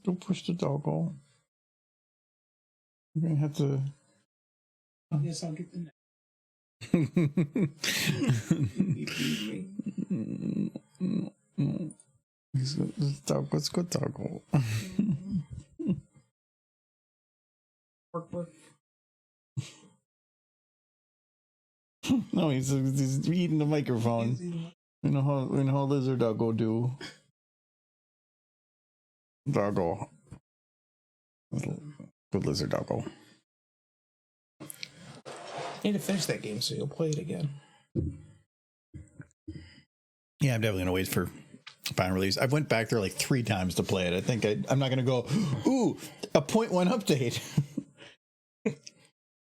Don't push the doggo. You're gonna have to. I guess I'll get the next. Let's go doggo. No, he's eating the microphone. We know how lizard doggo do. Doggo. Good lizard doggo. Need to finish that game so you'll play it again. Yeah, I'm definitely gonna wait for final release. I went back there like 3 times to play it. I think I'm not gonna go, ooh, a 0.1 update.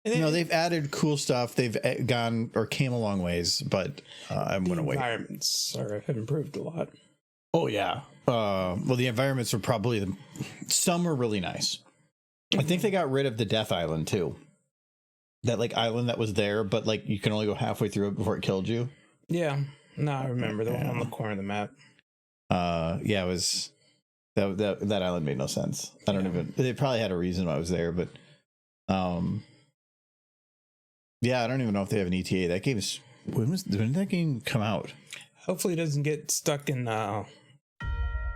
No, they've added cool stuff. They've gone or came a long ways, but I'm gonna wait. Environments have improved a lot. Oh yeah. Well, the environments are probably some are really nice. I think they got rid of the Death Island too. That like island that was there, but like you can only go halfway through it before it killed you. Yeah. No, I remember the one on the corner of the map. Yeah, it was that island made no sense. I don't even. They probably had a reason why I was there, but yeah, I don't even know if they have an ETA. That game is when did that game come out? Hopefully, it doesn't get stuck in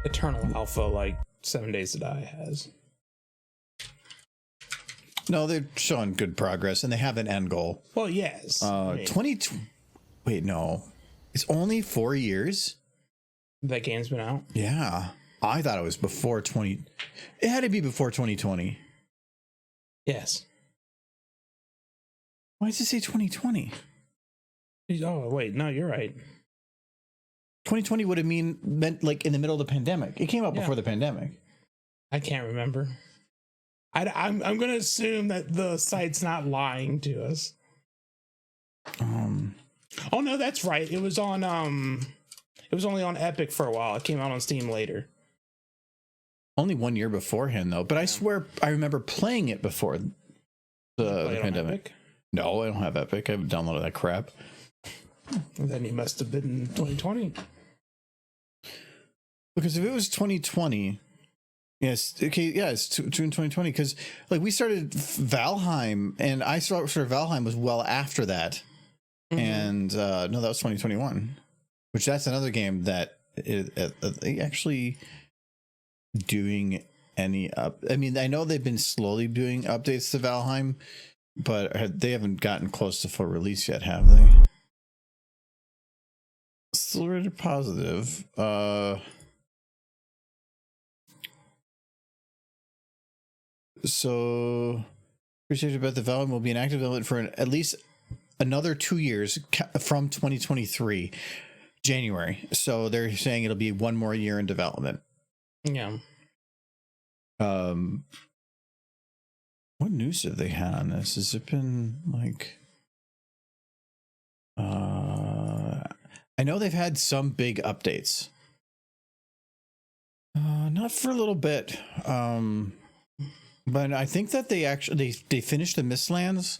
Eternal Alpha like 7 Days to Die has. No, they're showing good progress, and they have an end goal. Well, yes. 20. Wait, no, it's only 4 years. That game's been out. Yeah, I thought it was before 20. It had to be before 2020. Yes. Why does it say 2020? Oh wait, no, you're right. 2020 would have meant like in the middle of the pandemic. It came out before the pandemic. I can't remember. I'm going to assume that the site's not lying to us. Oh no, that's right. It was on it was only on Epic for a while. It came out on Steam later. Only 1 year beforehand though, but I swear I remember playing it before the pandemic. No, I don't have Epic. I haven't downloaded that crap. Then he must have been in 2020. Because if it was 2020, yes, okay, yeah, it's June 2020. Because like we started Valheim, and I started Valheim was well after that, and no, that was 2021. Which that's another game that they actually doing any up. I mean, I know they've been slowly doing updates to Valheim, but they haven't gotten close to full release yet, have they? Still rated positive. So appreciate about the Valheim will be an active development for at least another 2 years from 2023 January. So they're saying it'll be 1 more year in development. Yeah. What news have they had on this? Has it been like I know they've had some big updates. Not for a little bit. But I think that they finished the Mistlands.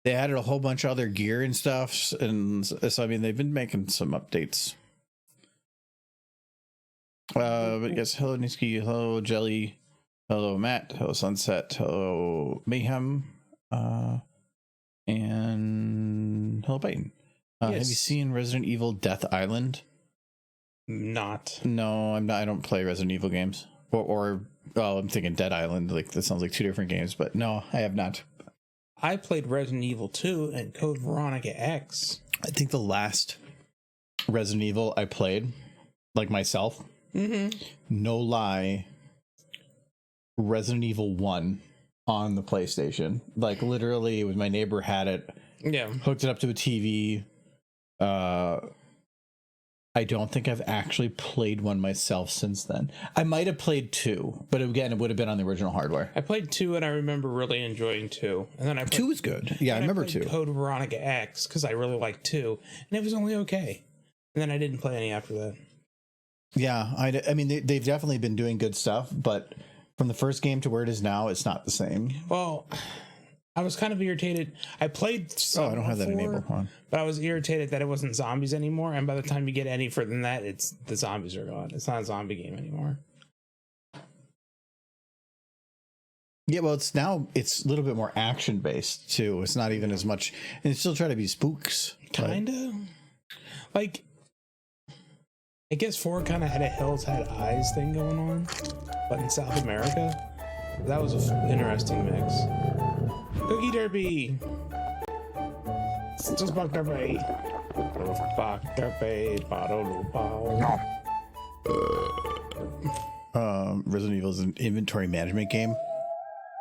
They added a whole bunch of other gear and stuff, and so I mean they've been making some updates. But yes, hello Niski, hello Jelly, hello Matt, hello Sunset, hello Mayhem, and hello Peyton. Yes. Have you seen Resident Evil Death Island? Not. No, I'm not. I don't play Resident Evil games. Or I'm thinking Dead Island. Like that sounds like 2 different games, but no, I have not. I played Resident Evil 2 and Code Veronica X. I think the last Resident Evil I played, like myself, no lie, Resident Evil 1 on the PlayStation. Like literally, it was my neighbor had it. Yeah. Hooked it up to a TV. I don't think I've actually played one myself since then. I might have played 2, but again, it would have been on the original hardware. I played 2 and I remember really enjoying 2. And then 2 was good. Yeah, I remember 2. Code Veronica X because I really liked 2, and it was only okay. And then I didn't play any after that. Yeah, I mean, they've definitely been doing good stuff, but from the first game to where it is now, it's not the same. Well, I was kind of irritated. I played some I don't have that before, enabled. Hold on. but I was irritated that it wasn't zombies anymore. And by the time you get any further than that, the zombies are gone. It's not a zombie game anymore. Yeah, well, it's a little bit more action based too. It's not even as much, and it's still trying to be spooks. Kinda. Like, I guess 4 kind of had a Hills Had Eyes thing going on, but in South America, that was an interesting mix. Cookie Derby. Just Buck Derby. Buck Derby. Resident Evil is an inventory management game.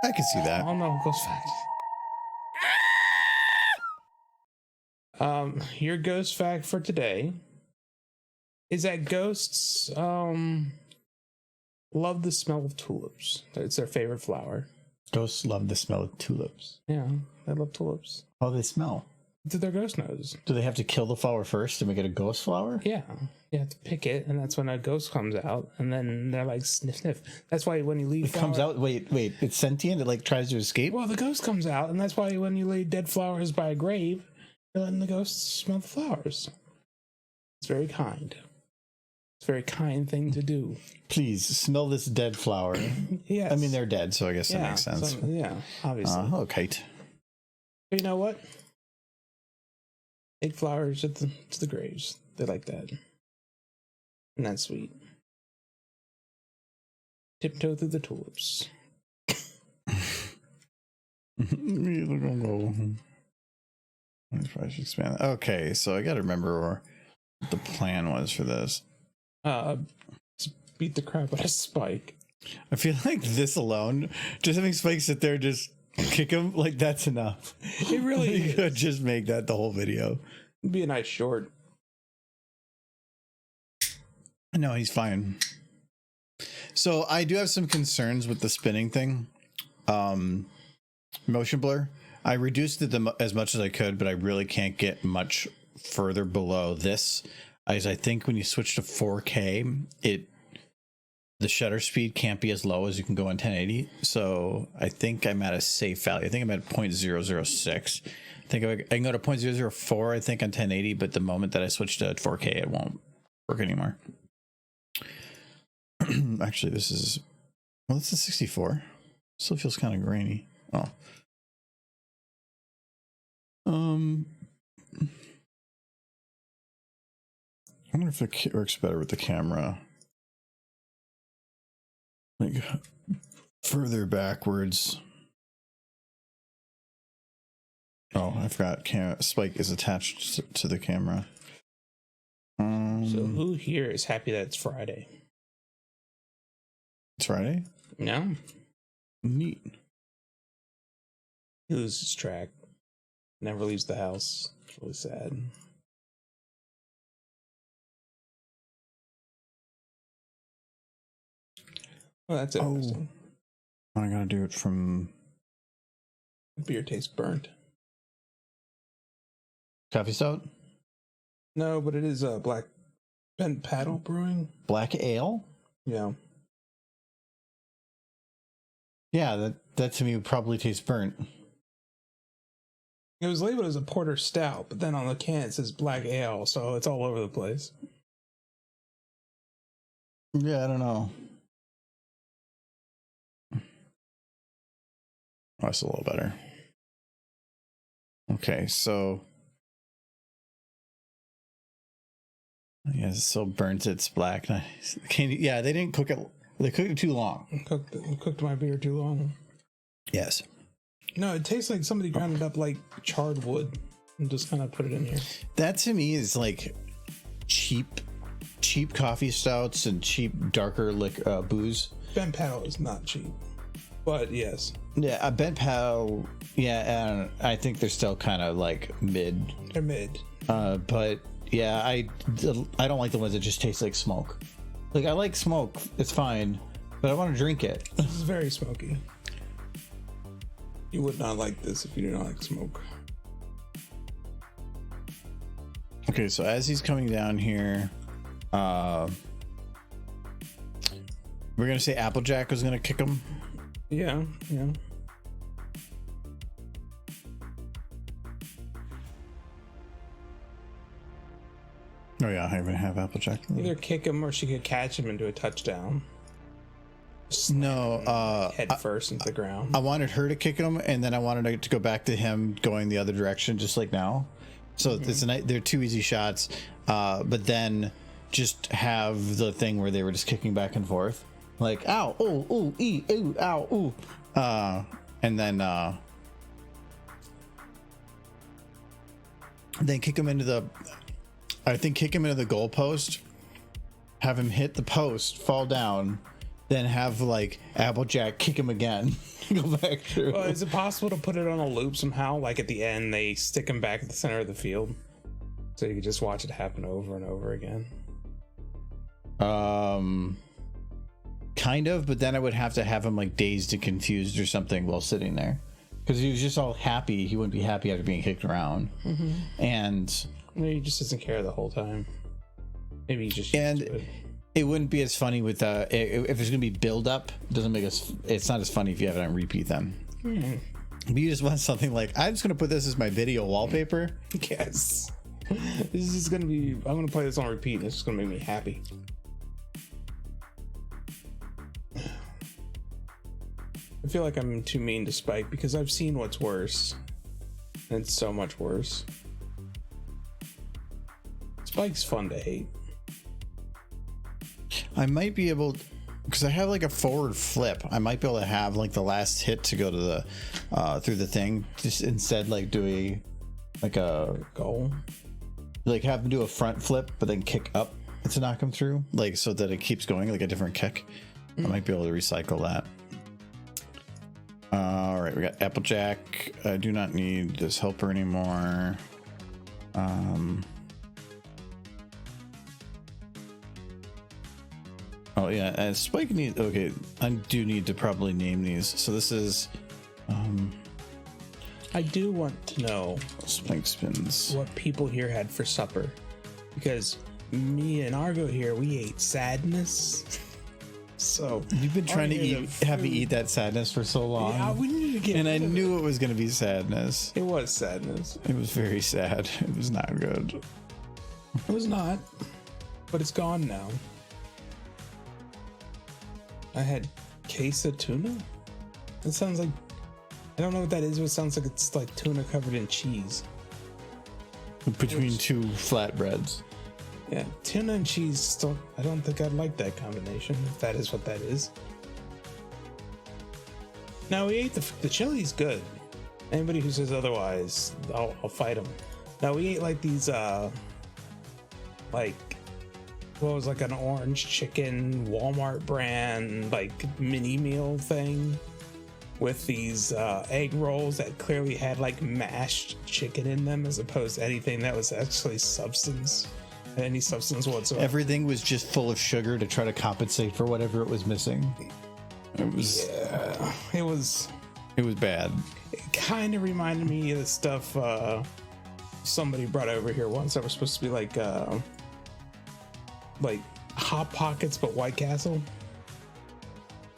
I can see that. Oh no, Ghost Fact. Your Ghost Fact for today is that ghosts love the smell of tulips. It's their favorite flower. Ghosts love the smell of tulips. Yeah, they love tulips. How do they smell? To their ghost nose. Do they have to kill the flower first to make it a ghost flower? Yeah, you have to pick it, and that's when a ghost comes out, and then they're like sniff, sniff. That's why when you leave, It comes out. Wait, it's sentient. It like tries to escape. Well, the ghost comes out, and that's why when you lay dead flowers by a grave, you're letting the ghosts smell the flowers. It's very kind. It's a very kind thing to do. Please smell this dead flower. Yes. I mean, they're dead, so I guess that makes sense. So, yeah, obviously. Okay. But you know what? Take flowers to the graves. They like that. And that's sweet. Tiptoe through the tulips. Let's probably should expand. Okay, so I got to remember what the plan was for this. Beat the crap out of Spike. I feel like this alone, just having Spike sit there, just kick him, like that's enough. It really You is. could just make that the whole video. It'd be a nice short. No, he's fine. So I do have some concerns with the spinning thing. Motion blur. I reduced it as much as I could, but I really can't get much further below this. As I think when you switch to 4K, the shutter speed can't be as low as you can go on 1080. So I think I'm at a safe value. I think I'm at 0.006. I think I can go to 0.004, I think, on 1080, but the moment that I switch to 4K, it won't work anymore. Actually, this is 64. Still feels kind of grainy. Oh. I wonder if it works better with the camera. Like further backwards. Oh, I forgot. Spike is attached to the camera. So who here is happy that it's Friday? It's Friday? No? Neat. He loses track. Never leaves the house. It's really sad. Well, that's interesting. I gotta do it from Beer tastes burnt. Coffee Stout? No, but it is Black Bent Paddle Brewing. Black Ale? Yeah. Yeah, that to me would probably taste burnt. It was labeled as a porter stout, but then on the can it says black ale, so it's all over the place. Yeah, I don't know. Oh, that's a little better. Okay, so yeah, it still burns. It's black. Nice. Yeah, they didn't cook it. They cooked it too long. Cooked my beer too long. Yes. No, it tastes like somebody ground it up like charred wood and just kind of put it in here. That to me is like cheap coffee stouts and cheap darker booze. Bent Paddle is not cheap, but yes. Yeah, a Bent Paddle. Yeah, and I think they're still kind of like mid. They're mid. But yeah, I don't like the ones that just taste like smoke. Like I like smoke, it's fine, but I want to drink it. This is very smoky. You would not like this if you did not like smoke. Okay, so as he's coming down here, we're gonna say Applejack was gonna kick him. Yeah. Oh yeah, I even have Applejack. Either kick him or she could catch him and do a touchdown. No, Head first into the ground. I wanted her to kick him, and then I wanted it to go back to him going the other direction, just like now. So they're two easy shots, but then just have the thing where they were just kicking back and forth, like ow, oh, ooh, ee, ooh, ow, ooh, and then kick him into the. I think kick him into the goalpost, have him hit the post, fall down. Then have like Applejack kick him again. Go back through. Well, is it possible to put it on a loop somehow? Like at the end, they stick him back at the center of the field, so you can just watch it happen over and over again. Kind of, but then I would have to have him like dazed and confused or something while sitting there, because he was just all happy. He wouldn't be happy after being kicked around, and maybe he just doesn't care the whole time. Maybe he just used to it. It wouldn't be as funny with if there's gonna be build up. Doesn't make us. It's not as funny if you have it on repeat then. But you just want something like, I'm just gonna put this as my video wallpaper. Yes. This is gonna be. I'm gonna play this on repeat. And it's just gonna make me happy. I feel like I'm too mean to Spike because I've seen what's worse. And it's so much worse. Spike's fun to hate. I might be able, because I have like a forward flip. I might be able to have like the last hit to go to the through the thing. Just instead, like do a goal. Like have him do a front flip, but then kick up to knock him through, like so that it keeps going like a different kick. I might be able to recycle that. All right, we got Applejack. I do not need this helper anymore. Oh yeah, Spike needs. Okay, I do need to probably name these. So this is. I do want to know Spike spins. what people here had for supper, because me and Argo here, we ate sadness. So you've been trying to have me eat that sadness for so long. Yeah, we need to get. And I knew it was going to be sadness. It was sadness. It was very sad. It was not good. It was not, but it's gone now. I had queso tuna. It sounds like, I don't know what that is, but it sounds like it's like tuna covered in cheese. Between two flatbreads. Yeah, tuna and cheese still, I don't think I'd like that combination, if that is what that is. Now, we ate the chili's good. Anybody who says otherwise, I'll fight them. Now, we ate like these, like, what was like an orange chicken Walmart brand like mini meal thing with these egg rolls that clearly had like mashed chicken in them as opposed to anything that was actually any substance whatsoever. Everything was just full of sugar to try to compensate for whatever it was missing. It was it was bad. It kind of reminded me of the stuff somebody brought over here once that was supposed to be like Hot Pockets but White Castle.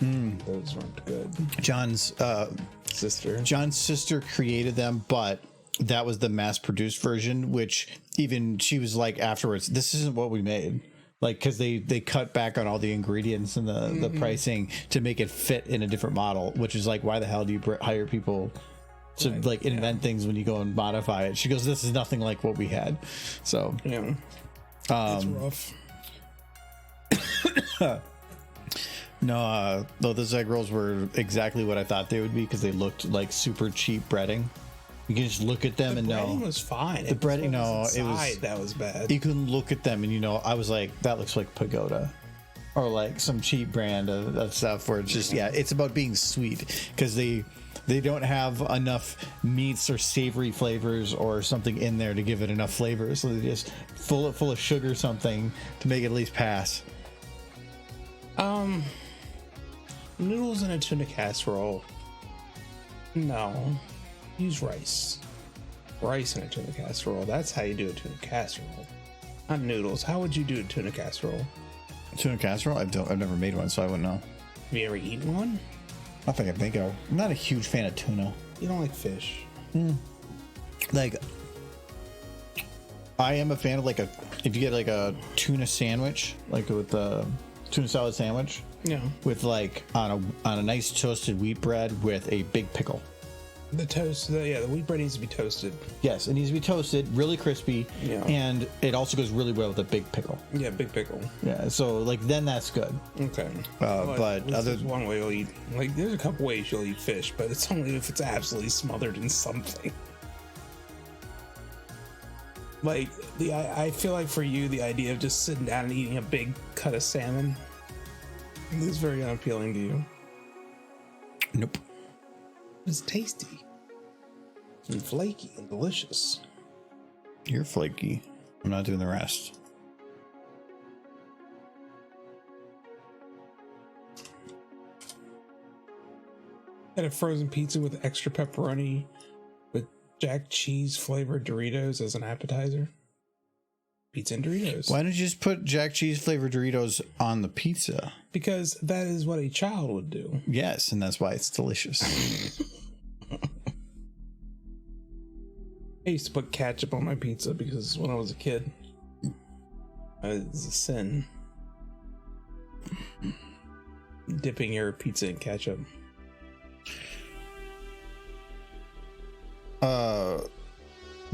Those weren't good. John's sister created them, but that was the mass-produced version, which even she was like afterwards, this isn't what we made. Like, because they cut back on all the ingredients and the pricing to make it fit in a different model, which is like, why the hell do you hire people to like invent things when you go and modify it? She goes, this is nothing like what we had. So yeah, it's rough. No, those egg rolls were exactly what I thought they would be because they looked like super cheap breading. You can just look at them and know. The breading was fine. The breading, no, it was that was bad. You can look at them and you know, I was like, that looks like Pagoda, or like some cheap brand of stuff where it's just it's about being sweet because they don't have enough meats or savory flavors or something in there to give it enough flavor, so they just full of sugar something to make it at least pass. Noodles in a tuna casserole. No. Use rice. Rice in a tuna casserole. That's how you do a tuna casserole. Not noodles. How would you do a tuna casserole? Tuna casserole? I've never made one, so I wouldn't know. Have you ever eaten one? I think I think of. I'm not a huge fan of tuna. You don't like fish. Like, I am a fan of like if you get like a tuna sandwich, like with the tuna salad sandwich, Yeah. with like on a nice toasted wheat bread with a big pickle. The toast, the wheat bread needs to be toasted. Yes, it needs to be toasted, really crispy, and it also goes really well with a big pickle. Yeah, big pickle. Yeah, so like then that's good. Okay. But there's one way you'll eat. Like there's a couple ways you'll eat fish, but it's only if it's absolutely smothered in something. Like I feel like for you, the idea of just sitting down and eating a big cut of salmon is very unappealing to you. Nope. It's tasty and flaky and delicious. You're flaky. I'm not doing the rest. Had a frozen pizza with extra pepperoni with Jack cheese flavored Doritos as an appetizer. Pizza and Doritos. Why don't you just put Jack cheese flavored Doritos on the pizza? Because that is what a child would do. Yes, and that's why it's delicious. I used to put ketchup on my pizza because when I was a kid, it's a sin. Dipping your pizza in ketchup.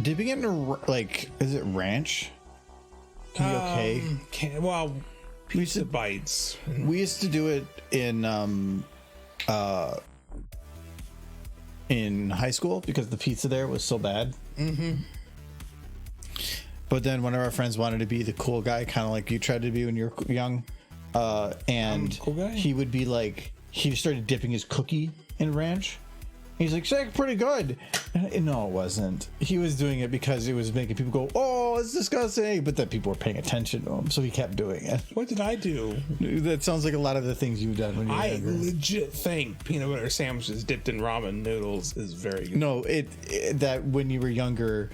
Dipping it in like, is it ranch? Okay. Well, pizza bites. We used to do it in high school because the pizza there was so bad. Mm-hmm. But then one of our friends wanted to be the cool guy, kind of like you tried to be when you were young. And cool guy? He would be like, he started dipping his cookie in ranch. He's like, Shaq, pretty good. And no, it wasn't. He was doing it because it was making people go, oh, it's disgusting. But then people were paying attention to him, so he kept doing it. What did I do? That sounds like a lot of the things you've done when you were younger. I legit think peanut butter sandwiches dipped in ramen noodles is very good. No, it that when you were younger,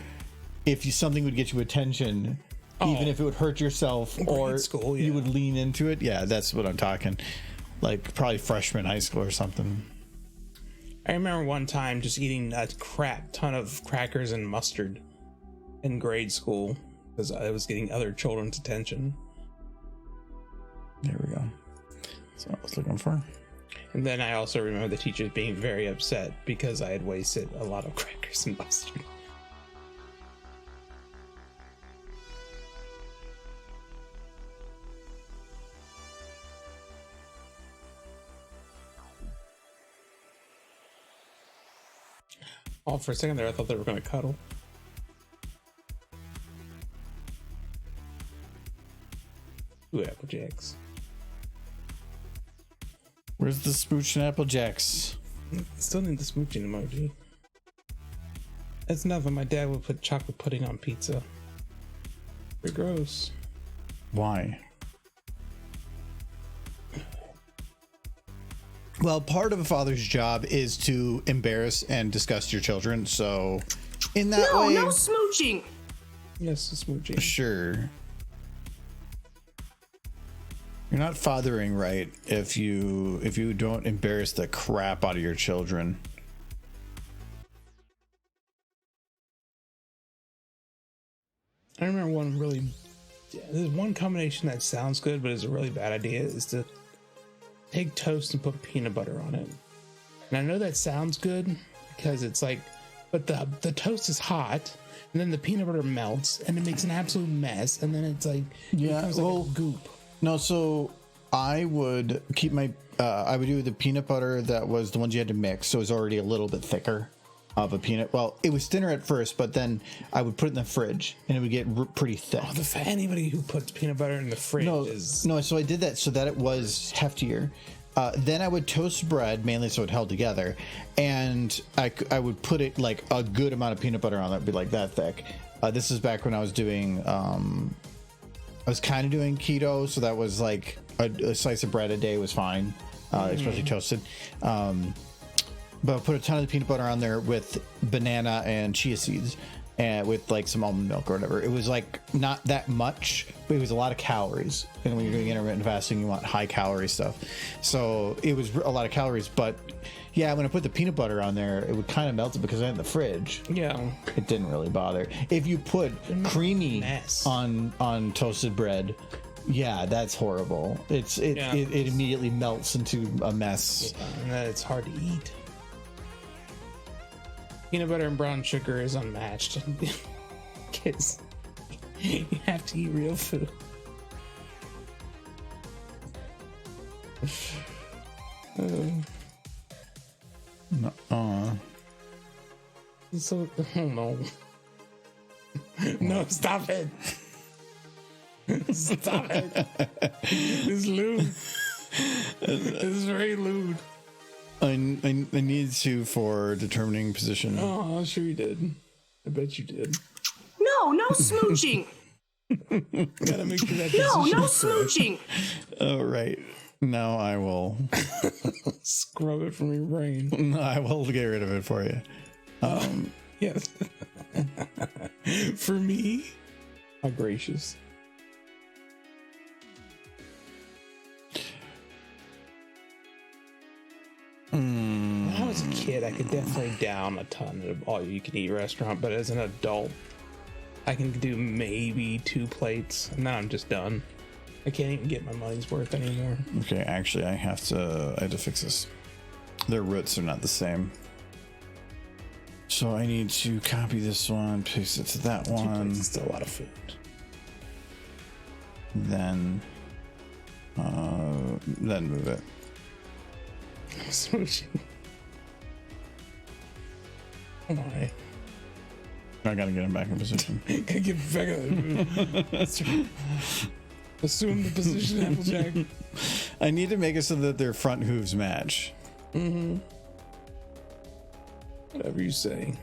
if something would get you attention, even if it would hurt yourself or school, you would lean into it. Yeah, that's what I'm talking. Like probably freshman high school or something. I remember one time just eating a crap ton of crackers and mustard in grade school because I was getting other children's attention. There we go. That's what I was looking for. And then I also remember the teachers being very upset because I had wasted a lot of crackers and mustard. Oh, for a second there, I thought they were going to cuddle. Ooh, Apple Jacks. Where's the Spooch and Apple Jacks? Still need the smooching emoji. That's nothing. My dad would put chocolate pudding on pizza. Pretty gross. Why? Well, part of a father's job is to embarrass and disgust your children. So, in that way, no smooching. Yes, the smooching. Sure. You're not fathering right if you don't embarrass the crap out of your children. I remember there's one combination that sounds good, but is a really bad idea, is to take toast and put peanut butter on it. And I know that sounds good because it's like, but the toast is hot and then the peanut butter melts and it makes an absolute mess. And then it's like, it becomes like a goop. No, so I would keep I would do the peanut butter that was the ones you had to mix. So it was already a little bit thicker of a peanut. Well, it was thinner at first, but then I would put it in the fridge and it would get pretty thick. Oh, anybody who puts peanut butter in the fridge is... No, so I did that so that it was heftier. Then I would toast bread, mainly so it held together. And I would put it like a good amount of peanut butter on that, would be like that thick. This is back when I was doing... I was kind of doing keto, so that was like a slice of bread a day was fine, especially toasted. But I put a ton of the peanut butter on there with banana and chia seeds, and with like some almond milk or whatever. It was like not that much, but it was a lot of calories. And when you're doing intermittent fasting, you want high calorie stuff. So it was a lot of calories. But yeah, when I put the peanut butter on there, it would kind of melt it because I had it in the fridge. Yeah, it didn't really bother. If you put creamy on toasted bread, yeah, that's horrible. It immediately melts into a mess. Yeah, and then it's hard to eat. Peanut butter and brown sugar is unmatched. Kids, you have to eat real food. So, oh no. No, stop it. Stop it. It's lewd. It's very lewd. I need to for determining position. Oh, I'm sure you did. I bet you did. No smooching. Gotta make sure that. No smooching. Oh, right. Now I will scrub it from your brain. I will get rid of it for you. Yes. For me? How gracious. When I was a kid, I could definitely down a ton of all-you-can-eat restaurant, but as an adult, I can do maybe 2 plates, and then I'm just done. I can't even get my money's worth anymore. Okay, actually, I have to fix this. Their roots are not the same. So I need to copy this one, paste it to that 2 one. plates is still a lot of food. Then move it. Smooching. Why? I gotta get him back in position. Gotta get back in. That's right. Assume the position, Applejack. I need to make it so that their front hooves match. Mm-hmm. Whatever you say.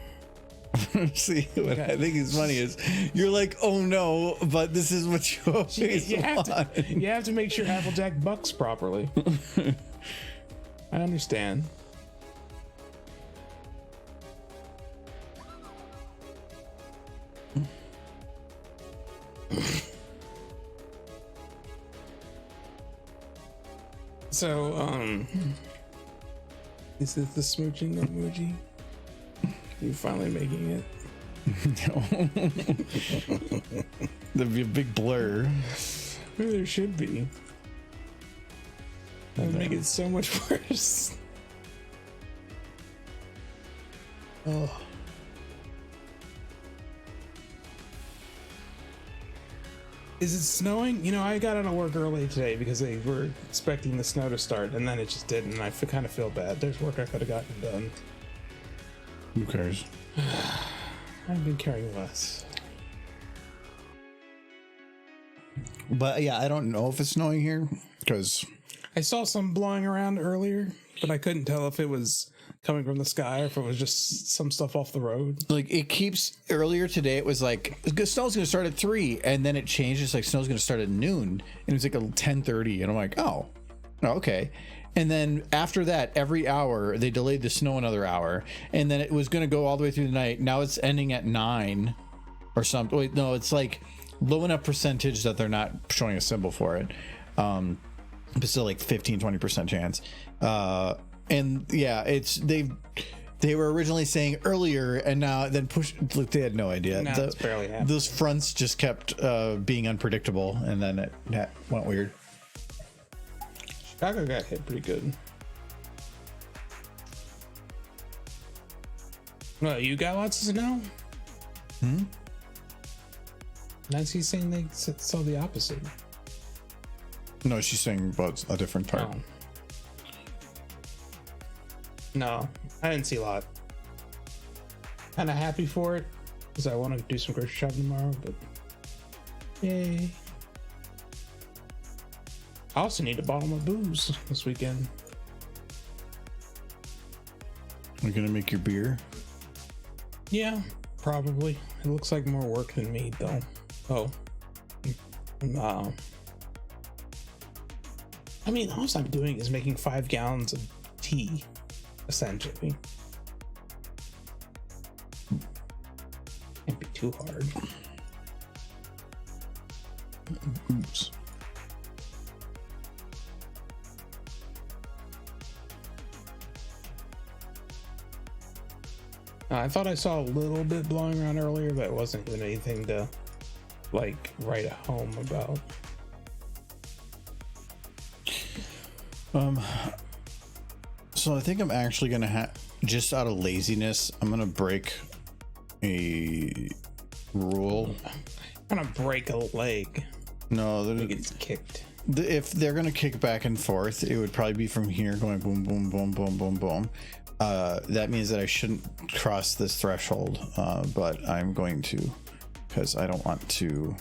See, what I think is funny is you're like, oh no, but this is what you always want. You have to make sure Applejack bucks properly. I understand. So, is this the smooching emoji? You finally making it? There'd be a big blur. Maybe there should be. That would make it so much worse. Oh. Is it snowing? You know, I got out of work early today because they were expecting the snow to start, and then it just didn't, and I kind of feel bad. There's work I could have gotten done. Who cares? I've been caring less. But yeah, I don't know if it's snowing here because I saw some blowing around earlier, but I couldn't tell if it was coming from the sky or if it was just some stuff off the road. like it keeps earlier today. It was like snow's going to start at 3, and then it changes. Like snow's going to start at noon, and it was like a 10:30, and I'm like, oh, okay. And then after that, every hour they delayed the snow another hour, and then it was going to go all the way through the night. Now it's ending at 9 or something. Wait, no, it's like low enough percentage that they're not showing a symbol for it. But still like 15-20% chance. And yeah, it's they were originally saying earlier, and now then push. Look, they had no idea. No, it's barely happening. Those fronts just kept being unpredictable, and then it went weird. Chicago got hit pretty good. Well, you got lots of snow? Nancy's saying they saw the opposite. No, she's saying about a different part. Oh. No, I didn't see a lot. Kind of happy for it because I want to do some grocery shopping tomorrow, but yay. I also need to bottle my booze this weekend. You're gonna make your beer? Yeah, probably. It looks like more work than me, though. Oh. I mean, all I'm doing is making 5 gallons of tea, essentially. Can't be too hard. Oops. I thought I saw a little bit blowing around earlier, but it wasn't even anything to like write a home about. So I think I'm actually gonna just out of laziness, I'm gonna break a rule. I'm gonna break a leg. No, It gets kicked. if they're gonna kick back and forth, it would probably be from here going boom, boom, boom, boom, boom, boom. That means that I shouldn't cross this threshold, but I'm going to, because I don't want to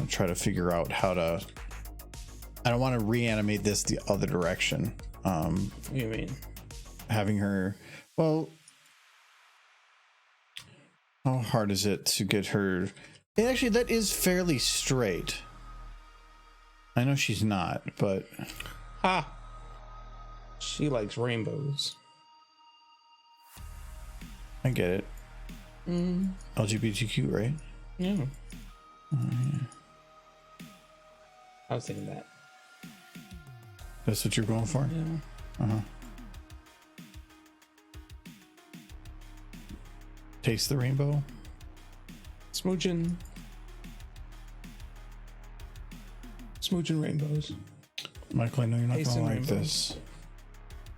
try to figure out how to. I don't want to reanimate this the other direction. What do you mean? Having her, well, how hard is it to get her? And actually, that is fairly straight. I know she's not, but Ha! She likes rainbows. I get it. LGBTQ, right? Yeah. I was thinking that. That's what you're going for? Yeah. Taste the rainbow. Smooching rainbows. Michael, I know you're not Tasting gonna like rainbows. this.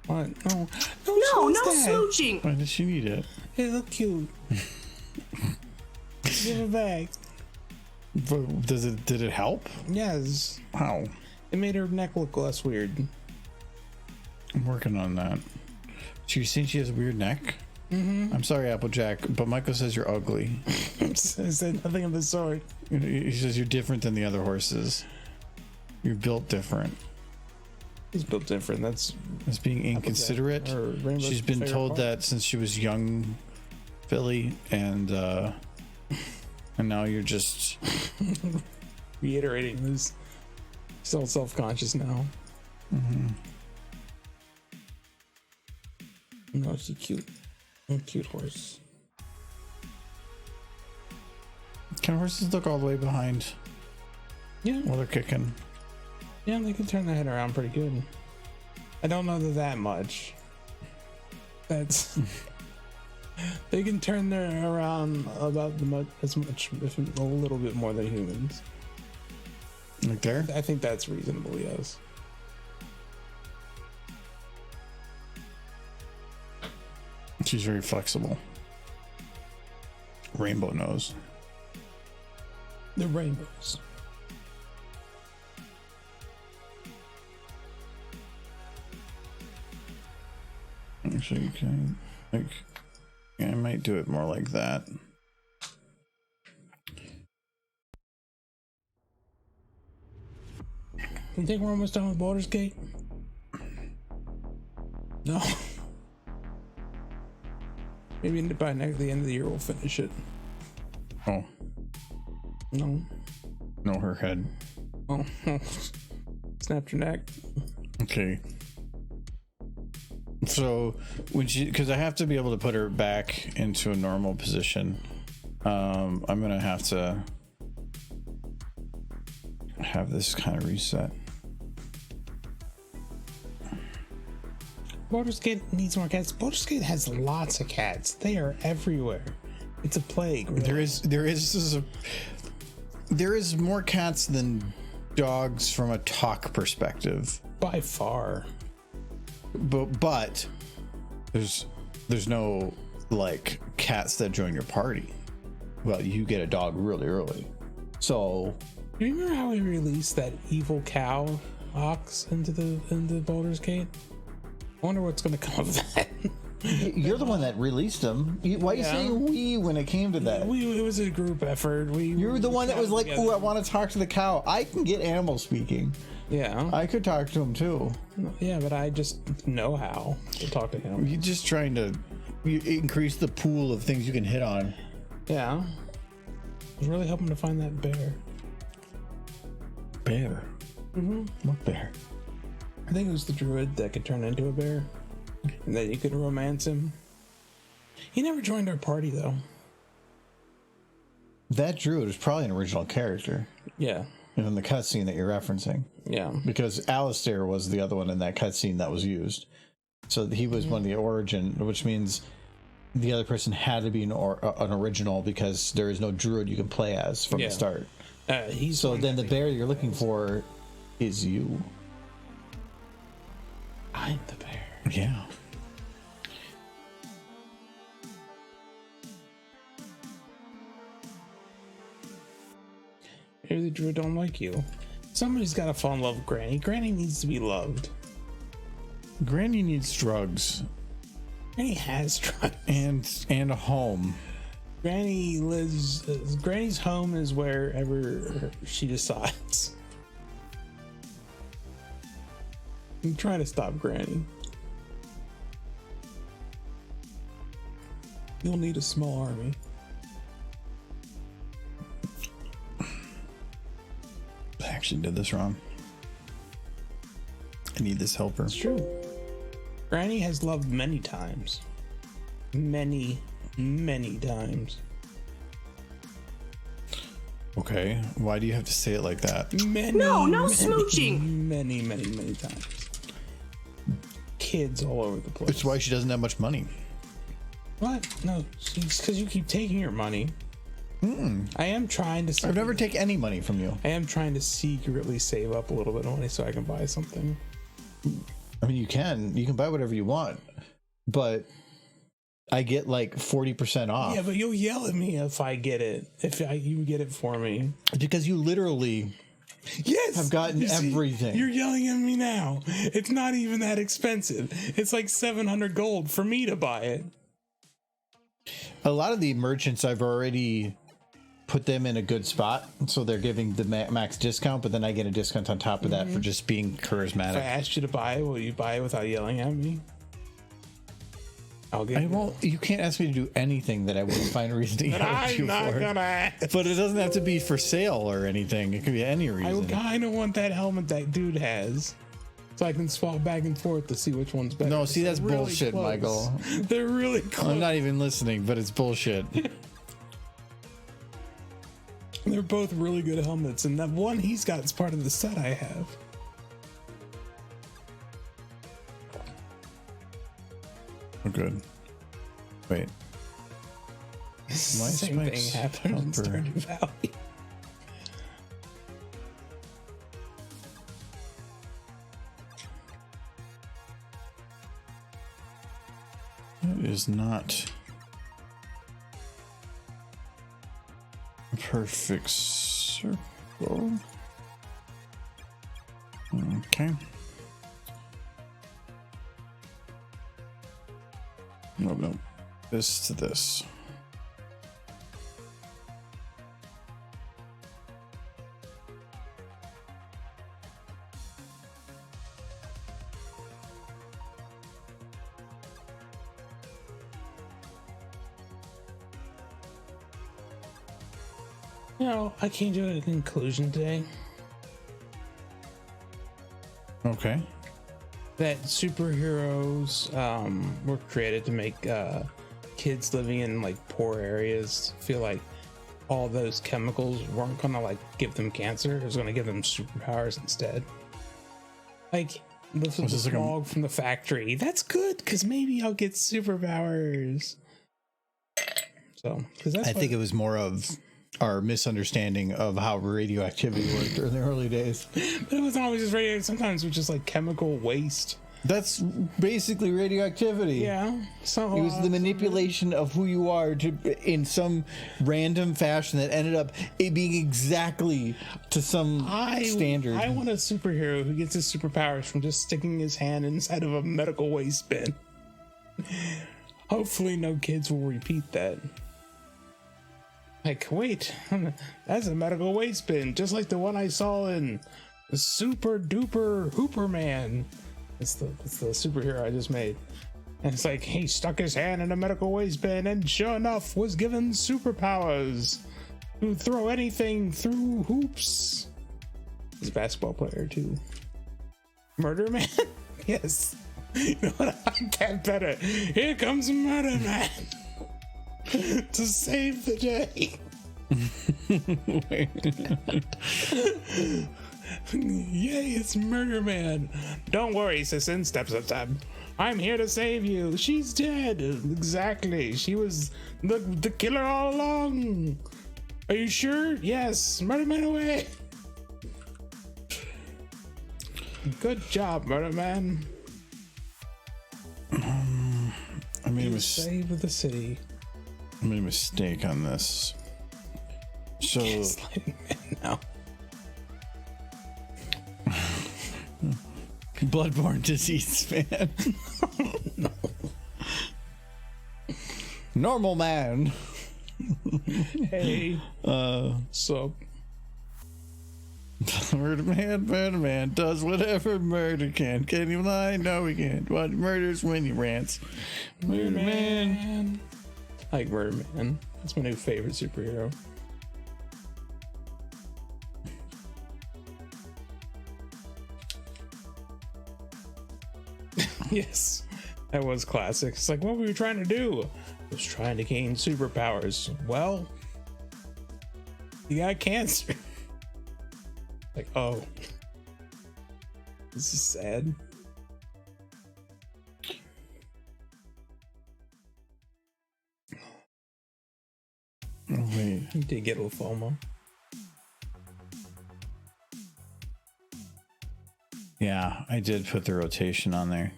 What? No. No, no that. smooching. Why did she need it? Hey, look cute. Give it back. But did it help? Yes. How? It made her neck look less weird. I'm working on that. So you're saying she has a weird neck? I'm sorry, Applejack, but Michael says you're ugly. I said nothing of the sort. He says you're different than the other horses. You're built different. He's built different. That's Being inconsiderate. or Rainbow's She's been favorite told part. that since she was young, Philly, and now you're just reiterating this. Still self-conscious now. No, she's cute. A cute horse. Can horses look all the way behind Yeah. while they're kicking? Yeah, they can turn their head around pretty good. I don't know that much. That's they can turn their around about as much, if a little bit more than humans. Like there? I think that's reasonable. Yes. She's very flexible. Rainbow nose. The rainbows. Actually, can like, yeah, I might do it more like that. You think we're almost done with Baldur's Gate? No. Maybe by the end of the year we'll finish it. Oh, No. no, her head. Oh. Snapped your neck. Okay. So when she, because I have to be able to put her back into a normal position, I'm gonna have to have this kind of reset. Baldur's Gate needs more cats. Baldur's Gate has lots of cats. They are everywhere. It's a plague. Really. There is more cats than dogs from a talk perspective, By far. but there's no like cats that join your party. Well, you get a dog really early, so Do you remember how we released that evil cow ox into Baldur's Gate? I wonder what's going to come of that. you're the one that released them. Why are you Yeah. saying we when it came to that? It was a group effort. You're the one that was like, "Oh, I want to talk to the cow." I can get animal speaking. Yeah. I could talk to him too. Yeah, but I just know how to talk to him. You're just trying to increase the pool of things you can hit on. Yeah. I was really hoping to find that bear. Bear. What bear? I think it was the druid that could turn into a bear. And then you could romance him. He never joined our party though. That druid is probably an original character Yeah. in the cutscene that you're referencing, Yeah. because Alistair was the other one in that cutscene that was used. So he was one of the origin, which means the other person had to be an original, because there is no druid you can play as from the start. So then the bear you're looking for is you. I'm the bear. Yeah. Maybe the druid don't like you. Somebody's got to fall in love with Granny. Granny needs to be loved. Granny needs drugs Granny has drugs. and a home. Granny lives. Granny's home is wherever she decides. I'm trying to stop Granny. You'll need a small army. I actually did this wrong. I need this helper. It's true. Granny has loved many times. Many times. Okay, why do you have to say it like that? No smooching. Many times. Kids all over the place. It's why she doesn't have much money. What? No, it's because you keep taking your money. I am trying to. I've never taken any money from you. I am trying to secretly save up a little bit of money so I can buy something. I mean, you can buy whatever you want, but I get like 40% off. Yeah, but you'll yell at me if I get it. You get it for me. Because you literally have gotten You see, everything. You're yelling at me now. It's not even that expensive. It's like 700 gold for me to buy it. A lot of the merchants, I've already put them in a good spot, so they're giving the max discount, but then I get a discount on top of that for just being If I charismatic. asked you to buy it, will you buy it without yelling at me? I'll get I won't. You can't ask me to do anything that I wouldn't find a reason to yell at I'm you not for. gonna ask. But it doesn't have to be for sale or anything. It could be any I reason. kind of want that helmet that dude has, so I can swap back and forth to see which one's better. No, see, that's They're really bullshit, close. Michael. They're really close. I'm not even listening, but it's bullshit. They're both really good helmets, and that one he's got is part of the set I have. We're good. Wait. Same Spike's thing happened in helper? Stardew Valley. It is not a perfect circle. Okay. No. This to this. No, I can't do a conclusion today. Okay. That superheroes were created to make kids living in like poor areas feel like all those chemicals weren't gonna like give them cancer. It was gonna give them superpowers instead. Like the this like a- smog from the factory. That's good because maybe I'll get superpowers. So, because that's I think it was more of our misunderstanding of how radioactivity worked in the early days. but it wasn't always just radio. Sometimes it was just like chemical waste. That's basically radioactivity. Yeah. So It was the manipulation of who you are to in some random fashion that ended up it being exactly to some standard. I want a superhero who gets his superpowers from just sticking his hand inside of a medical waste bin. Hopefully no kids will repeat that. Like, wait, that's a medical waste bin, just like the one I saw in Super Duper Hooper Man. It's the superhero I just made. And it's like, he stuck his hand in a medical waste bin and sure enough was given superpowers to throw anything through hoops. He's a basketball player too. Murder Man? Yes. You know what? I'm that better. Here comes Murder Man to save the day. Yay, it's Murder Man. Don't worry, Sissin. Step. I'm here to save you. She's dead. Exactly. She was the killer all along. Are you sure? Yes. Murder Man away. Good job, Murder Man. I made Save the city. I made a mistake on this. So Gaslighting Man now. bloodborne disease, man. No. Normal man. Hey. Sup? Murder man does whatever murder can. Can he lie? No, he can't. What murders when he rants? Murder man. I like Murder Man. That's my new favorite superhero. Yes, that was classic. It's like, what were you trying to do? I was trying to gain superpowers. Well, you got cancer. Like, oh, this is sad. Oh, wait. You did get a little FOMO. Yeah, I did put the rotation on there.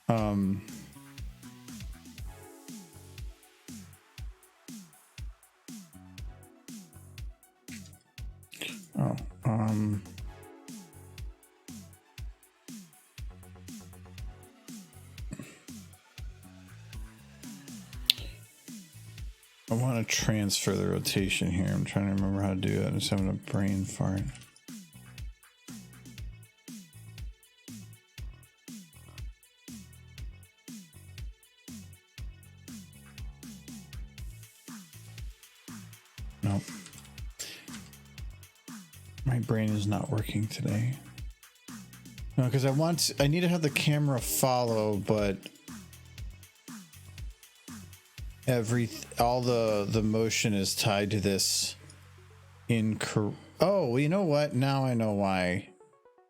Um. Oh, I want to transfer the rotation here. I'm trying to remember how to do it. I'm just having a brain fart. Nope. My brain is not working today. No, because I need to have the camera follow, but all the motion is tied to this oh, you know what? Now I know why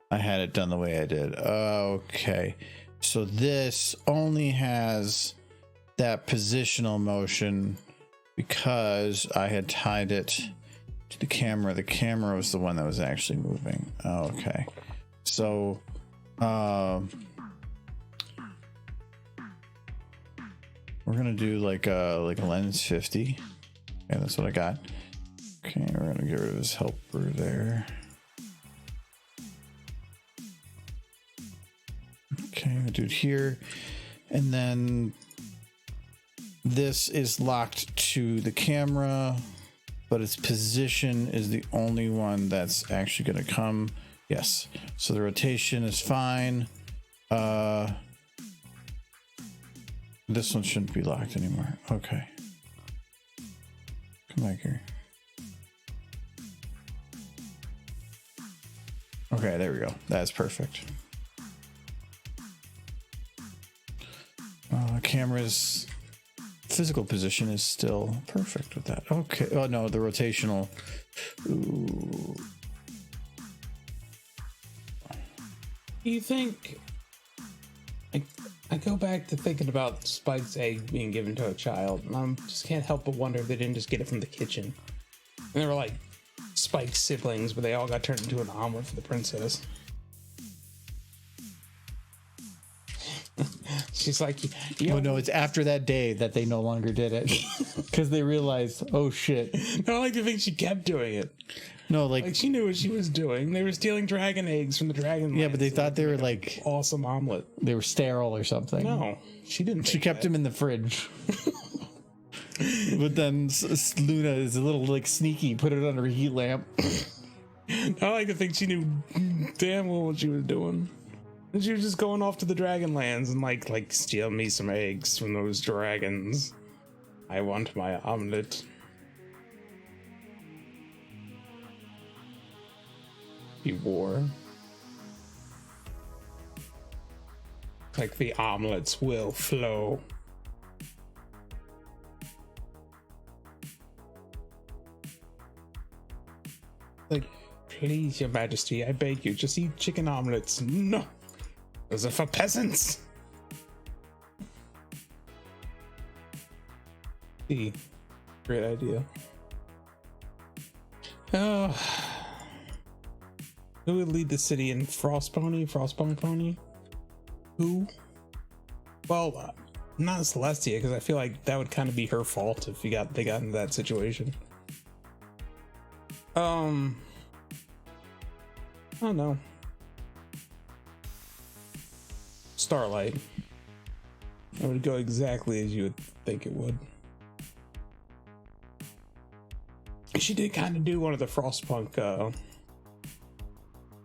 I had it done the way I did. Okay. So this only has that positional motion because I had tied it to the camera. The camera was the one that was actually moving. Okay. So we're gonna do like a lens 50. Yeah, that's what I got. Okay, we're gonna get rid of this helper there. Okay, we'll do it here. And then this is locked to the camera, but its position is the only one that's actually gonna come. Yes. So the rotation is fine. This one shouldn't be locked anymore. Okay. Come back here. Okay, there we go. That's perfect. Camera's physical position is still perfect with that. Okay. Oh no, the rotational. Ooh. You think I go back to thinking about Spike's egg being given to a child, and I just can't help but wonder if they didn't just get it from the kitchen. And they were like Spike's siblings, but they all got turned into an omelet for the princess. She's like, oh no, it's after that day that they no longer did it because they realized, oh shit. I like to think she kept doing it. No, like she knew what she was doing. They were stealing dragon eggs from the dragon. Yeah, but they thought they were like awesome omelet. They were sterile or something. No, she didn't. She kept them in the fridge. But then Luna is a little like sneaky, put it under a heat lamp. I like to think she knew damn well what she was doing. And she was just going off to the dragon lands and like steal me some eggs from those dragons. I want my omelet. He wore. Like the omelets will flow. Like, please, your majesty, I beg you, just eat chicken omelets. No, those are for peasants. See, great idea. Oh, who would lead the city in Frostpunk Pony? Who? Well, not Celestia, because I feel like that would kind of be her fault if they got into that situation. I don't know. Starlight. It would go exactly as you would think it would. She did kind of do one of the Frostpunk,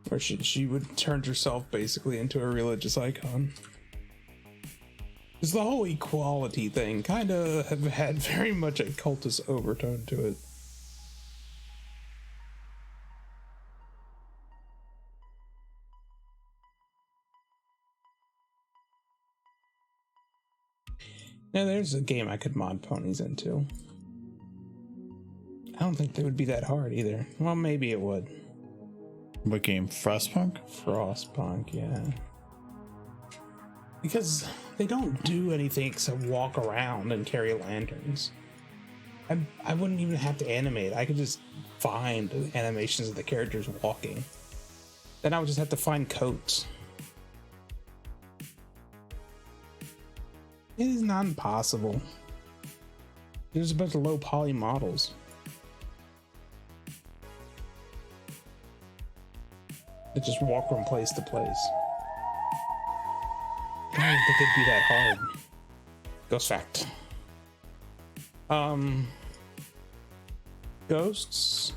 where she would turn herself basically into a religious icon. Because the whole equality thing kind of had very much a cultist overtone to it. Now there's a game I could mod ponies into. I don't think they would be that hard either. Well, maybe it would. What game? Frostpunk? Frostpunk, yeah. Because they don't do anything except walk around and carry lanterns. I wouldn't even have to animate. I could just find animations of the characters walking. Then I would just have to find coats. It is not impossible. There's a bunch of low poly models. That just walk from place to place. I don't think it'd be that hard. Ghost fact. Ghosts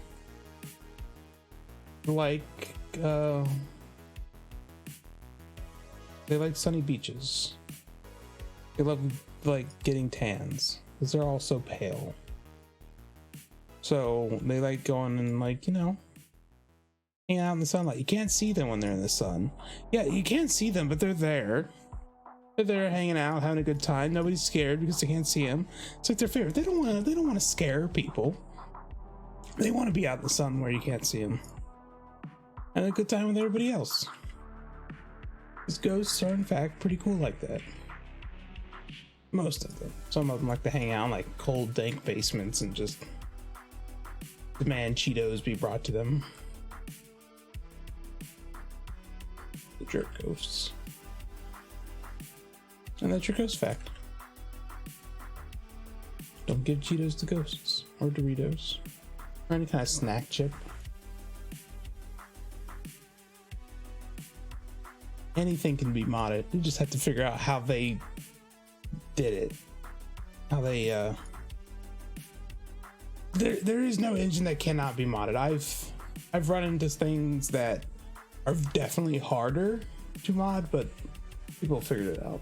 like they like sunny beaches. They love like getting tans because they're all so pale. So they like going and like, you know, hang out in the sunlight. You can't see them when they're in the sun. Yeah, you can't see them, but they're there. They're there hanging out, having a good time. Nobody's scared because they can't see them. It's like their favorite. They don't want to scare people. They want to be out in the sun where you can't see them. And a good time with everybody else. These ghosts are in fact pretty cool like that. Most of them. Some of them like to hang out in like cold, dank basements and just demand Cheetos be brought to them. The jerk ghosts. And that's your ghost fact. Don't give Cheetos to ghosts or Doritos or any kind of snack chip. Anything can be modded. You just have to figure out how they did it. How they there is no engine that cannot be modded. I've run into things that are definitely harder to mod, but people figured it out.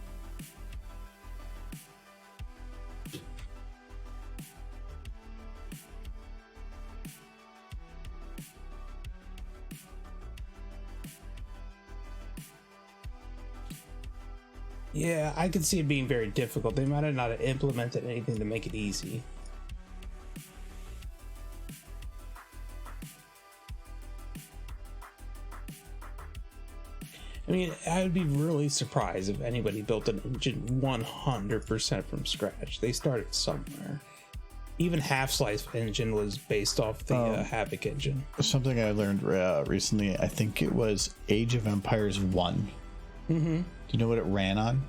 Yeah, I could see it being very difficult. They might have not implemented anything to make it easy. I mean, I would be really surprised if anybody built an engine 100% from scratch. They started somewhere. Even Half-Life engine was based off the Havoc engine. Something I learned recently, I think it was Age of Empires 1. Mm-hmm. Do you know what it ran on?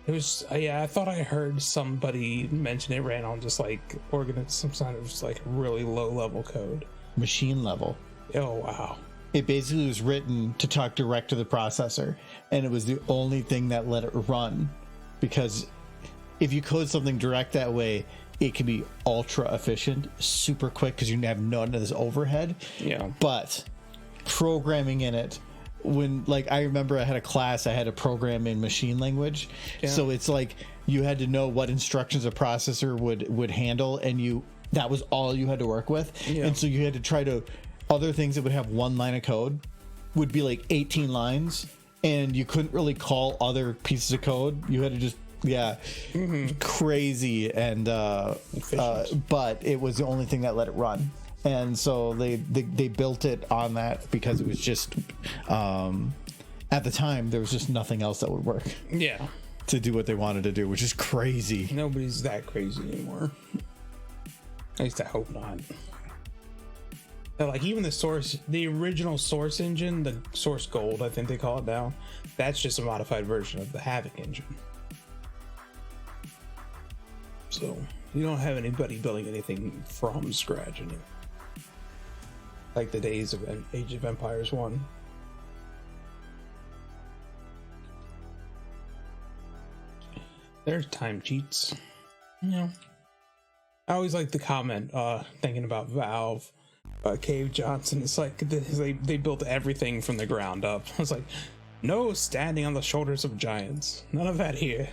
It was, yeah, I thought I heard somebody mention it ran on just like some kind of like really low level code. Machine level. Oh, wow. It basically was written to talk direct to the processor, and it was the only thing that let it run, because if you code something direct that way, it can be ultra efficient, super quick, because you have none of this overhead. Yeah. But programming in it, when like I remember I had a class, I had to program in machine language. Yeah. So it's like you had to know what instructions a processor would handle, and that was all you had to work with. Yeah. And so you had to try to, other things that would have one line of code would be like 18 lines, and you couldn't really call other pieces of code. You had to just crazy, and but it was the only thing that let it run. and so they built it on that because it was just at the time there was just nothing else that would work to do what they wanted to do, which is crazy. Nobody's that crazy anymore. At least I hope not. But like even the original Source engine, the Source Gold, I think they call it now, that's just a modified version of the Havoc engine. So you don't have anybody building anything from scratch anymore. Like the days of Age of Empires 1. There's time cheats. You know. I always like the comment, thinking about Valve, Cave Johnson. It's like they built everything from the ground up. I was like, no standing on the shoulders of giants. None of that here.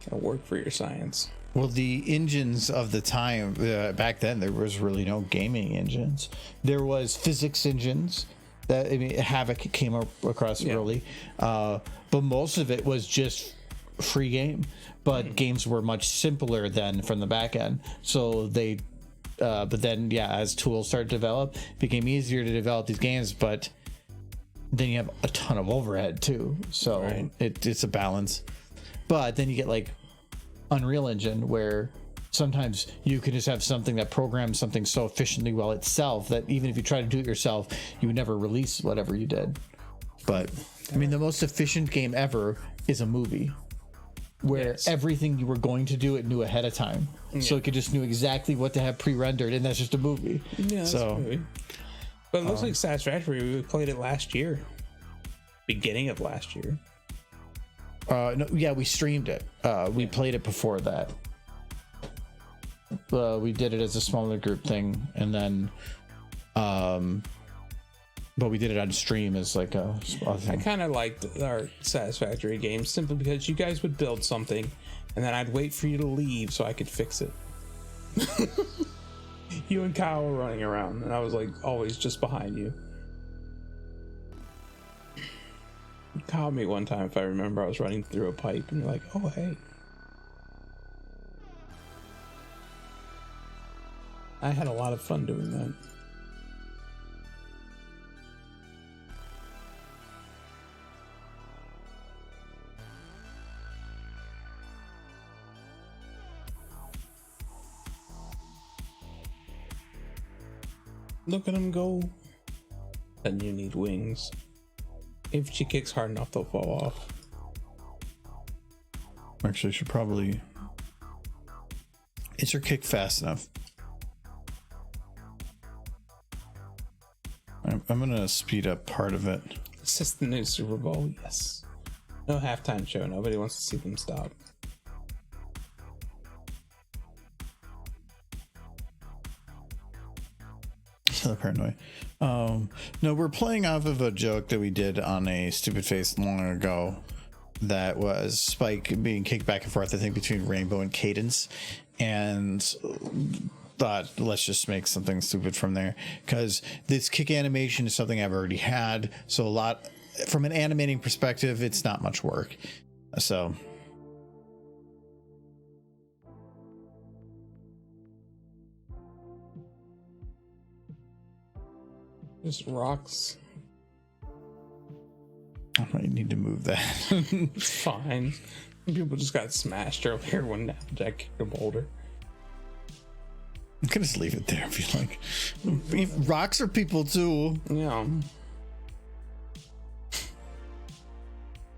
Gotta work for your science. Well, the engines of the time, back then, there was really no gaming engines. There was physics engines. That, I mean, Havoc came across early, but most of it was just free game. But games were much simpler then from the back end. So they, but then, as tools started to develop, it became easier to develop these games. But then you have a ton of overhead too. So it's a balance. But then you get like Unreal Engine, where sometimes you can just have something that programs something so efficiently well itself that even if you try to do it yourself, you would never release whatever you did. But I mean, the most efficient game ever is a movie, where everything you were going to do it knew ahead of time, so it could just knew exactly what to have pre-rendered, and that's just a movie. Yeah, so a movie. But it looks like Satisfactory. We played it last year, beginning of last year. No, we streamed it. We played it before that. We did it as a smaller group thing, and then but we did it on stream as like a thing. I kind of liked our Satisfactory games simply because you guys would build something and then I'd wait for you to leave so I could fix it. You and Kyle were running around and I was like always just behind you. You called me one time, if I remember, I was running through a pipe and you're like, oh hey. I had a lot of fun doing that. Look at him go. And you need wings. If she kicks hard enough, they'll fall off. Actually, should probably. Is her kick fast enough? I'm gonna speed up part of it. Is this the new Super Bowl? Yes. No halftime show. Nobody wants to see them stop. Still paranoid. No, we're playing off of a joke that we did on a Stupid Face long ago. That was Spike being kicked back and forth, I think, between Rainbow and Cadence, and thought let's just make something stupid from there, because this kick animation is something I've already had, so a lot from an animating perspective it's not much work. So just rocks. I might need to move that. It's fine. People just got smashed earlier when Jack kicked a boulder. I'm gonna just leave it there. I feel like rocks are people too. Yeah.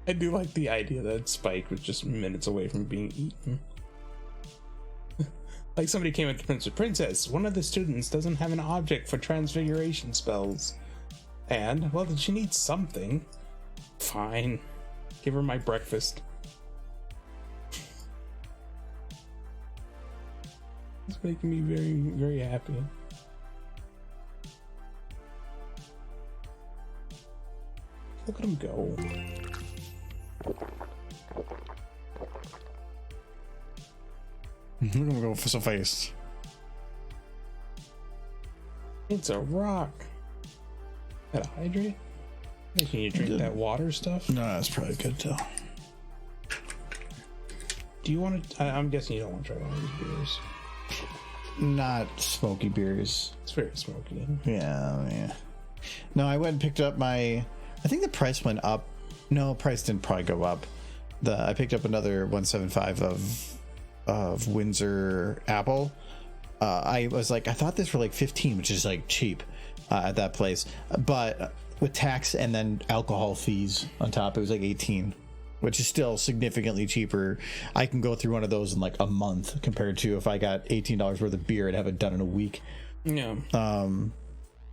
I do like the idea that Spike was just minutes away from being eaten. Like somebody came up to Princess, one of the students doesn't have an object for transfiguration spells. And, well, she needs something. Fine. Give her my breakfast. It's making me very, very happy. Look at him go. We're gonna go for some face. It's a rock. Is that a hydrate? Can you drink that water stuff? No, that's probably good too. Do you want to? I'm guessing you don't want to try one of these beers. not smoky beers. It's very smoky. Yeah. No, I went and picked up I think the price went up. No, price didn't probably go up. I picked up another 175 of Windsor Apple. I was like, I thought this were like 15, which is like cheap at that place, but with tax and then alcohol fees on top, it was like 18, which is still significantly cheaper. I can go through one of those in like a month compared to if I got $18 worth of beer, I'd have it done in a week. Yeah.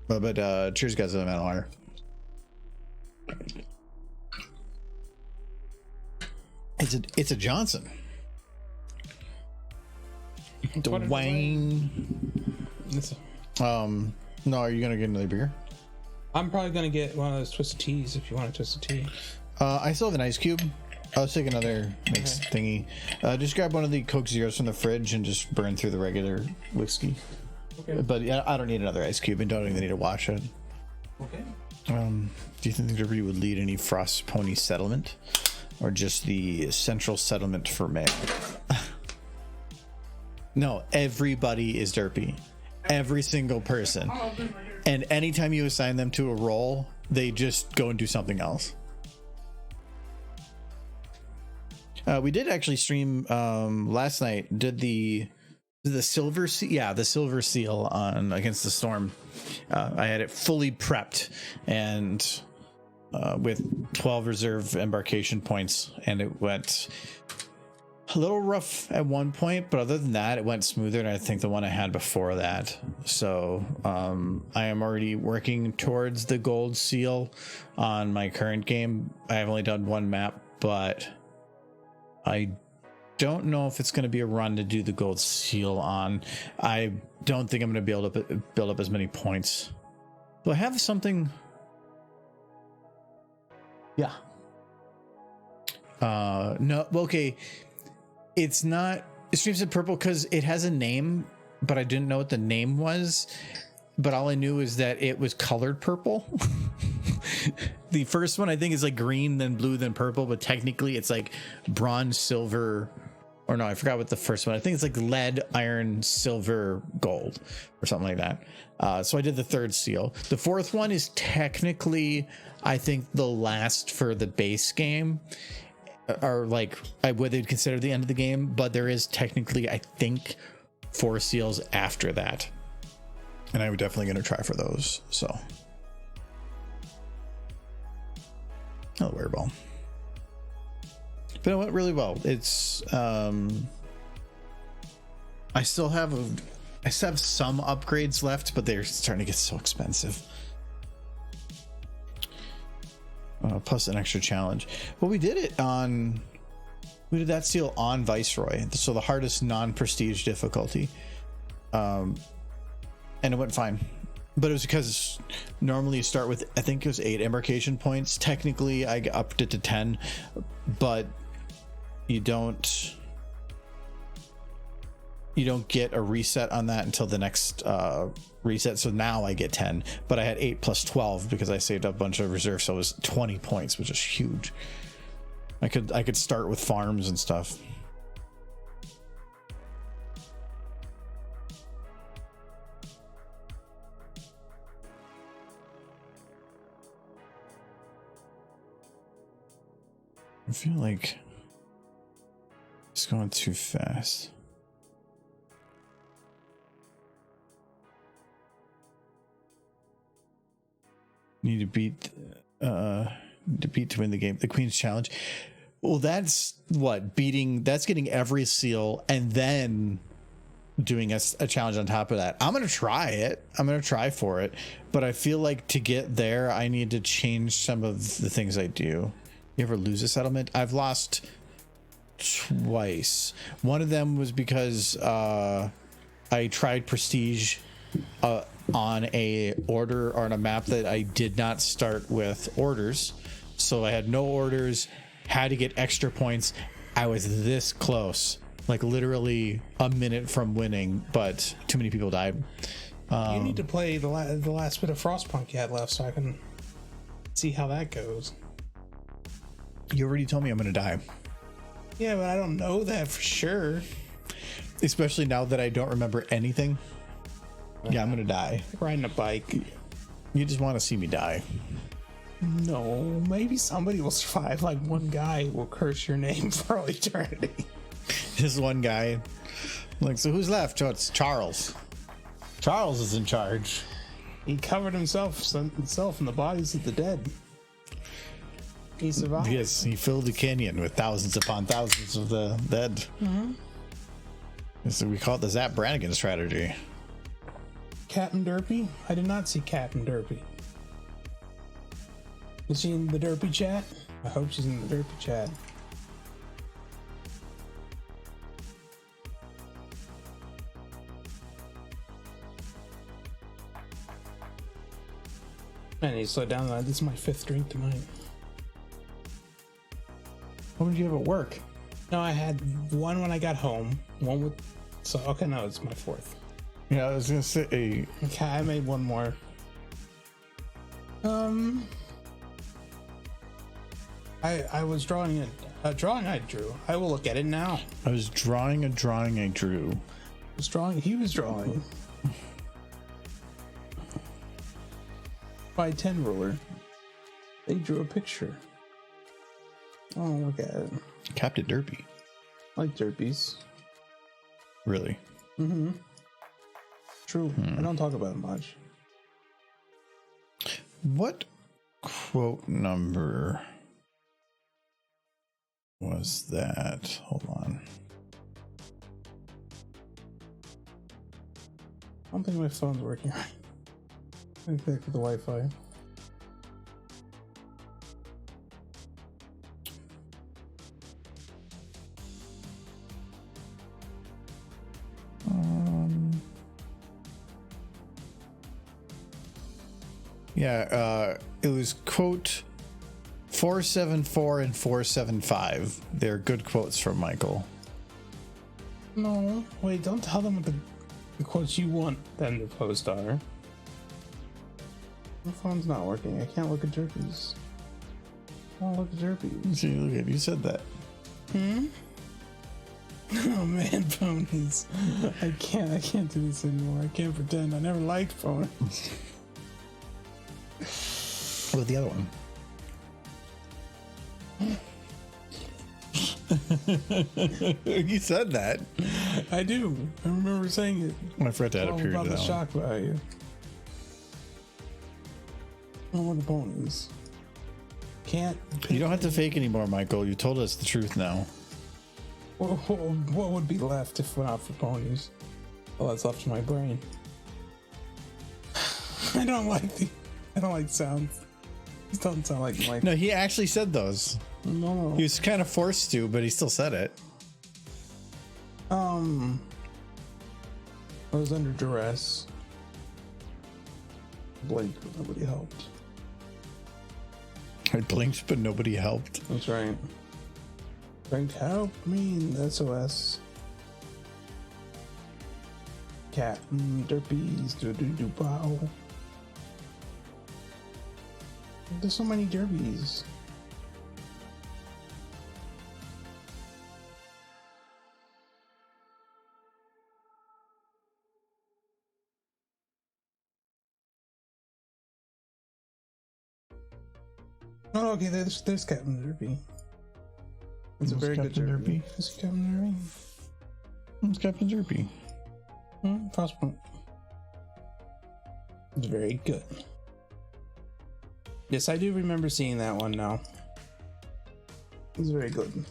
But cheers, guys, to the Manor. It's a Johnson. Dwayne. No, are you gonna get another beer? I'm probably gonna get one of those twisted teas if you want a twisted tea. I still have an ice cube. I'll take another mix thingy. Just grab one of the Coke Zeros from the fridge and just burn through the regular whiskey. Okay. But yeah, I don't need another ice cube and don't even need to wash it. Okay. Do you think the Derby would lead any Frost Pony settlement, or just the central settlement for May? No, everybody is derpy. Every single person. And anytime you assign them to a role, they just go and do something else. We did actually stream last night. Did the silver seal? Yeah, the silver seal on Against the Storm. I had it fully prepped and with 12 reserve embarkation points, and it went a little rough at one point, but other than that, it went smoother than I think the one I had before that. So I am already working towards the gold seal on my current game. I have only done one map, but I don't know if it's going to be a run to do the gold seal on. I don't think I'm going to be able to build up as many points. Do I have something? Yeah. No. Okay. It's not Streams in Purple because it has a name, but I didn't know what the name was. But all I knew is that it was colored purple. The first one I think is like green, then blue, then purple, but technically it's like bronze, silver, or no, I forgot what the first one. I think it's like lead, iron, silver, gold, or something like that. So I did the third seal. The fourth one is technically, I think, the last for the base game, or like what they'd consider the end of the game. But there is technically, I think, 4 seals after that. And I'm definitely going to try for those. So, another wereball. But it went really well. It's I still have some upgrades left, but they're starting to get so expensive. Plus an extra challenge. Well, we did that seal on Viceroy, so the hardest non-prestige difficulty. And it went fine, but it was because normally you start with, I think it was 8 embarkation points. Technically I upped it to 10, but you don't get a reset on that until the next reset. So now I get 10, but I had 8 plus 12 because I saved up a bunch of reserves, so it was 20 points, which is huge. I could start with farms and stuff. I feel like it's going too fast. Need to beat to win the game. The Queen's Challenge. Well, that's getting every seal and then doing a challenge on top of that. I'm gonna try it. I'm gonna try for it, but I feel like to get there, I need to change some of the things I do. You ever lose a settlement? I've lost twice. One of them was because I tried prestige on a order or on a map that I did not start with orders. So I had no orders, had to get extra points. I was this close, like literally a minute from winning, but too many people died. You need to play the last bit of Frostpunk you had left so I can see how that goes. You already told me I'm gonna die. Yeah, but I don't know that for sure. especially now that I don't remember anything. Yeah, I'm gonna die. Riding a bike. You just want to see me die. No, maybe somebody will survive. Like one guy will curse your name for all eternity. This one guy, like, so who's left? Oh, it's Charles. Charles is in charge. He covered himself in the bodies of the dead. He survived. Yes, he filled the canyon with thousands upon thousands of the dead. So we call it the Zap Brannigan strategy. Captain Derpy? I did not see Captain Derpy. Is she in the Derpy chat? I hope she's in the Derpy chat. Man, you slow down. This is my 5th drink tonight. What did you have at work? No, I had one when I got home. One with... So, okay, no, it's my 4th. Yeah, I was gonna say. Okay, I made one more. I was drawing a drawing I drew. I will look at it now. I was drawing a drawing I drew. He was drawing. By 10 ruler. They drew a picture. Oh, look at it. Captain Derpy. Like derpies. Really? Mm-hmm. True. I don't talk about it much. What quote number was that? Hold on. I don't think my phone's working right. Let me connect with the Wi-Fi. Yeah, it was quote 474 and 475. They're good quotes from Michael. No, wait, don't tell them what the quotes you want them to post are. My phone's not working. I can't look at derpies. I want to look at derpies. See, look at you said that. Oh man, ponies. I can't do this anymore. I can't pretend. I never liked ponies. What about the other one? You said that. I do. I remember saying it. I forgot to add a All period about to the that one. shock value. I want the ponies. Can't. You don't have to fake anymore, Michael. You told us the truth now. What would be left if not for ponies? Well, that's left in my brain. I don't like sounds. These don't sound like No, he actually said those. No. He was kind of forced to, but he still said it. I was under duress. Blinked, but nobody helped. I blinked, but nobody helped. That's right. Blinked, help me in the SOS. Cat, derpies, do bow. There's so many derbies. Oh, okay, there's Captain Derpy. It's a very good Derpy. Is it Captain Derpy? It's Captain Derpy. Possible. It's very good. Yes, I do remember seeing that one now. It's very good.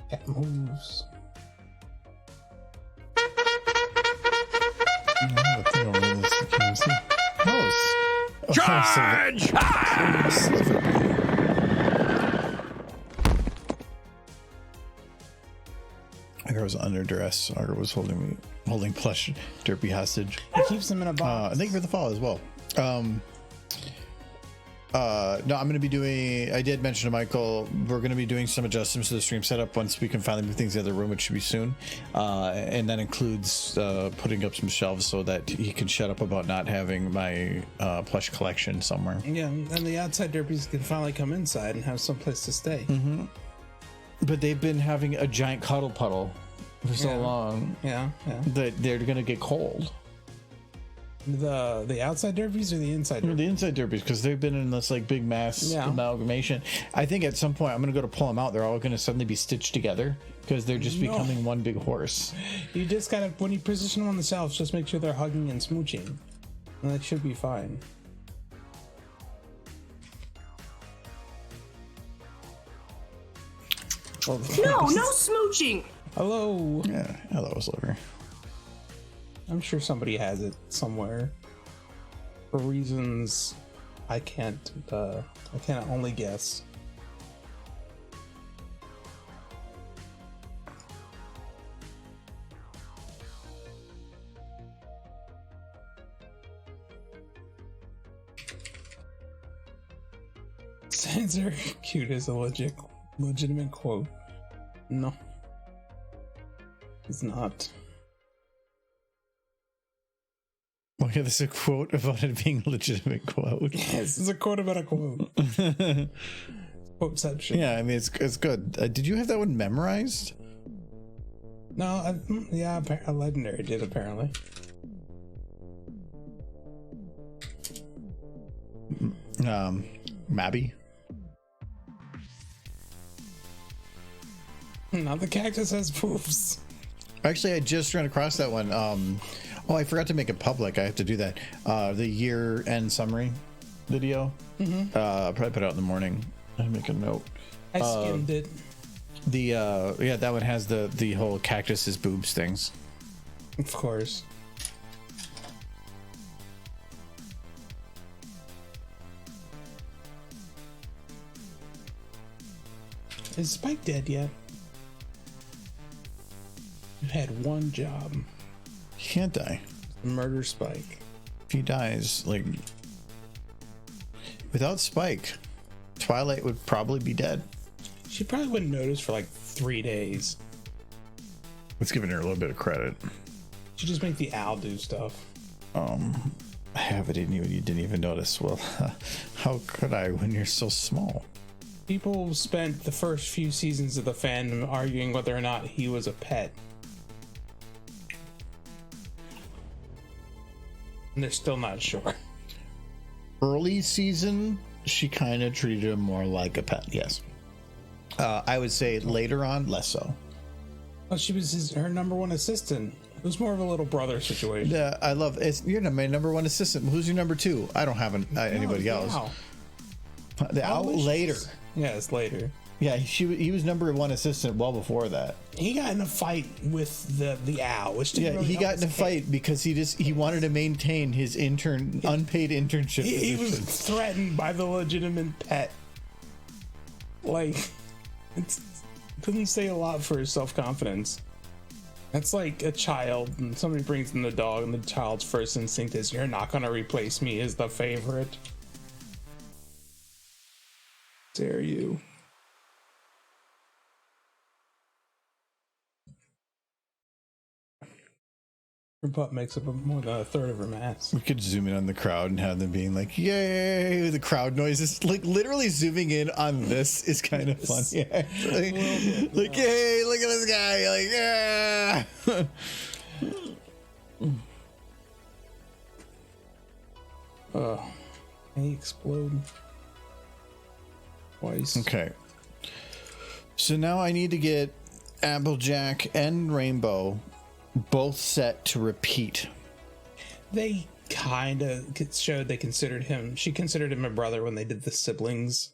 Cat moves. Charge! Agar was under duress. Agar was holding plush Derpy hostage. It keeps them in a box. And thank you for the follow as well. No, I'm going to be doing, I did mention to Michael, we're going to be doing some adjustments to the stream setup once we can finally move things in the other room, which should be soon. And that includes putting up some shelves so that he can shut up about not having my plush collection somewhere. Yeah, and the outside derbies can finally come inside and have some place to stay. Mm-hmm. But they've been having a giant cuddle puddle for so long that they're going to get cold. The outside derbies or the inside derbies? The inside derbies, because they've been in this like big mass amalgamation. I think at some point I'm going to go to pull them out. They're all going to suddenly be stitched together because they're just becoming one big horse. You just gotta, when you position them on the shelves, just make sure they're hugging and smooching, and that should be fine. No smooching. Hello. Yeah, hello, Sliver. I'm sure somebody has it somewhere for reasons I can't only guess. Sands are cute is a legitimate quote. No, it's not. Okay, this is a quote about it being a legitimate quote. Yes, it's a quote about a quote. Quoteception. Yeah, I mean, it's good. Did you have that one memorized? No, a legendary did apparently. Mabby? Now the cactus has poofs. Actually, I just ran across that one. Oh, I forgot to make it public. I have to do that. The year-end summary video. I'll probably put it out in the morning. I'll make a note. I skimmed it. That one has the whole cactus's boobs things. Of course. Is Spike dead yet? You had one job. He can't die. Murder Spike. If he dies, like, without Spike, Twilight would probably be dead. She probably wouldn't notice for like 3 days. Let's give her a little bit of credit. She just make the owl do stuff. I have it in you and you didn't even notice. Well, how could I when you're so small? People spent the first few seasons of the fandom arguing whether or not he was a pet. And they're still not sure. Early season, she kind of treated him more like a pet, yes. I would say later on, less so. Well, she was her number one assistant. It was more of a little brother situation. Yeah, I love it. You're my number one assistant. Who's your number two? I don't have anybody else. The owl later. Yeah, it's later. Yeah, he was number one assistant well before that. He got in a fight with the owl, which didn't really he help got in a his fight case. because he wanted to maintain his unpaid internship. He was threatened by the legitimate pet. Like, it doesn't say a lot for his self-confidence. That's like a child and somebody brings in the dog and the child's first instinct is, you're not gonna replace me as the favorite. Dare you. Her butt makes up more than a third of her mass. We could zoom in on the crowd and have them being like, yay, the crowd noises. Like, literally zooming in on this is kind of funny, actually. Like, yay, look at this guy. Like, yeah. Can he explode twice? Okay. So now I need to get Applejack and Rainbow both set to repeat. They kind of showed they considered him. She considered him a brother when they did the siblings,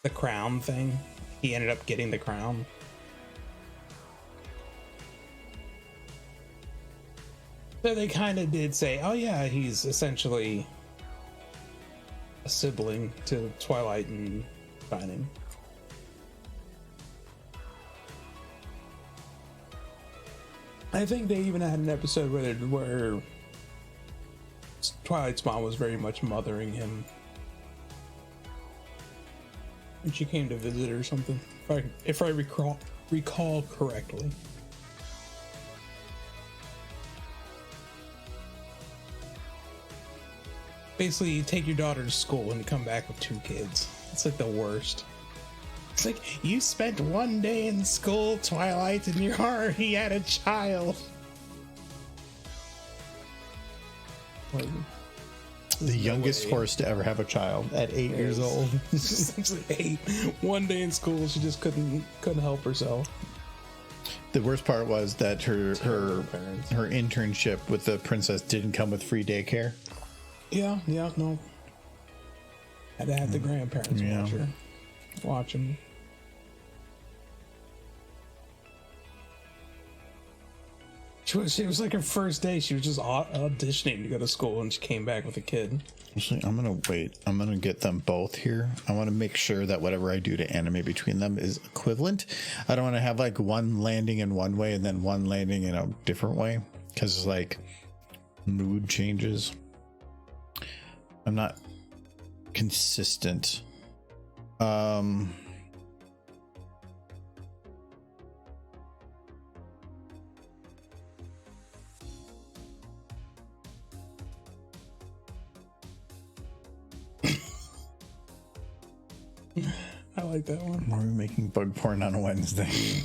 the crown thing. He ended up getting the crown. So they kind of did say, oh yeah, he's essentially a sibling to Twilight and Shining. I think they even had an episode where Twilight's mom was very much mothering him. when she came to visit or something. If I recall correctly. Basically, you take your daughter to school and you come back with 2 kids. It's like the worst. It's like, you spent 1 day in school, Twilight, and you already had a child. Like, The youngest horse to ever have a child at 8 years old. It's like 8. 1 day in school, she just couldn't help herself. The worst part was that her internship with the princess didn't come with free daycare. Yeah, no. Had to have the grandparents watch him. It was like her first day. She was just auditioning to go to school, and she came back with a kid. Actually, I'm gonna wait. I'm gonna get them both here. I want to make sure that whatever I do to animate between them is equivalent. I don't want to have like one landing in one way and then one landing in a different way, because like mood changes. I'm not consistent. I like that one. Why are we making bug porn on a Wednesday?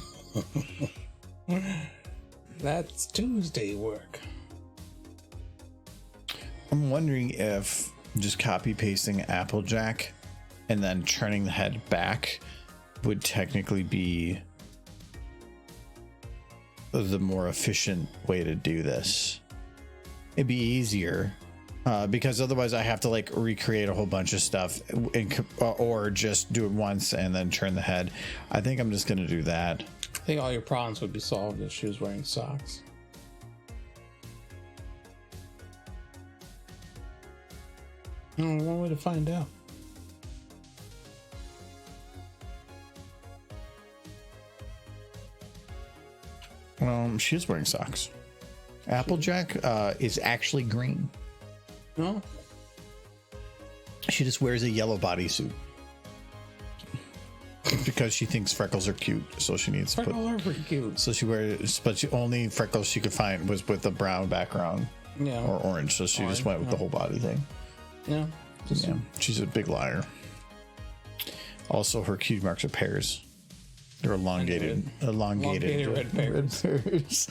That's Tuesday work. I'm wondering if just copy pasting Applejack and then turning the head back would technically be the more efficient way to do this. It'd be easier. Because otherwise I have to like recreate a whole bunch of stuff or just do it once and then turn the head. I think I'm just going to do that. I think all your problems would be solved if she was wearing socks. One way to find out. She is wearing socks. Applejack is actually green. No? She just wears a yellow bodysuit. Because she thinks freckles are cute, so she needs to put. Freckles are pretty cute. So she wears, but the only freckles she could find was with a brown background, or orange. So she just went with the whole body thing. Yeah. Yeah, she's a big liar. Also, her cutie marks are pears. They're elongated red pears. Red pears.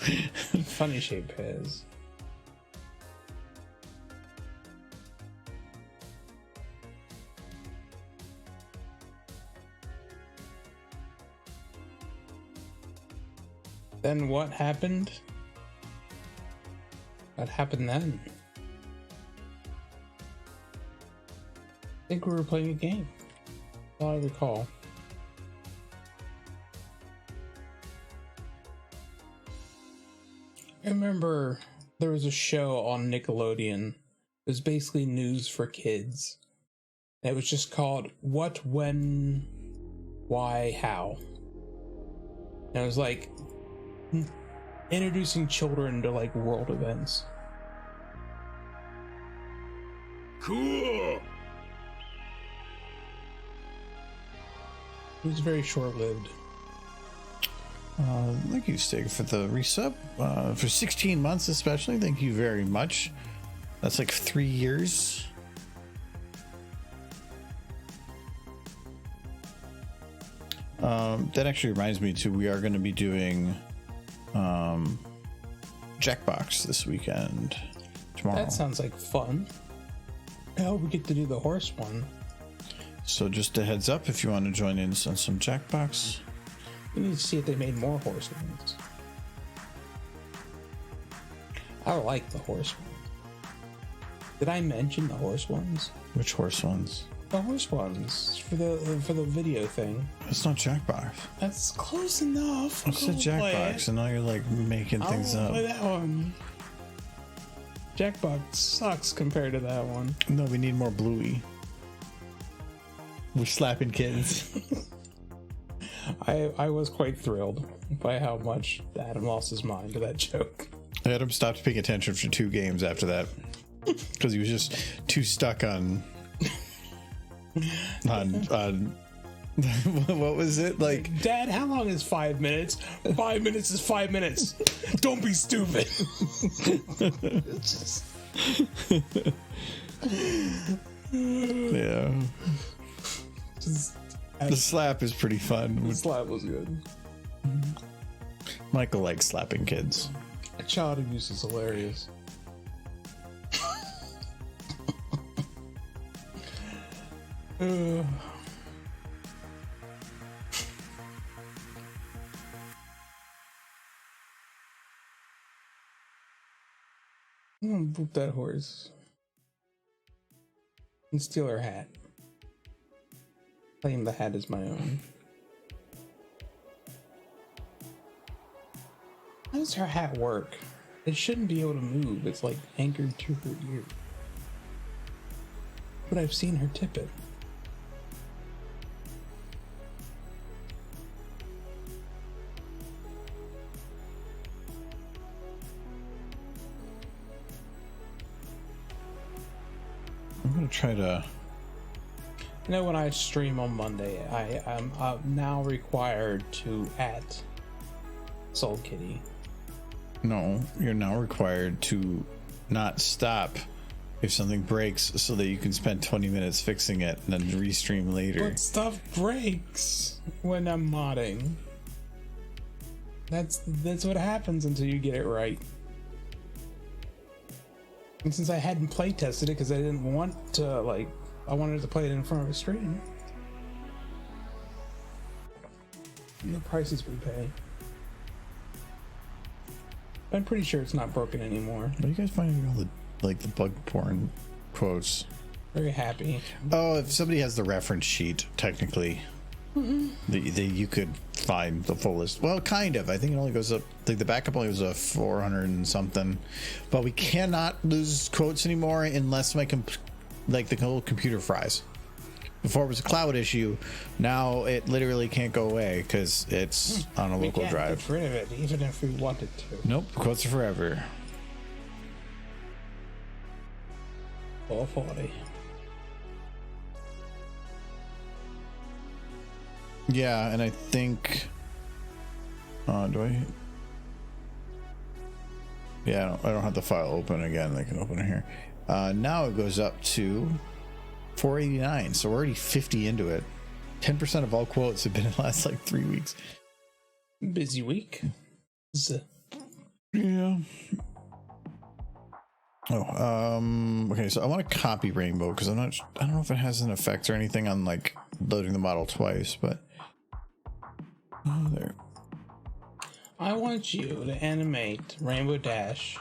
Funny shaped pears. Then what happened? What happened then? I think we were playing a game. All I recall. I remember there was a show on Nickelodeon. It was basically news for kids. And it was just called What, When, Why, How. And it was like introducing children to like world events. Cool. It was very short-lived. Thank you, Stig, for the resub. For 16 months especially, thank you very much. That's like 3 years. That actually reminds me too, we are going to be doing Jackbox this weekend, tomorrow. That sounds like fun. I hope we get to do the horse one. So just a heads up, if you want to join in on some Jackbox. We need to see if they made more horse ones. I like the horse ones. Did I mention the horse ones? Which horse ones? The horse ones for the video thing. It's not Jackbox. That's close enough. It's a Jackbox, and now you're like making things up. Play that one. Jackbox sucks compared to that one. No, we need more Bluey. We're slapping kids. I was quite thrilled by how much Adam lost his mind to that joke. Adam stopped paying attention for 2 games after that because he was just too stuck on What was it like? Dad, how long is 5 minutes? 5 minutes is 5 minutes. Don't be stupid. Yeah. Just, The slap is pretty fun. the slap was good. Michael likes slapping kids. Child abuse is hilarious. I'm gonna boop that horse and steal her hat. Claim the hat as my own. How does her hat work? It shouldn't be able to move. It's like anchored to her ear. But I've seen her tip it. I'm gonna try to. You know, when I stream on Monday, I'm now required to at Soul Kitty. No, you're now required to not stop if something breaks so that you can spend 20 minutes fixing it and then restream later. But stuff breaks when I'm modding. That's what happens until you get it right. And since I hadn't play tested it because I didn't want to, like, I wanted to play it in front of a stream. And the prices we pay. I'm pretty sure it's not broken anymore. What are you guys finding all the bug porn quotes? Very happy. Oh, if somebody has the reference sheet, technically, you could find the full list. Well, kind of. I think it only goes up. Like the backup only was a 400 and something. But we cannot lose quotes anymore unless the whole computer fries. Before it was a cloud issue, now it literally can't go away because it's on a local drive. Get rid of it, even if we wanted to. Nope, quotes are forever. 440. Yeah, and I think. Do I? Yeah, I don't have the file open again. I can open it here. Now it goes up to 489, so we're already 50 into it. 10% of all quotes have been in the last like 3 weeks. Busy week. Yeah. Okay, so I want to copy Rainbow because I don't know if it has an effect or anything on like loading the model twice, but there. I want you to animate Rainbow Dash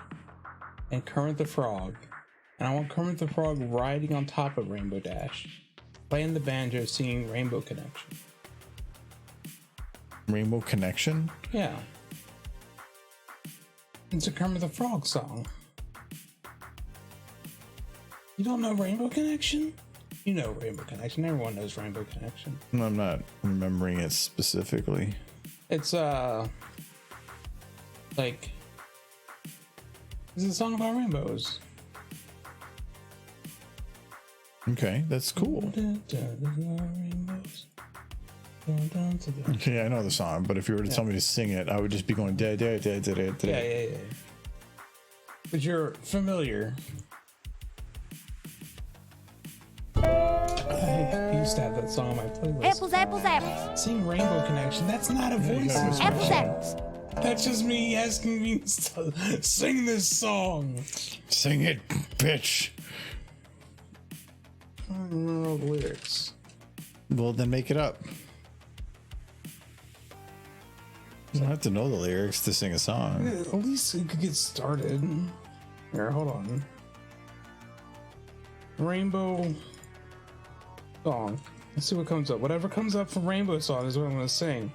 and Kermit the Frog. And I want Kermit the Frog riding on top of Rainbow Dash, playing the banjo, singing Rainbow Connection. Rainbow Connection? Yeah. It's a Kermit the Frog song. You don't know Rainbow Connection? You know Rainbow Connection. Everyone knows Rainbow Connection. No, I'm not remembering it specifically. It's like, it's a song about rainbows. Okay, that's cool. Okay, I know the song, but if you were to tell me to sing it, I would just be going da da da da da da. Yeah. But you're familiar. I used to have that song on my playlist. Apples, apples, apples. Sing Rainbow Connection. That's not a voice Apples, instruction. apples. That's just me asking me to sing this song. Sing it, bitch. I don't remember all the lyrics. Well, then make it up. You don't have to know the lyrics to sing a song. At least it could get started. Here, hold on. Rainbow song. Let's see what comes up. Whatever comes up from Rainbow song is what I'm gonna sing.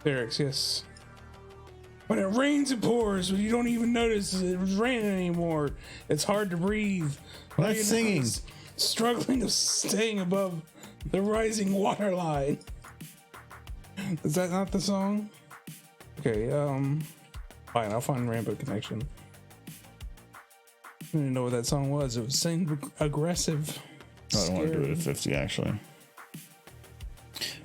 Lyrics, yes. When it rains, it pours, but you don't even notice it's raining anymore. It's hard to breathe. I'm All not you know singing. is struggling to staying above the rising water line. Is that not the song? Okay, fine, I'll find Rainbow Connection. I didn't know what that song was. It was saying aggressive. I don't want to do it at Scary. 50, actually.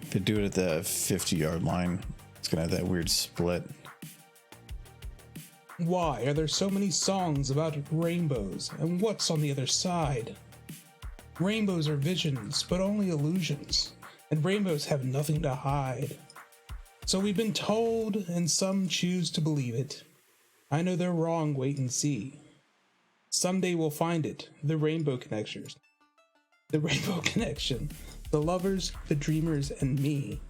If they do it at the 50-yard line, it's going to have that weird split. Why are there so many songs about rainbows, and what's on the other side? Rainbows are visions, but only illusions, and rainbows have nothing to hide. So we've been told, and some choose to believe it. I know they're wrong, wait and see. Someday we'll find it, the rainbow connectors. The rainbow connection, the lovers, the dreamers, and me.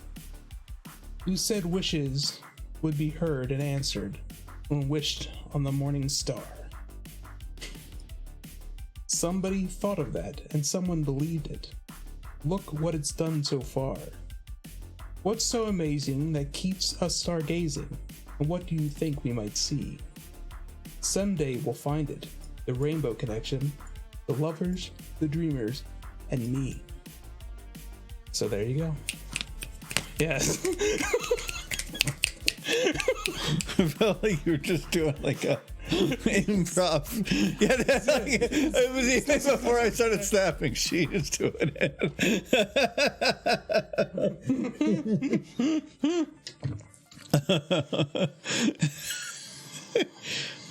Who said wishes would be heard and answered when wished on the morning star? Somebody thought of that, and someone believed it. Look what it's done so far. What's so amazing that keeps us stargazing? And what do you think we might see? Someday we'll find it, the rainbow connection, the lovers, the dreamers, and me. So there you go. Yes. I felt like you were just doing like a improv. Yeah, it was even before I started snapping. She is doing it.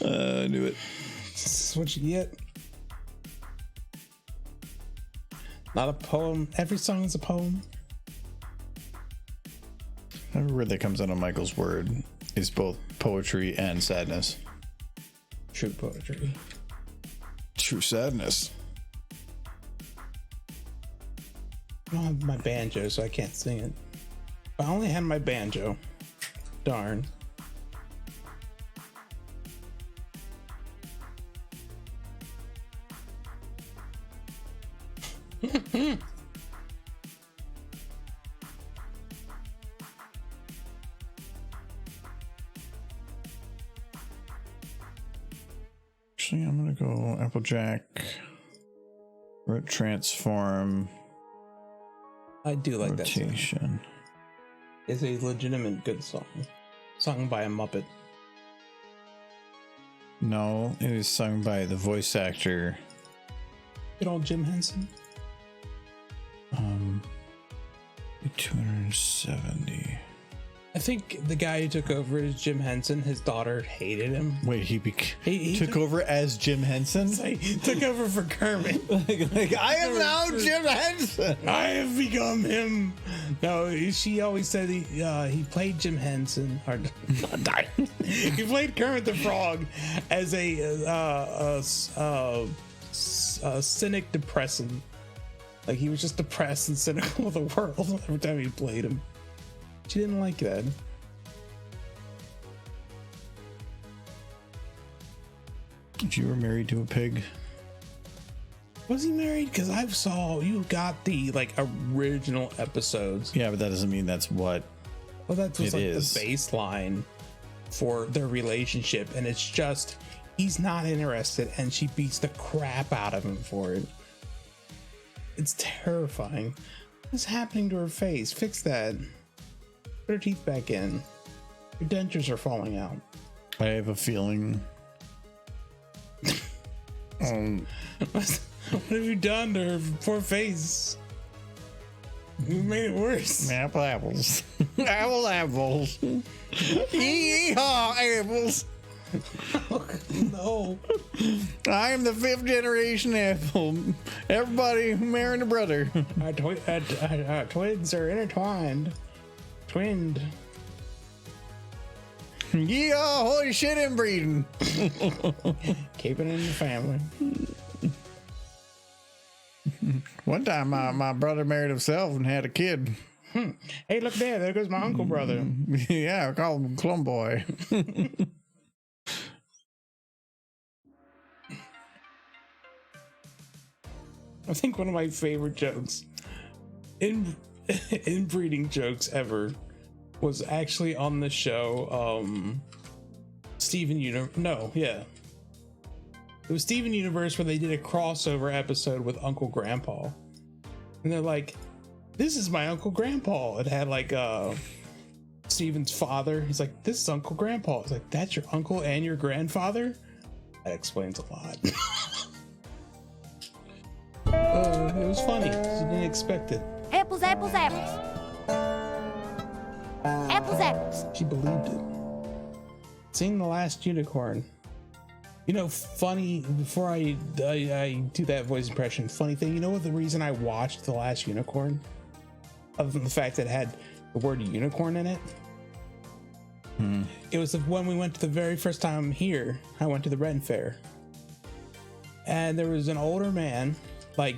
I knew it. This is what you get. Not a poem. Every song is a poem. Every word that comes out of Michael's word is both poetry and sadness. True poetry. True sadness. I don't have my banjo, so I can't sing it. If I only had my banjo. Darn. Actually, I'm gonna go Applejack. Transform. I do like that song. Rotation. It's a legitimate good song. Sung by a Muppet. No, it is sung by the voice actor. Good old Jim Henson. 270. I think the guy who took over is Jim Henson. His daughter hated him. Wait, he He took over as Jim Henson? He took over for Kermit. like, I am now Jim Henson. I have become him. No, she always said he played Jim Henson. Or, he played Kermit the Frog as a cynic depressant. Like he was just depressed and cynical of the world every time he played him. She didn't like that. If you were married to a pig, Was he married? Because I saw you got the like original episodes. yeah, but that doesn't mean that's what. Well, that was It like is. the baseline for their relationship, and it's just he's not interested, and she beats the crap out of him for it. It's terrifying. What's happening to her face? Fix that. Put her teeth back in. Her dentures are falling out. I have a feeling. What have you done to her poor face? You made it worse. Apples. Apples. Yeehaw, apples. No. I am the 5th generation apple. Everybody marrying a brother. Our twigs are intertwined. Twinned. Yeehaw, holy shit, inbreeding. Keeping it in the family. One time, my brother married himself and had a kid. Hey, look there. There goes my uncle brother. Yeah, I call him Clum Boy. I think one of my favorite jokes, inbreeding jokes ever, was actually on the show. Steven Universe. No, yeah. It was Steven Universe where they did a crossover episode with Uncle Grandpa. And they're like, this is my Uncle Grandpa. It had like Steven's father. He's like, this is Uncle Grandpa. It's like, that's your uncle and your grandfather? That explains a lot. It was funny. You didn't expect it. Apples, apples, apples. Apples, apples. She believed it. Seeing The Last Unicorn. You know, funny, before I do that voice impression, funny thing, you know what the reason I watched The Last Unicorn? Other than the fact that it had the word unicorn in it? It was when we went to the very first time here, I went to the Ren Fair. And there was an older man, like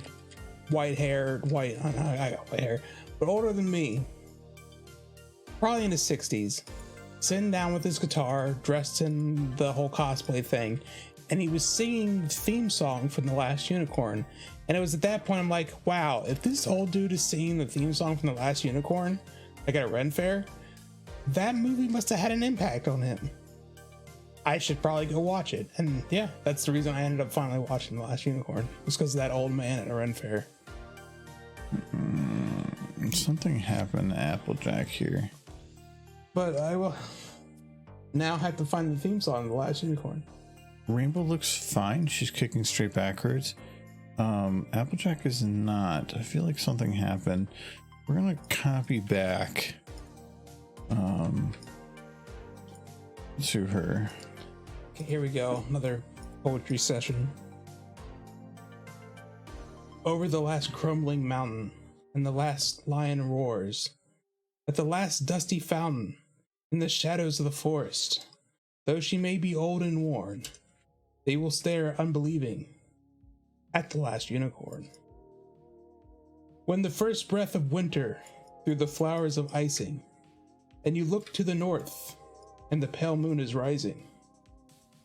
white hair, I got white hair, but older than me, probably in his 60s, sitting down with his guitar, dressed in the whole cosplay thing, and he was singing the theme song from The Last Unicorn. And it was at that point I'm like, wow, if this old dude is singing the theme song from The Last Unicorn, like at a Ren Fair, that movie must have had an impact on him. I should probably go watch it. And yeah, that's the reason I ended up finally watching The Last Unicorn. It was because of that old man at a Ren Fair. Something happened to Applejack here. But I will now have to find the theme song of The Last Unicorn. Rainbow looks fine. She's kicking straight backwards. Applejack is not. I feel like something happened. We're gonna copy back to her. Okay, here we go. Another poetry session. Over the last crumbling mountain, and the last lion roars, at the last dusty fountain, in the shadows of the forest, though she may be old and worn, they will stare unbelieving at the last unicorn. When the first breath of winter through the flowers of icing, and you look to the north, and the pale moon is rising,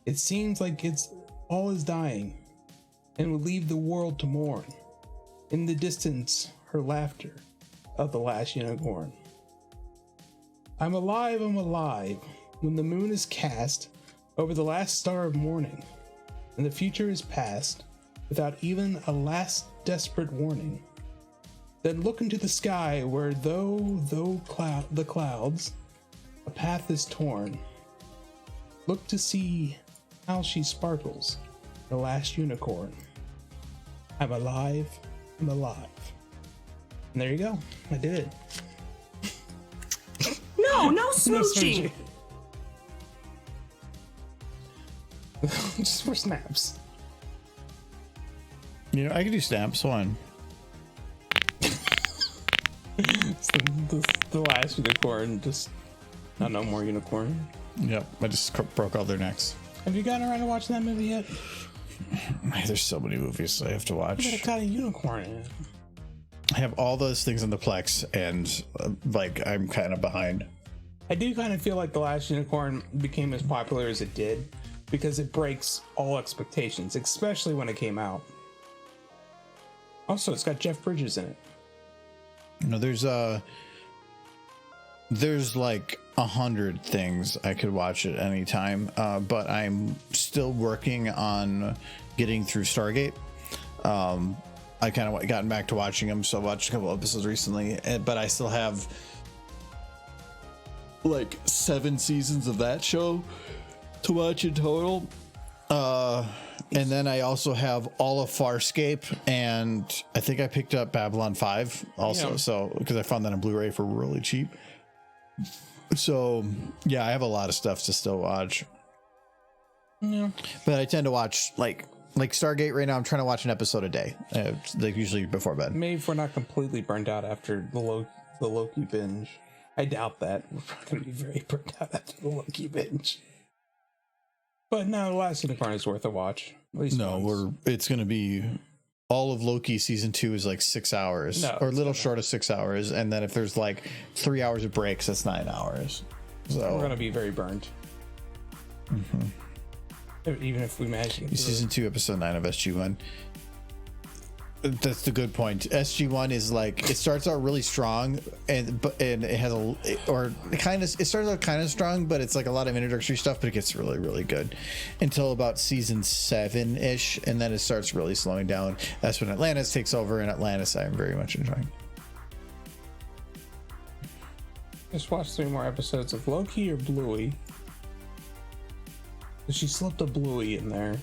it seems like all is dying, and will leave the world to mourn. In the distance, her laughter of the last unicorn. I'm alive, when the moon is cast over the last star of morning, and the future is past without even a last desperate warning. Then look into the sky where though the clouds, a path is torn. Look to see how she sparkles, the last unicorn. I'm alive. And there you go. I did it. No smooching. Just for snaps. You know, I could do snaps. One. It's the last unicorn. Just no more unicorn. Yep, I just broke all their necks. Have you gotten around to watching that movie yet? There's so many movies I have to watch. But it got a unicorn in it. I have all those things on the Plex, and like I'm kind of behind. I do kind of feel like The Last Unicorn became as popular as it did because it breaks all expectations, especially when it came out. Also, it's got Jeff Bridges in it. You know, there's like 100 things I could watch at any time, but I'm still working on getting through Stargate. I kind of gotten back to watching them, so I watched a couple episodes recently, but I still have like 7 seasons of that show to watch in total. And then I also have all of Farscape, and I think I picked up Babylon 5 also, so because I found that on Blu-ray for really cheap. So yeah, I have a lot of stuff to still watch. Yeah. But I tend to watch like Stargate right now. I'm trying to watch an episode a day, like usually before bed. Maybe if we're not completely burnt out after the Loki binge. I doubt that. We're probably going to be very burnt out after the Loki binge. But no, The Last Unicorn is worth a watch. At least once. It's going to be all of Loki season 2 is like 6 hours, or a little short of 6 hours, and then if there's like 3 hours of breaks, that's 9 hours. So we're going to be very burnt. Even if we manage to get through season 2 episode 9 of SG1. That's the good point. SG1 is like, it starts out really strong, and it has it starts out kind of strong, but it's like a lot of introductory stuff, but it gets really, really good until about season 7-ish, and then it starts really slowing down. That's when Atlantis takes over, and Atlantis I'm very much enjoying. Just watch 3 more episodes of Loki or Bluey. She slipped a Bluey in there.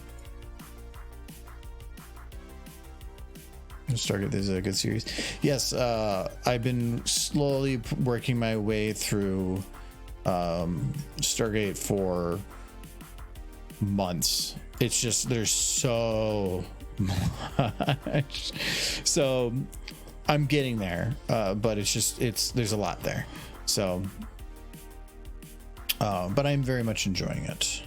Stargate is a good series. Yes, I've been slowly working my way through Stargate for months. It's just there's so much. So I'm getting there, but there's a lot there. So, but I'm very much enjoying it.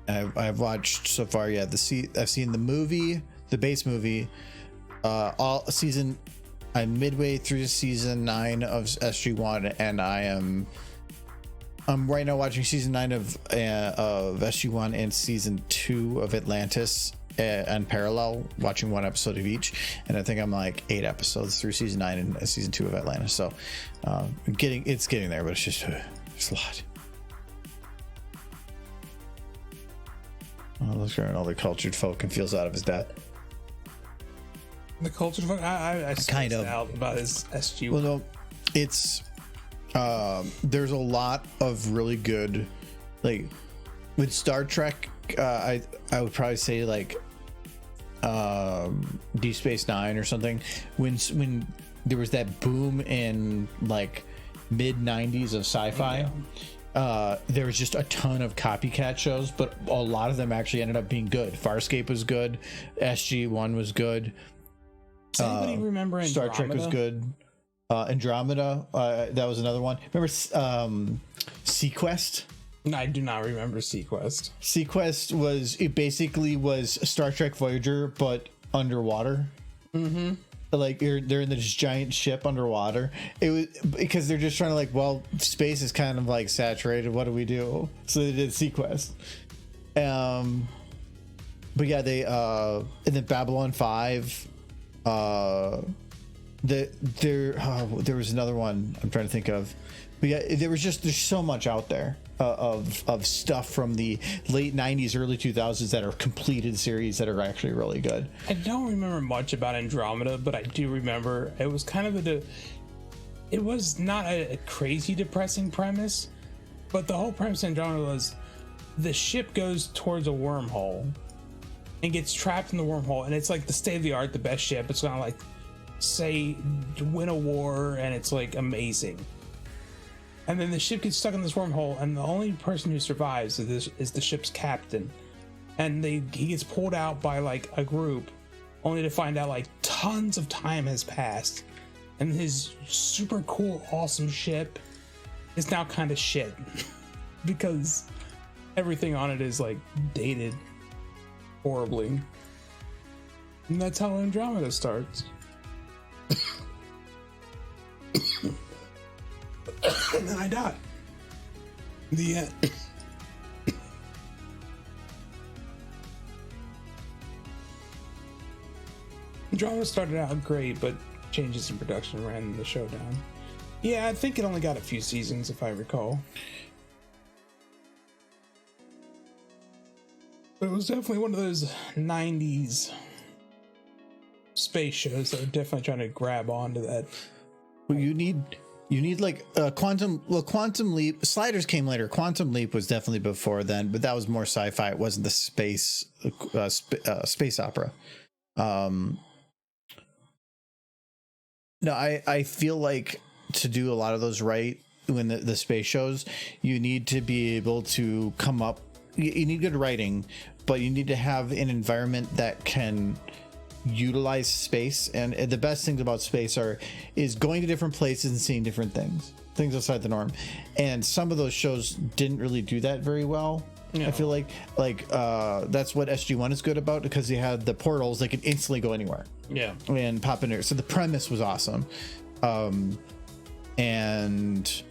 I've watched so far. Yeah, I've seen the movie, the base movie, all season. I'm midway through season 9 of SG1, and I'm right now watching season 9 of SG1 and season 2 of Atlantis in parallel, watching one episode of each. And I think I'm like 8 episodes through season 9 and season 2 of Atlantis. So getting there, but it's just a lot. Oh, look at all the cultured folk and feels out of his depth. The cultured folk, I kind of out about his SG. Well, no, it's there's a lot of really good, like with Star Trek. I would probably say like Deep Space Nine or something. When there was that boom in like mid 90s of sci-fi. Yeah. There was just a ton of copycat shows, but a lot of them actually ended up being good. Farscape was good. SG1 was good. Does anybody remember Andromeda? Star Trek was good. Andromeda, that was another one. Remember Sequest? No, I do not remember Sequest. Sequest basically was Star Trek Voyager, but underwater. Mm-hmm. Like they're in this giant ship underwater. It was because they're just trying to like, well, space is kind of like saturated. What do we do? So they did Sequest. But yeah, they and then Babylon 5. There was another one I'm trying to think of. But yeah, there's so much out there of stuff from the late 90s, early 2000s that are completed series that are actually really good. I don't remember much about Andromeda, but I do remember it was kind of it was not a crazy depressing premise, but the whole premise of Andromeda was the ship goes towards a wormhole and gets trapped in the wormhole, and it's like the state of the art, the best ship. It's gonna like say win a war, and it's like amazing. And then the ship gets stuck in this wormhole, and the only person who survives is the ship's captain. And he gets pulled out by like a group, only to find out like tons of time has passed, and his super cool, awesome ship is now kind of shit because everything on it is like dated horribly. And that's how Andromeda starts. And then I died. The end. Andromeda started out great, but changes in production ran the show down. Yeah, I think it only got a few seasons, if I recall. But it was definitely one of those 90s space shows that were definitely trying to grab onto that. Well, you need like Quantum Leap. Sliders came later. Quantum Leap was definitely before then, but that was more sci-fi. It wasn't the space opera. No, I feel like to do a lot of those right, when the space shows, you need to be able to come up. You need good writing, but you need to have an environment that can utilize space. And the best things about space is going to different places and seeing different things outside the norm. And some of those shows didn't really do that very well. No. I feel like that's what SG1 is good about, because they had the portals. They could instantly go anywhere. Yeah. And pop in there. So the premise was awesome. And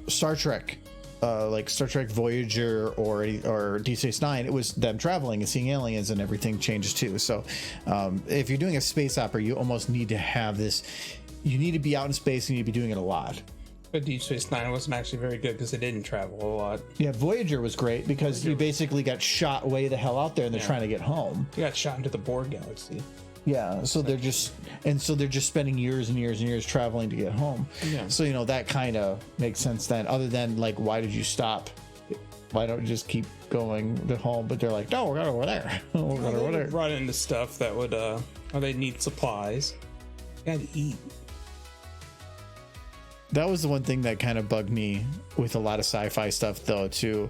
Star Trek, like Star Trek Voyager or Deep Space Nine, it was them traveling and seeing aliens, and everything changes too. So if you're doing a space opera, you almost need to have this. You need to be out in space, and you need to be doing it a lot. But Deep Space Nine wasn't actually very good because they didn't travel a lot. Yeah, Voyager was great because you basically got shot way the hell out there, and they're trying to get home. You got shot into the Borg galaxy. Yeah, so they're just spending years and years and years traveling to get home. Yeah. So that kind of makes sense then. Other than like, why did you stop why don't you just keep going to home? But they're like, no, we're going over there. We're going over there. Run into stuff that would, or they need supplies. You gotta eat. That was the one thing that kind of bugged me with a lot of sci-fi stuff, though, too.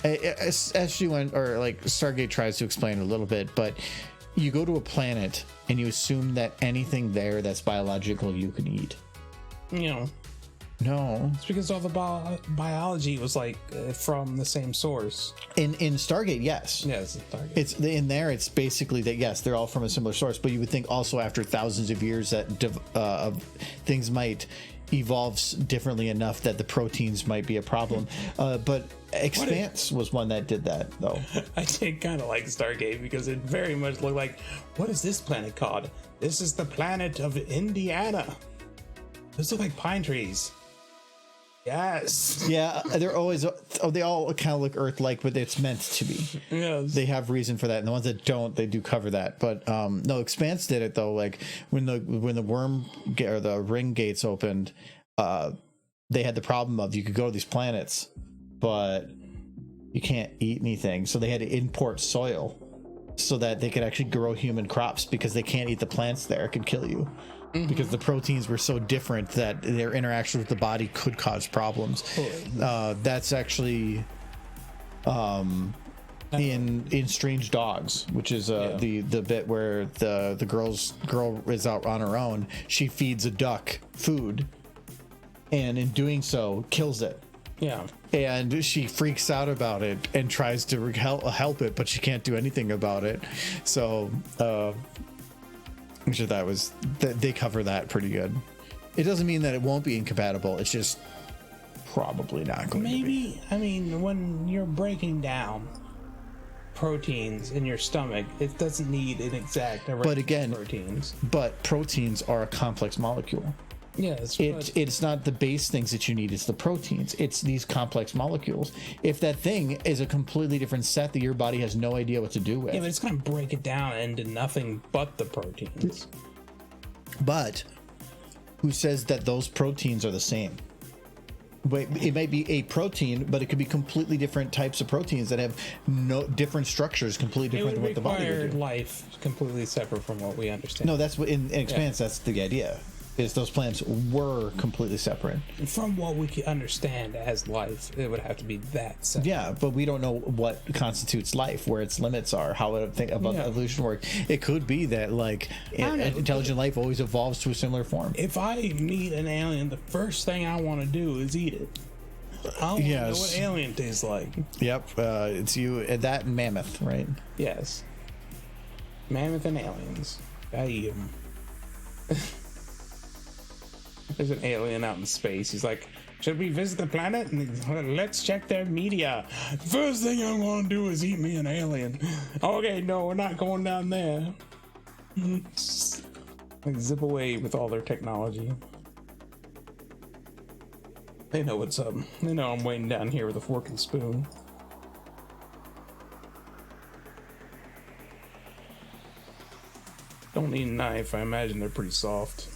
SG-1 or like Stargate tries to explain a little bit, but you go to a planet and you assume that anything there that's biological you can eat. You know, no, it's because all the biology was like from the same source. In Stargate, yes. Yes, Stargate. It's in there. It's basically that yes, they're all from a similar source. But you would think also after thousands of years that things might evolve differently enough that the proteins might be a problem. But Expanse was one that did that, though. I did kind of like Stargate because it very much looked like, what is this planet called? This is the planet of Indiana. Those look like pine trees. Yes. Yeah, they're always. Oh, they all kind of look Earth-like, but it's meant to be. Yes. They have reason for that, and the ones that don't, they do cover that. But no, Expanse did it though. Like when the worm or the ring gates opened, they had the problem of you could go to these planets, but you can't eat anything, so they had to import soil so that they could actually grow human crops because they can't eat the plants there. It could kill you. Because the proteins were so different that their interaction with the body could cause problems. That's actually in Strange Dogs, which is the bit where the girl is out on her own. She feeds a duck food, and in doing so, kills it. Yeah. And she freaks out about it and tries to help it, but she can't do anything about it. So. I'm sure that was they cover that pretty good. It doesn't mean that it won't be incompatible. It's just probably not going to be. Maybe, I mean, when you're breaking down proteins in your stomach, it doesn't need an exact array of proteins. But proteins are a complex molecule. Yes, it's not the base things that you need, it's the proteins. It's these complex molecules. If that thing is a completely different set that your body has no idea what to do with. Yeah, but it's going to break it down into nothing but the proteins. But who says that those proteins are the same? It might be a protein, but it could be completely different types of proteins that have no different structures, completely different than what the body would do. Life completely separate from what we understand. No, that's what in Expanse. That's the idea. Is those plants were completely separate. From what we can understand as life, it would have to be that separate. Yeah, but we don't know what constitutes life, where its limits are, how it think about evolution work. It could be that like intelligent life always evolves to a similar form. If I meet an alien, the first thing I want to do is eat it. I want to know what alien tastes like. Yep, it's you, that and mammoth, right? Yes. Mammoth and aliens. I eat them. There's an alien out in space. He's like, should we visit the planet? And he's like, let's check their media. First thing I want to do is eat me an alien. Okay, no, we're not going down there. Like zip away with all their technology. They know what's up. They know I'm waiting down here with a fork and spoon. Don't need a knife. I imagine they're pretty soft.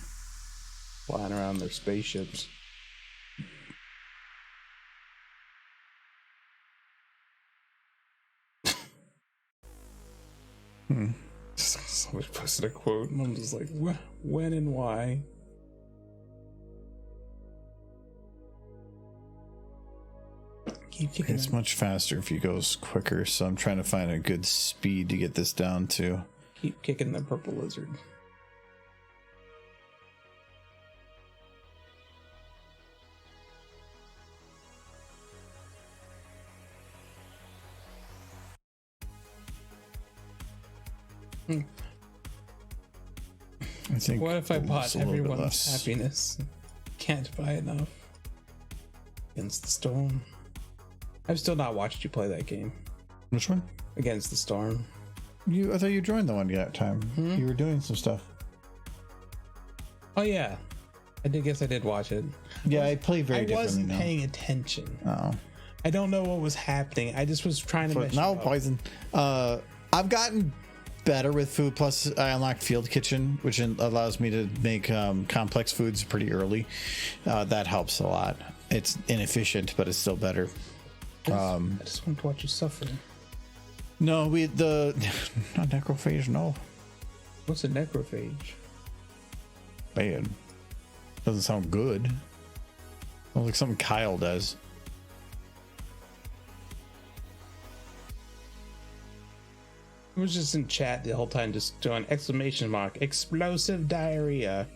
Flying around their spaceships. Somebody posted a quote and I'm just like, when and why? Keep kicking. It's much faster if he goes quicker, so I'm trying to find a good speed to get this down to. Keep kicking the purple lizard. I think what if I bought everyone's happiness? Can't buy enough. Against the Storm. I've still not watched you play that game. Which one? Against the Storm. I thought you joined the one that time. You were doing some stuff. Oh yeah, I did watch it. Yeah, I play very differently now. I wasn't now. paying attention. Oh. I don't know what was happening. I just was trying to. No poison. I've gotten better with food. Plus, I unlocked Field Kitchen, which allows me to make complex foods pretty early. That helps a lot. It's inefficient, but it's still better. I just want to watch you suffer. No, not necrophage. No, What's a necrophage? bad. Doesn't sound good. Sounds like something Kyle does. I was just in chat the whole time, just doing exclamation mark, explosive diarrhea.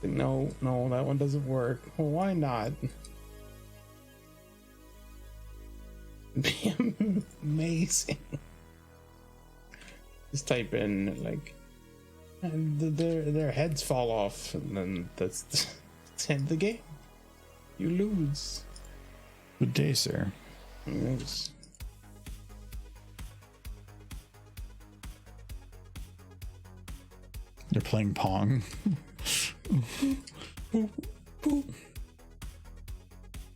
No, that one doesn't work. Well, why not? Be amazing. Just type in like, and their heads fall off, and then that's the end of the game. You lose. Good day, sir. Yes. They're playing Pong. Boop, boop.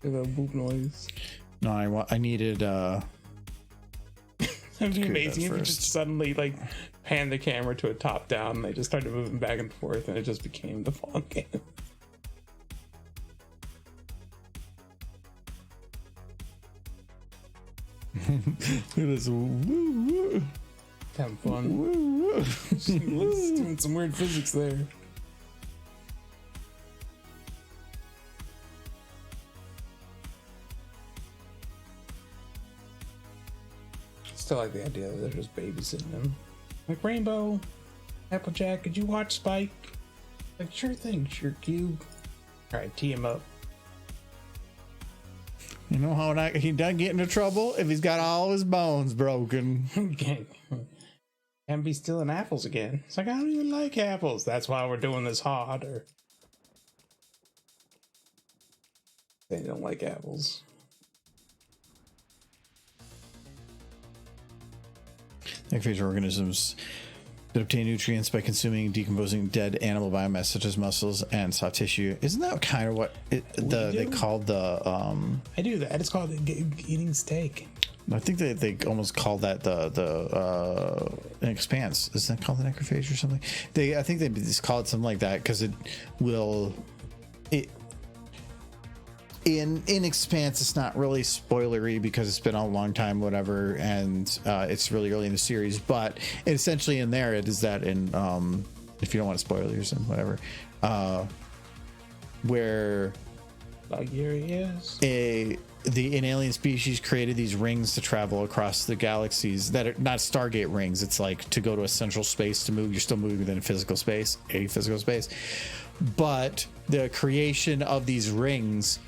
Give a boop noise. No, I needed. It'd be that amazing if you first. just suddenly like pan the camera to a top down and they just started moving back and forth and it just became the Pong game. Look at this. Woo, woo. Having fun. Woo, woo. Doing some weird physics there. Still like the idea that they're just babysitting him. Like, Rainbow, Applejack, could you watch Spike? Like, sure thing, sure cube. Alright, tee him up. You know how he doesn't get into trouble if he's got all his bones broken. Can't be stealing apples again. It's like, I don't even like apples. That's why we're doing this harder. They don't like apples. Necrophage organisms that obtain nutrients by consuming and decomposing dead animal biomass such as muscles and soft tissue. Isn't that kind of what they called the I do that. It's called eating steak. I think they almost call that the an expanse. Isn't that called the necrophage or something? I think they just call it something like that because in expanse it's not really spoilery because it's been a long time, whatever, and it's really early in the series, but essentially in there it is that in if you don't want spoilers and whatever, where Like here he is. an alien species created these rings to travel across the galaxies that are not Stargate rings. It's like to go to a central space to move. You're still moving within a physical space, but the creation of these rings,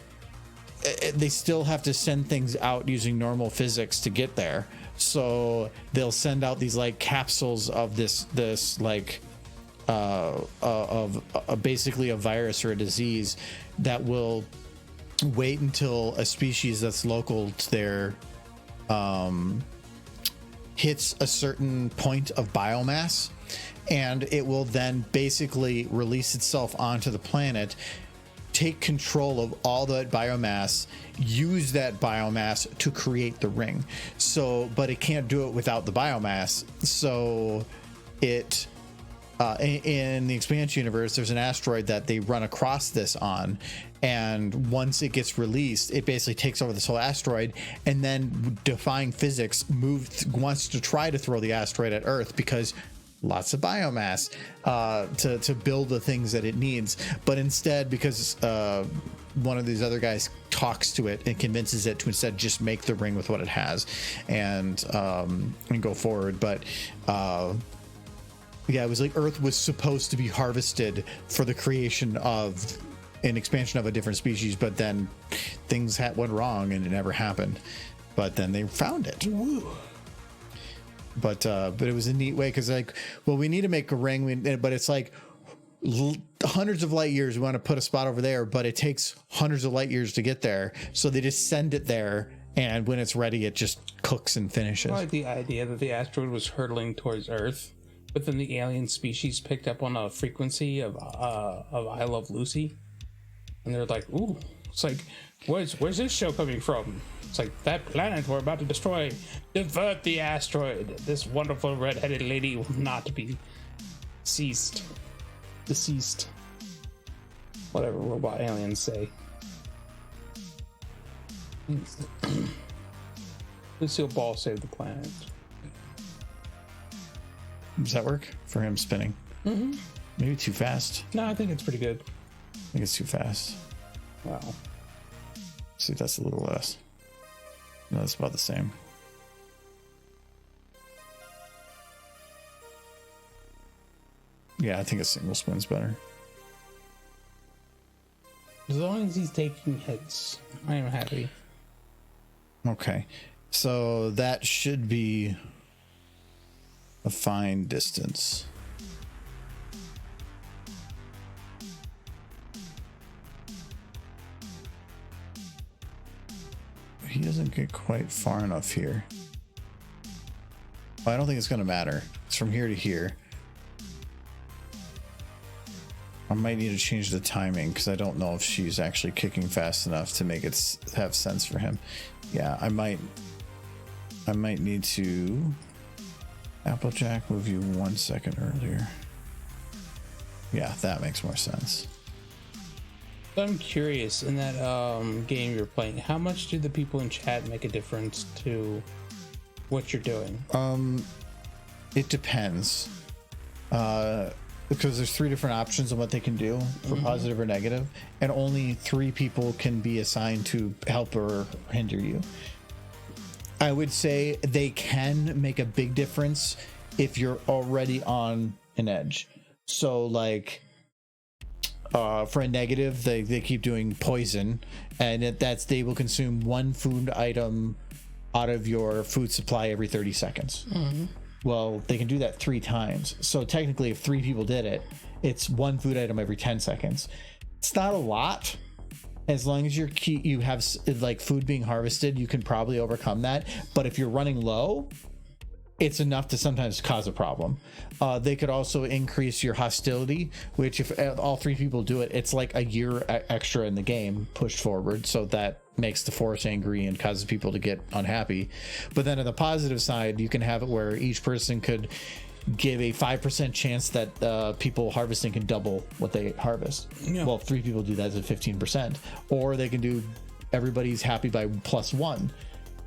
they still have to send things out using normal physics to get there. So they'll send out these like capsules of this like basically a virus or a disease that will wait until a species that's local to their hits a certain point of biomass, and it will then basically release itself onto the planet, take control of all that biomass, use that biomass to create the ring. So, but it can't do it without the biomass. So it in the Expanse universe, there's an asteroid that they run across this on, and once it gets released, it basically takes over this whole asteroid, and then defying physics wants to try to throw the asteroid at Earth because lots of biomass to build the things that it needs. But instead, because one of these other guys talks to it and convinces it to instead just make the ring with what it has and go forward. But yeah, it was like Earth was supposed to be harvested for the creation of an expansion of a different species, but then things went wrong and it never happened. But then they found it. Woo. But it was a neat way because, like, well, we need to make a ring, but it's like hundreds of light years. We want to put a spot over there, but it takes hundreds of light years to get there. So they just send it there, and when it's ready, it just cooks and finishes. I like the idea that the asteroid was hurtling towards Earth, but then the alien species picked up on a frequency of I Love Lucy, and they're like, "Ooh, it's like, where's this show coming from? It's like that planet we're about to destroy. Divert the asteroid. This wonderful red-headed lady will not be deceased. Whatever robot aliens say." Lucille Ball saved the planet. Does that work for him spinning? Mm-hmm. Maybe too fast. No, I think it's pretty good. I think it's too fast. Wow. See, that's a little less. No, it's about the same. Yeah, I think a single spin's better. As long as he's taking hits, I am happy. Okay, so that should be a fine distance. He doesn't get quite far enough here. Well, I don't think it's going to matter. It's from here to here. I might need to change the timing because I don't know if she's actually kicking fast enough to make it have sense for him. Yeah, I might need to Applejack move you 1 second earlier. Yeah, that makes more sense. I'm curious, in that game you're playing, how much do the people in chat make a difference to what you're doing? It depends. Because there's 3 different options on what they can do for positive or negative, and only 3 people can be assigned to help or hinder you. I would say they can make a big difference if you're already on an edge. So like for a negative, they keep doing poison, and they will consume 1 food item out of your food supply every 30 seconds. Well, they can do that 3 times. So technically, if 3 people did it, it's 1 food item every 10 seconds. It's not a lot. As long as you have like food being harvested, you can probably overcome that. But if you're running low, it's enough to sometimes cause a problem. They could also increase your hostility, which if all 3 people do it, it's like a year extra in the game pushed forward. So that makes the force angry and causes people to get unhappy. But then on the positive side, you can have it where each person could give a 5% chance that people harvesting can double what they harvest. Yeah. Well, if 3 people do that, it's 15%. Or they can do everybody's happy by +1.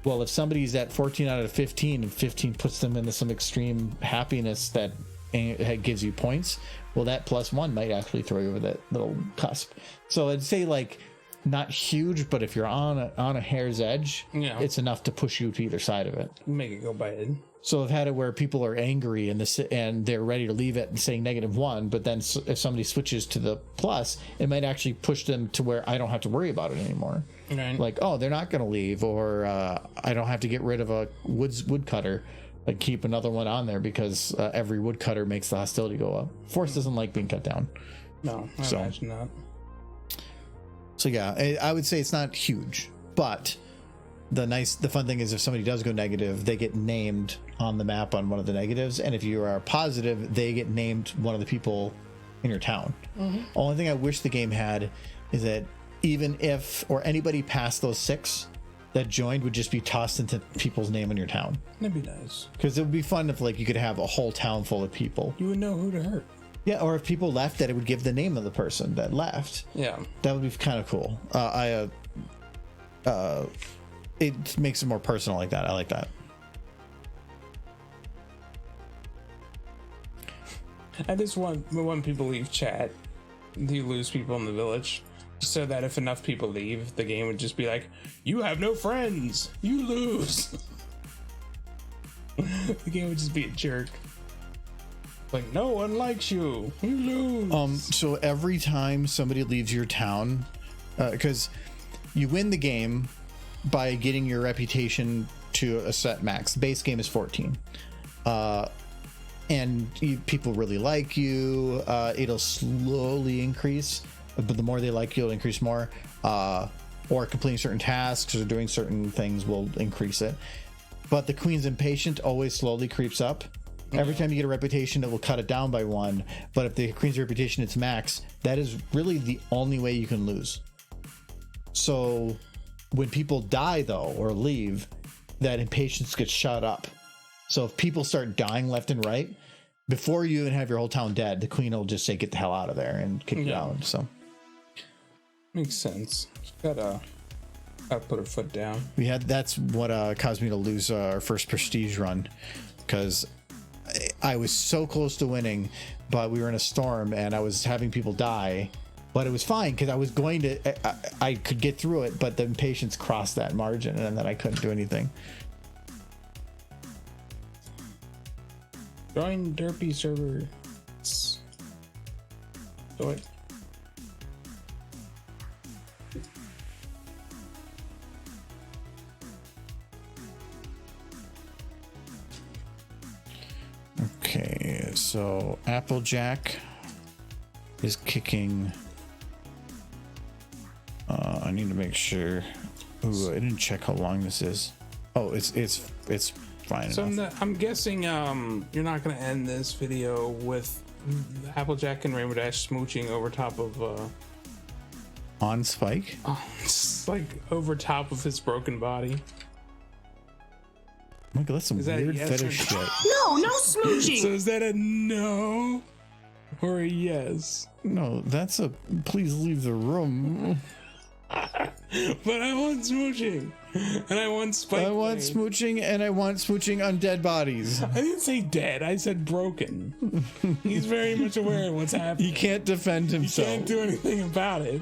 Well, if somebody's at 14 out of 15 and 15 puts them into some extreme happiness that gives you points, well, that +1 might actually throw you over that little cusp. So I'd say like not huge, but if you're on a hair's edge, yeah, it's enough to push you to either side of it. Make it go by it. So I've had it where people are angry and they're ready to leave it and saying -1, but then if somebody switches to the plus, it might actually push them to where I don't have to worry about it anymore. Right. Like, oh, they're not going to leave, or I don't have to get rid of a woodcutter, like keep another one on there because every woodcutter makes the hostility go up. Force doesn't like being cut down. No, I imagine that. So yeah, I would say it's not huge, but the fun thing is if somebody does go negative, they get named on the map on one of the negatives, and if you are positive, they get named one of the people in your town. Only thing I wish the game had is that even if or anybody past those 6 that joined would just be tossed into people's name in your town. That'd be nice, because it would be fun if like you could have a whole town full of people. You would know who to hurt. Yeah, or if people left, that it would give the name of the person that left. Yeah, that would be kind of cool. It makes it more personal like that. I like that. I just want when people leave chat, you lose people in the village, so that if enough people leave, the game would just be like, "You have no friends. You lose." The game would just be a jerk. Like, no one likes you. You lose. So every time somebody leaves your town, because you win the game by getting your reputation to a set max. The base game is 14. And people really like you. It'll slowly increase, but the more they like you, it'll increase more. Or completing certain tasks or doing certain things will increase it. But the Queen's Impatient always slowly creeps up. Every time you get a reputation, it will cut it down by 1. But if the Queen's reputation is max, that is really the only way you can lose. So when people die, though, or leave, that impatience gets shot up. So if people start dying left and right, before you even have your whole town dead, the Queen will just say, "Get the hell out of there," and kick you out. So makes sense. Gotta I put her foot down. That's what caused me to lose our first prestige run, because I was so close to winning, but we were in a storm and I was having people die. But it was fine because I was going to, I could get through it, but the impatience crossed that margin and then I couldn't do anything. Join Derpy server. Do it. Okay, so Applejack is kicking. I need to make sure. Ooh, I didn't check how long this is. Oh, it's fine. So enough. I'm guessing you're not gonna end this video with Applejack and Rainbow Dash smooching over top of On Spike. it's like over top of his broken body. Michael, that's some Is that a weird yes fetish or shit. No smooching. So is that a no or a yes? No, that's a please leave the room. But I want smooching, and I want Spike. I want Lane. smooching and I want smooching on dead bodies. I didn't say dead. I said broken. He's very much aware of what's happening. He can't defend He himself. can't do anything about it.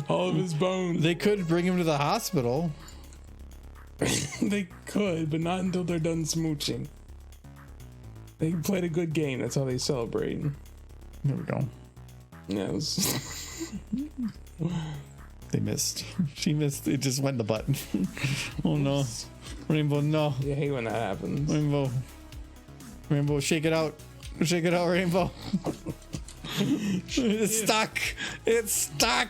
All of his bones. They could bring him to the hospital. They could, but not until they're done smooching. They played a good game. That's how they celebrate. There we go. Yeah, it was They missed. She missed. It just went the button. Oh no. Rainbow, no. you hate when that happens. Rainbow. Rainbow, shake it out. Shake it out, Rainbow. It's stuck. It's stuck.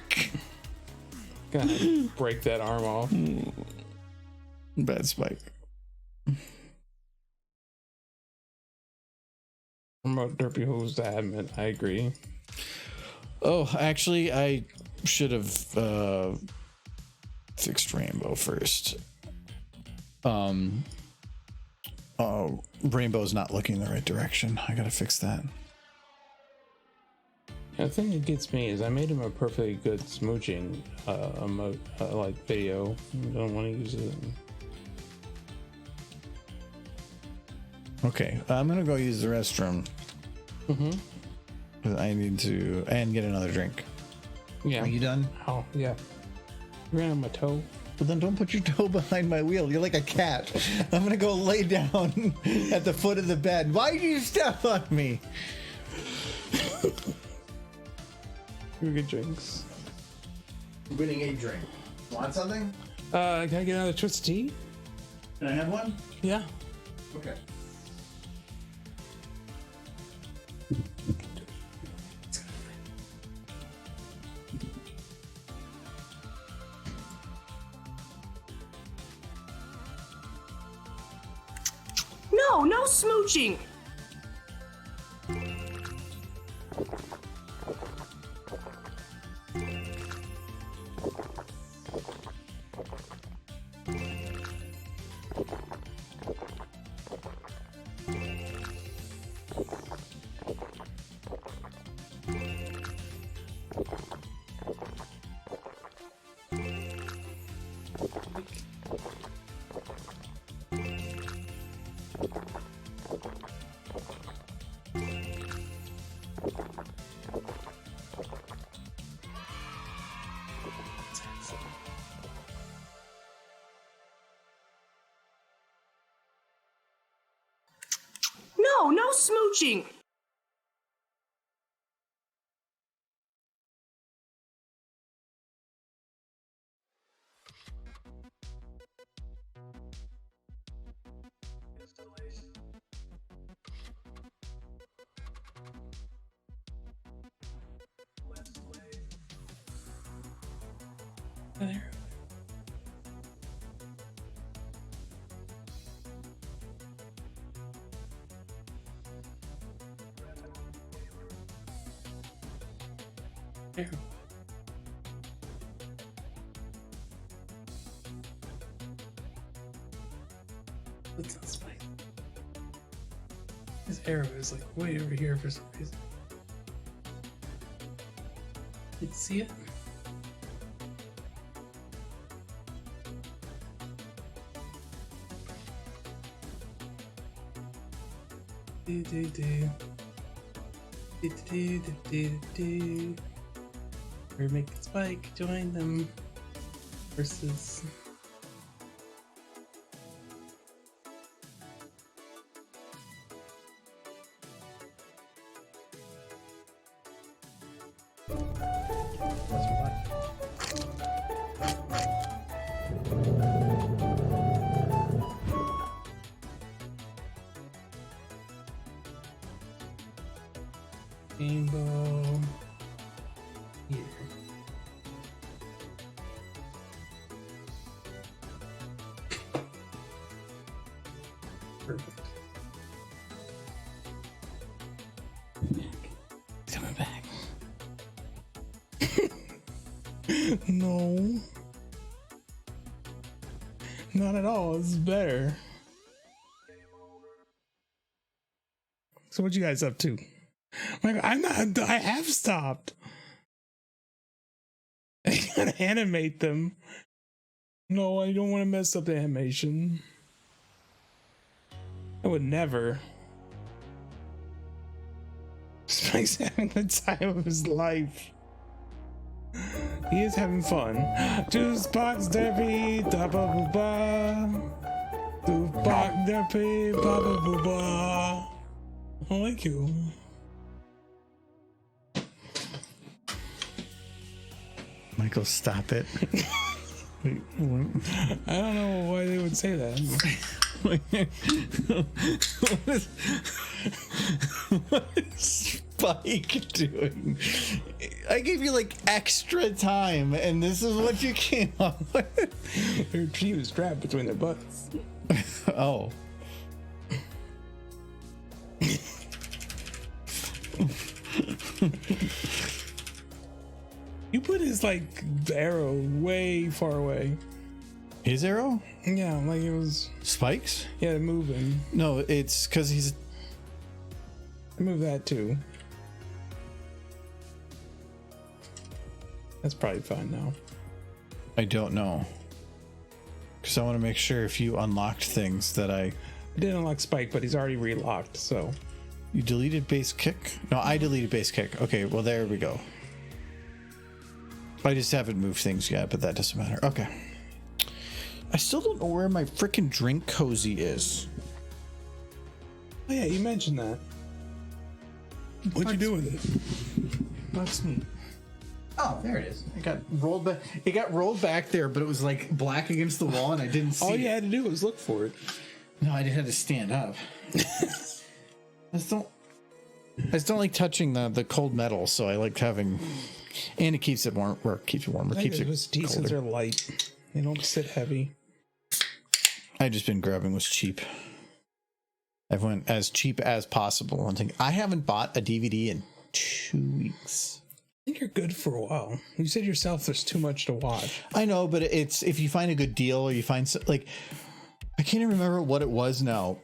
God, break that arm off. Bad Spike. Remote Derpy Who's the admin. I agree. Oh, actually, I should have fixed Rainbow first. Oh, Rainbow's not looking in the right direction. I gotta fix that. The thing that gets me is I made him a perfectly good smooching emote, like video. I don't want to use it. Okay, I'm gonna go use the restroom. I need to and get another drink. Yeah. Are you done? Oh, yeah. You ran on my toe. Well, then don't put your toe behind my wheel. You're like a cat. I'm gonna go lay down at the foot of the bed. Why did you step on me? We get drinks. I'm getting a drink. Want something? Can I get another twisted tea? Can I have one? Yeah. Okay. No smooching. No smooching. There. There. That's not Spike. His arrow is like way over here for some reason. You see it? Do, do, do. Do, do, do, do, do. Or make Spike join them versus. Rainbow here. Perfect. Coming back. No. Not at all. This is better. So what you guys up to? I'm not. I have stopped. I gotta animate them. No, I don't want to mess up the animation. I would never. Spike's having the time of his life. He is having fun. Juice box derby, da ba ba ba. Juice box derby, ba ba ba ba. I like you. Michael, stop it. I don't know why they would say that. What is Spike doing? I gave you like extra time, and this is what you came up with. Their tree was trapped between their butts. Oh. You put his like arrow way far away. His arrow? Yeah, like it was. Spike's? Yeah, moving. No, it's because he's. I move that too. That's probably fine now. I don't know. Because I want to make sure if you unlocked things that I didn't unlock Spike, but he's already relocked, so. You deleted base kick? No, I deleted base kick. Okay, well, there we go. I just haven't moved things yet, but that doesn't matter. Okay. I still don't know where my freaking drink cozy is. Oh, yeah, you mentioned that. What'd you do with it? That's me. Oh, there it is. It got rolled back. It got rolled back there, but it was like black against the wall, and I didn't see All you it. had to do was look for it. No, I just had to stand up. I just don't like touching the cold metal, so I like having, and it keeps it warm. Or keeps it warmer. Keeps it was decent. They're light. They don't sit heavy. I just been grabbing what's cheap. I went as cheap as possible. I haven't bought a DVD in 2 weeks. I think you're good for a while. You said yourself there's too much to watch. I know, but it's if you find a good deal or you find like, I can't even remember what it was now,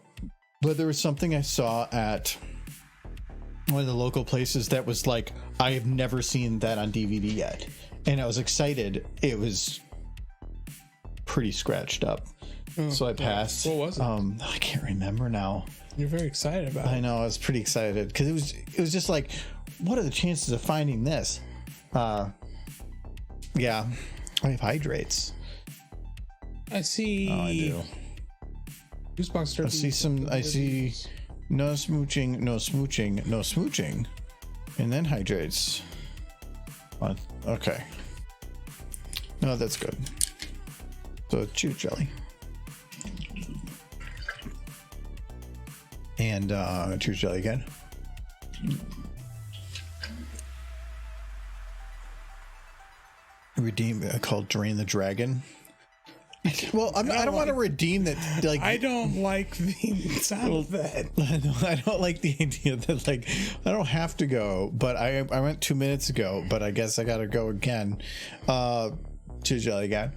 but there was something I saw at one of the local places that was like, I have never seen that on DVD yet, and I was excited. It was pretty scratched up, so I passed. What was it? I can't remember now. You're very excited about it. I know, I was pretty excited because it was just like, what are the chances of finding this? Yeah, I have hydrates. I see. Oh, I do. Juicebox I see some. I see no smooching, no smooching, no smooching, and then hydrates. What? Okay. No, that's good. So chew jelly. And chew jelly again. Redeem called Drain the Dragon. Well, I don't want to redeem that. Like, I don't like the sound of that. I don't like the idea that like I don't have to go, but I went 2 minutes ago, but I guess I gotta go again. Chew jelly again.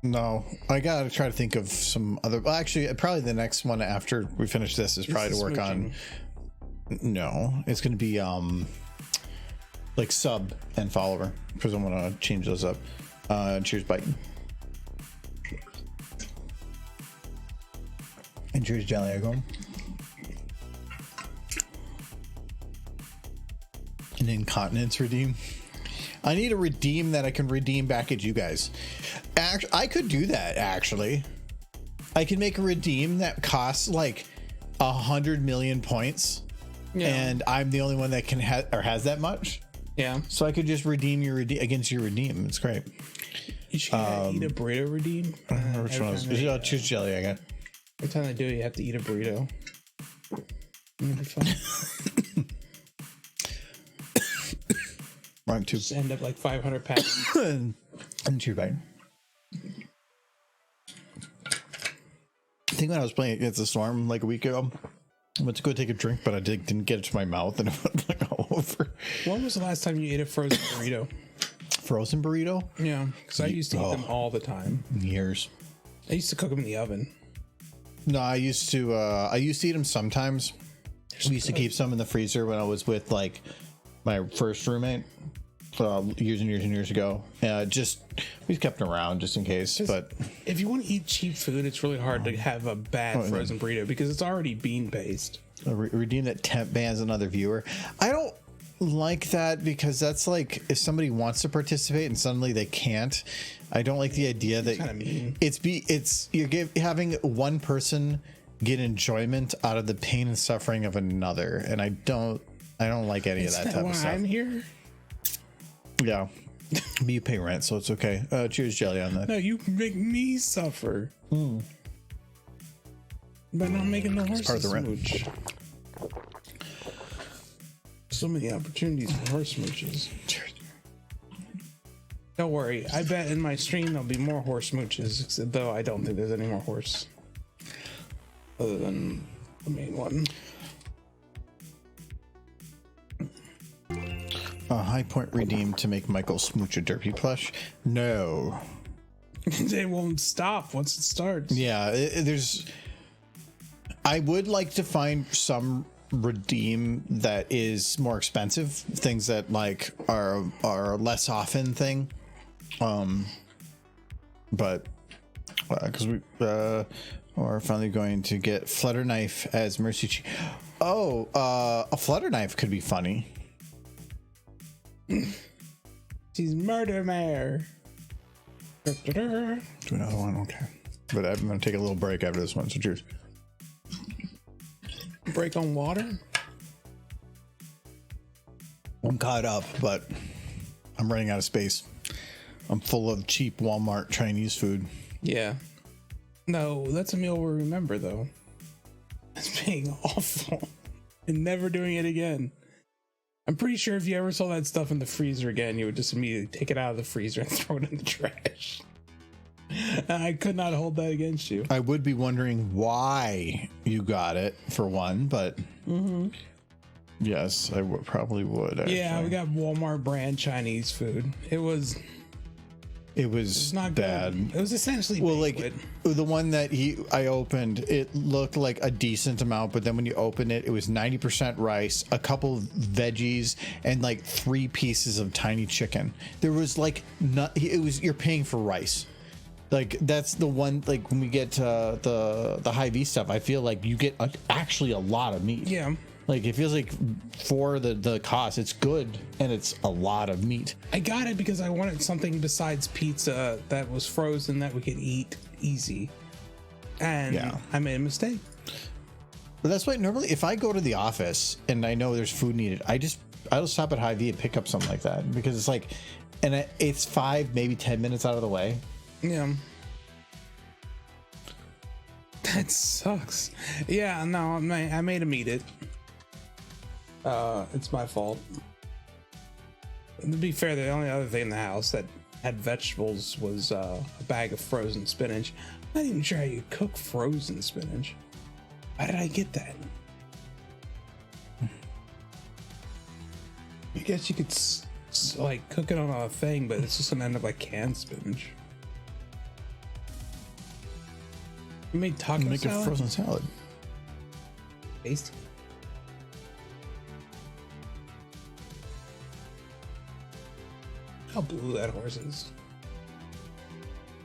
No, I gotta try to think of some other. Well, actually, probably the next one after we finish this is probably to work on. No, it's gonna be like sub and follower, because I want to change those up. Cheers, bite. And cheers, jelly. I go. An incontinence redeem. I need a redeem that I can redeem back at you guys. I could do that, actually. I can make a redeem that costs like 100 million points, and I'm the only one that can has that much. Yeah. So I could just redeem your against your redeem. It's great. You should eat a burrito redeem. Which one was? Choose jelly. I got. Every time I do, you have to eat a burrito. It'll be fun. Wrong two. Just end up like 500 pounds. And cheers, bite. I think when I was playing Against the Storm like a week ago, I went to go take a drink, but I didn't get it to my mouth, and it went like all over. When was the last time you ate a frozen burrito? Frozen burrito? Yeah, because I used to eat them all the time. Years. I used to cook them in the oven. No, I used to eat them sometimes. We used to keep some in the freezer when I was with like my first roommate years and years and years ago. Just we kept them around just in case. But if you want to eat cheap food, it's really hard to have a bad frozen burrito because it's already bean based. Redeem that temp bans another viewer. I don't like that because that's like if somebody wants to participate and suddenly they can't. I don't like the idea that you're having one person get enjoyment out of the pain and suffering of another, and I don't like any of that type of stuff. I'm here. Yeah, but you pay rent, so it's okay. Cheers, jelly on that. No, you make me suffer. By not making the horse part of the rent. smooch. So many opportunities for horse smooches. Cheers. Don't worry. I bet in my stream there'll be more horse smooches, though I don't think there's any more horse. Other than the main one. High point redeemed to make Michael smooch a derpy plush. No. They won't stop once it starts. Yeah, I would like to find some redeem that is more expensive, things that like are less often thing. But because we are finally going to get Flutter Knife as Mercy. A Flutter Knife could be funny. She's Murder Mare. Do another one, okay. But I'm gonna take a little break after this one. So cheers. Break on water. I'm caught up, but I'm running out of space. I'm full of cheap Walmart Chinese food. Yeah. No, that's a meal we'll remember though. As being awful and never doing it again. I'm pretty sure if you ever saw that stuff in the freezer again, you would just immediately take it out of the freezer and throw it in the trash. And I could not hold that against you. I would be wondering why you got it for one, but yes, I probably would. Actually. Yeah, we got Walmart brand Chinese food. It was not bad. good. It was essentially like the one that I opened, it looked like a decent amount, but then when you open it, it was 90% rice, a couple of veggies, and like 3 pieces of tiny chicken. There was like you're paying for rice. Like that's the one. Like when we get the high V stuff, I feel like you get actually a lot of meat. Yeah. Like it feels like for the cost, it's good and it's a lot of meat. I got it because I wanted something besides pizza that was frozen that we could eat easy. And I made a mistake. But that's why normally if I go to the office and I know there's food needed, I'll stop at Hy-Vee and pick up something like that because it's like, and it's 5, maybe 10 minutes out of the way. Yeah. That sucks. Yeah, no, I made him eat it. It's my fault. And to be fair, the only other thing in the house that had vegetables was a bag of frozen spinach. I'm not even sure how you cook frozen spinach. Why did I get that? I guess you could like cook it on a thing, but it's just gonna end up like canned spinach. You made taco Make salad? a frozen salad. Tasty. How blue that horse is.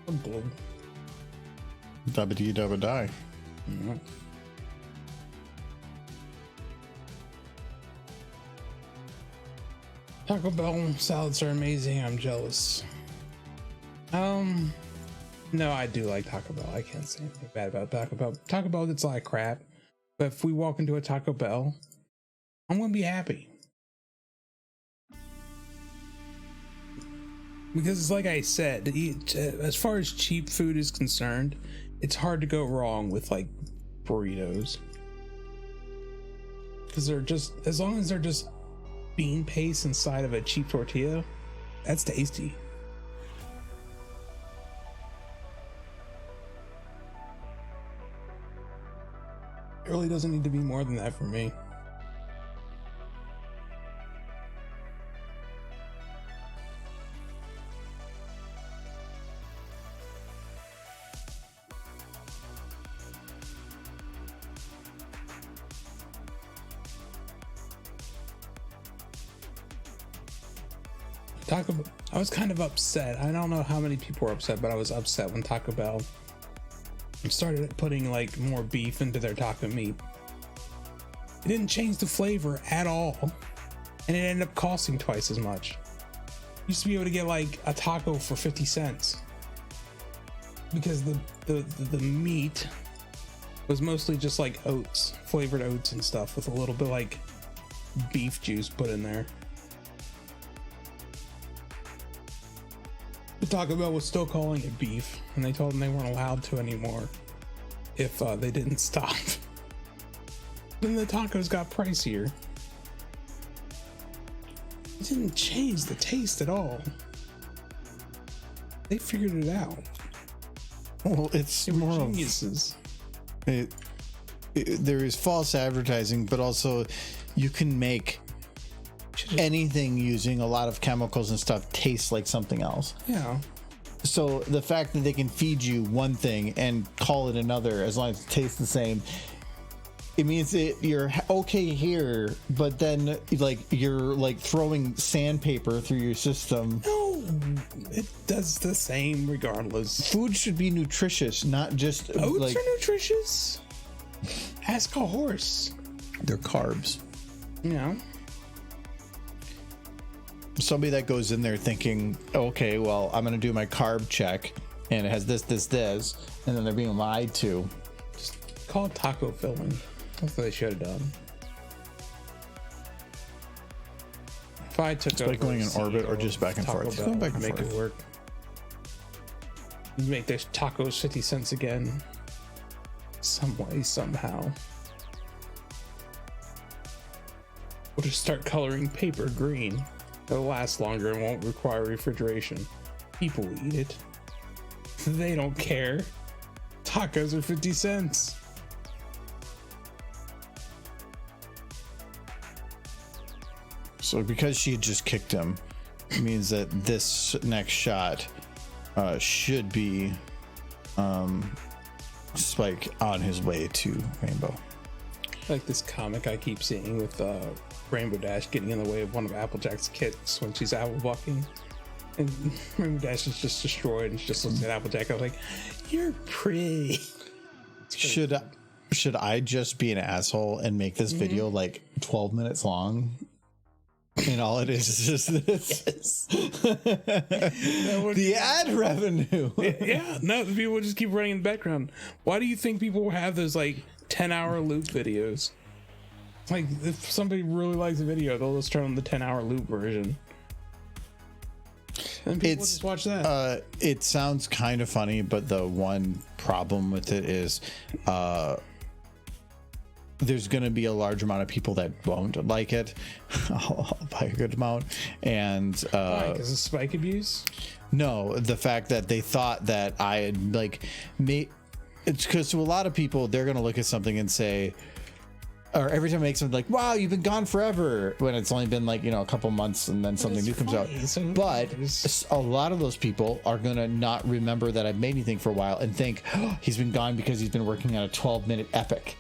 So blue. Dabba dee dabba die. Yeah. Taco Bell salads are amazing. I'm jealous. No, I do like Taco Bell. I can't say anything bad about Taco Bell. Taco Bell gets a lot of crap, but if we walk into a Taco Bell, I'm gonna be happy. Because it's like I said, as far as cheap food is concerned, it's hard to go wrong with like burritos. Because they're just, as long as they're just bean paste inside of a cheap tortilla, that's tasty. It really doesn't need to be more than that for me. Taco Bell, I was kind of upset. I don't know how many people were upset, but I was upset when Taco Bell started putting like more beef into their taco meat. It didn't change the flavor at all, and it ended up costing twice as much. Used to be able to get like a taco for 50 cents because the meat was mostly just like oats, flavored oats and stuff with a little bit like beef juice put in there. But Taco Bell was still calling it beef, and they told them they weren't allowed to anymore if they didn't stop. Then the tacos got pricier. It didn't change the taste at all. They figured it out. Well, it's more geniuses. There is false advertising, but also you can make anything using a lot of chemicals and stuff taste like something else. Yeah. So the fact that they can feed you one thing and call it another, as long as it tastes the same, it means that you're okay here, but then like you're like throwing sandpaper through your system. No, it does the same regardless. Food should be nutritious, not just oats like, are nutritious. Ask a horse. They're carbs. Yeah. Somebody that goes in there thinking, okay, well, I'm going to do my carb check and it has this, and then they're being lied to. Just call it taco filling. That's what they should have done. If I took over like going in orbit or just back and Taco forth. Bell, Going back and make forth. it work. You make those tacos 50 cents again. Some way, somehow. We'll just start coloring paper green. It'll last longer and won't require refrigeration. People eat it. They don't care. Tacos are 50 cents. So because she had just kicked him, it means that this next shot should be Spike on his way to Rainbow. Like this comic I keep seeing with Rainbow Dash getting in the way of one of Applejack's kicks when she's apple bucking, and Rainbow Dash is just destroyed and she just looks at Applejack. I was like, "You're pretty." Should I just be an asshole and make this video like 12 minutes long? And all it is just this. The ad revenue. Yeah, no, the people just keep running in the background. Why do you think people have those like 10-hour loop videos? Like, if somebody really likes a video, they'll just turn on the 10-hour loop version. And people just watch that. It sounds kind of funny, but the one problem with it is there's going to be a large amount of people that won't like it. I'll buy a good amount. And why? Because of spike abuse? No, the fact that they thought that I had like made it's because to a lot of people, they're going to look at something and say, or every time I make something like, wow, you've been gone forever, when it's only been like, you know, a couple months and then something new comes out. But a lot of those people are going to not remember that I've made anything for a while and think, oh, he's been gone because he's been working on a 12-minute epic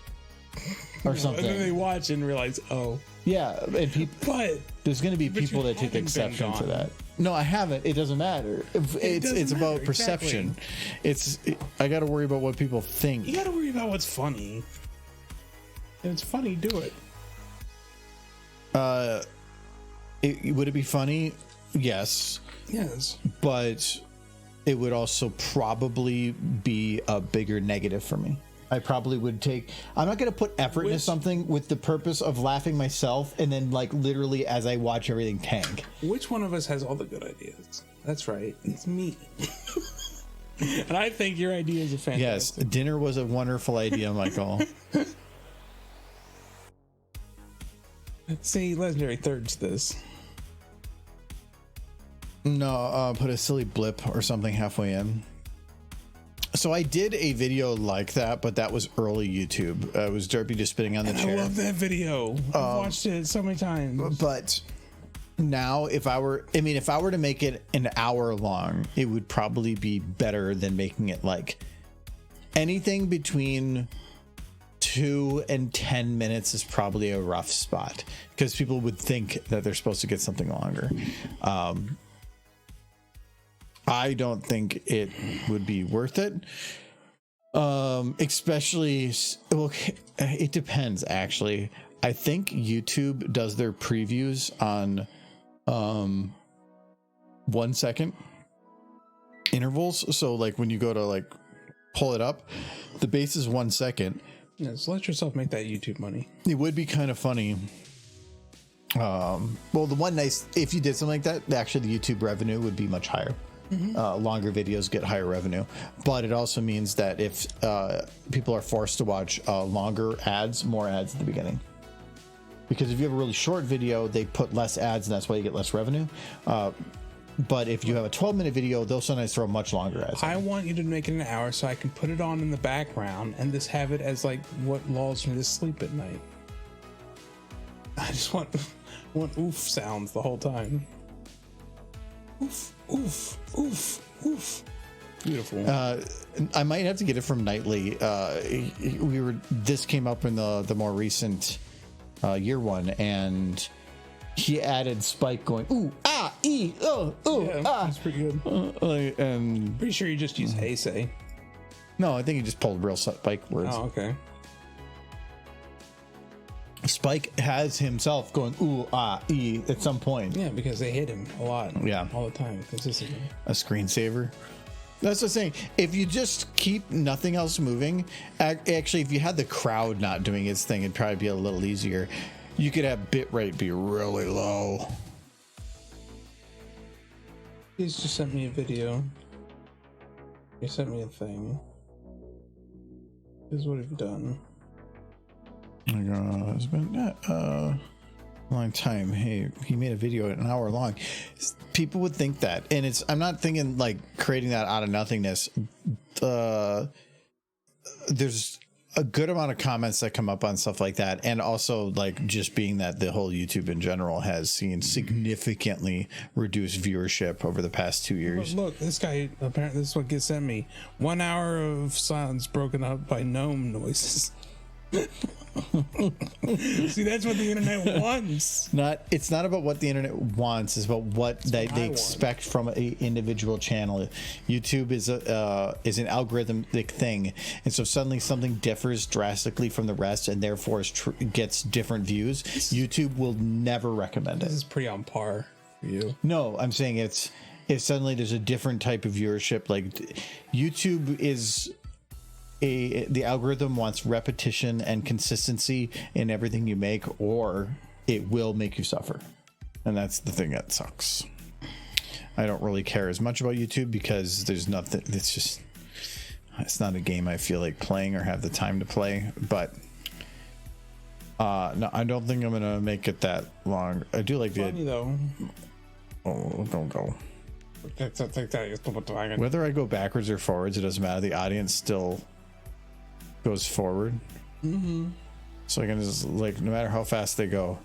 or something. And then they watch and realize, oh. Yeah. And but there's going to be people that take exception to that. No, I haven't. It doesn't matter. It's about matter, perception. I got to worry about what people think. You got to worry about what's funny. If it's funny, do it. Would it be funny? Yes. Yes. But it would also probably be a bigger negative for me. I probably would I'm not going to put effort into something with the purpose of laughing myself and then like literally as I watch everything tank. Which one of us has all the good ideas? That's right. It's me. And I think your idea is a fantastic. Yes, dinner was a wonderful idea, Michael. See, Legendary thirds this. No, put a silly blip or something halfway in. So I did a video like that, but that was early YouTube. It was Derpy just spitting on the chair. I love that video. I've watched it so many times. But now if I were to make it an hour long, it would probably be better than making it like anything between 2 and 10 minutes is probably a rough spot because people would think that they're supposed to get something longer. I don't think it would be worth it. Especially, well, it depends actually. I think YouTube does their previews on 1 second intervals. So like when you go to like pull it up, the base is 1 second. Yeah, so let yourself make that YouTube money. It would be kind of funny. Well, if you did something like that, actually the YouTube revenue would be much higher. Longer videos get higher revenue, but it also means that if people are forced to watch longer ads, more ads at the beginning, because if you have a really short video, they put less ads and that's why you get less revenue. But if you have a 12-minute video, they'll sometimes throw much longer ads. I want you to make it an hour so I can put it on in the background and just have it as like what lulls me to sleep at night. I just want oof sounds the whole time. Oof, oof, oof, oof. Beautiful. I might have to get it from Nightly. This came up in the more recent year one, and he added Spike going ooh ah ee oh Yeah, ah. that's pretty good. And Pretty sure you just use hey say. no, I think he just pulled real Spike words. Oh, okay. Spike has himself going ooh ah ee at some point. Yeah, because they hit him a lot. Yeah. All the time, consistently. A screensaver. That's the thing. If you just keep nothing else moving, actually, if you had the crowd not doing its thing, it'd probably be a little easier. You could have bitrate be really low. He's just sent me a video. He sent me a thing. Here's what have you done? It's been a long time. Hey, he made a video an hour long. People would think that, and I'm not thinking like creating that out of nothingness. There's a good amount of comments that come up on stuff like that, and also like just being that the whole YouTube in general has seen significantly reduced viewership over the past 2 years. Look, this guy, apparently this is what gets sent me. 1 hour of silence broken up by gnome noises. See, that's what the internet wants. It's not about what the internet wants. It's about what they expect from an individual channel. YouTube is an algorithmic thing, and so suddenly something differs drastically from the rest, and therefore gets different views. YouTube will never recommend it. This is pretty on par for you. No, I'm saying if suddenly there's a different type of viewership, like YouTube is. The algorithm wants repetition and consistency in everything you make, or it will make you suffer, and that's the thing that sucks. I don't really care as much about YouTube because there's nothing. It's not a game I feel like playing or have the time to play. But no, I don't think I'm gonna make it that long. I do like Funny though. Oh, don't go. Whether I go backwards or forwards, it doesn't matter. The audience still goes forward. So I can just like, no matter how fast they go.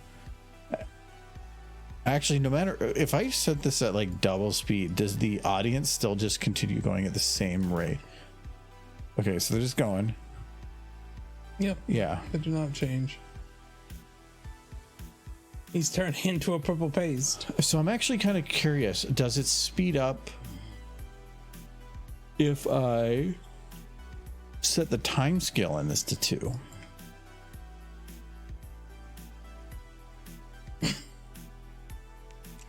Actually, no matter if I set this at like double speed, does the audience still just continue going at the same rate? Okay, so they're just going. Yep. Yeah. They do not change. He's turning into a purple paste. So I'm actually kind of curious. Does it speed up if I set the time scale in this to 2?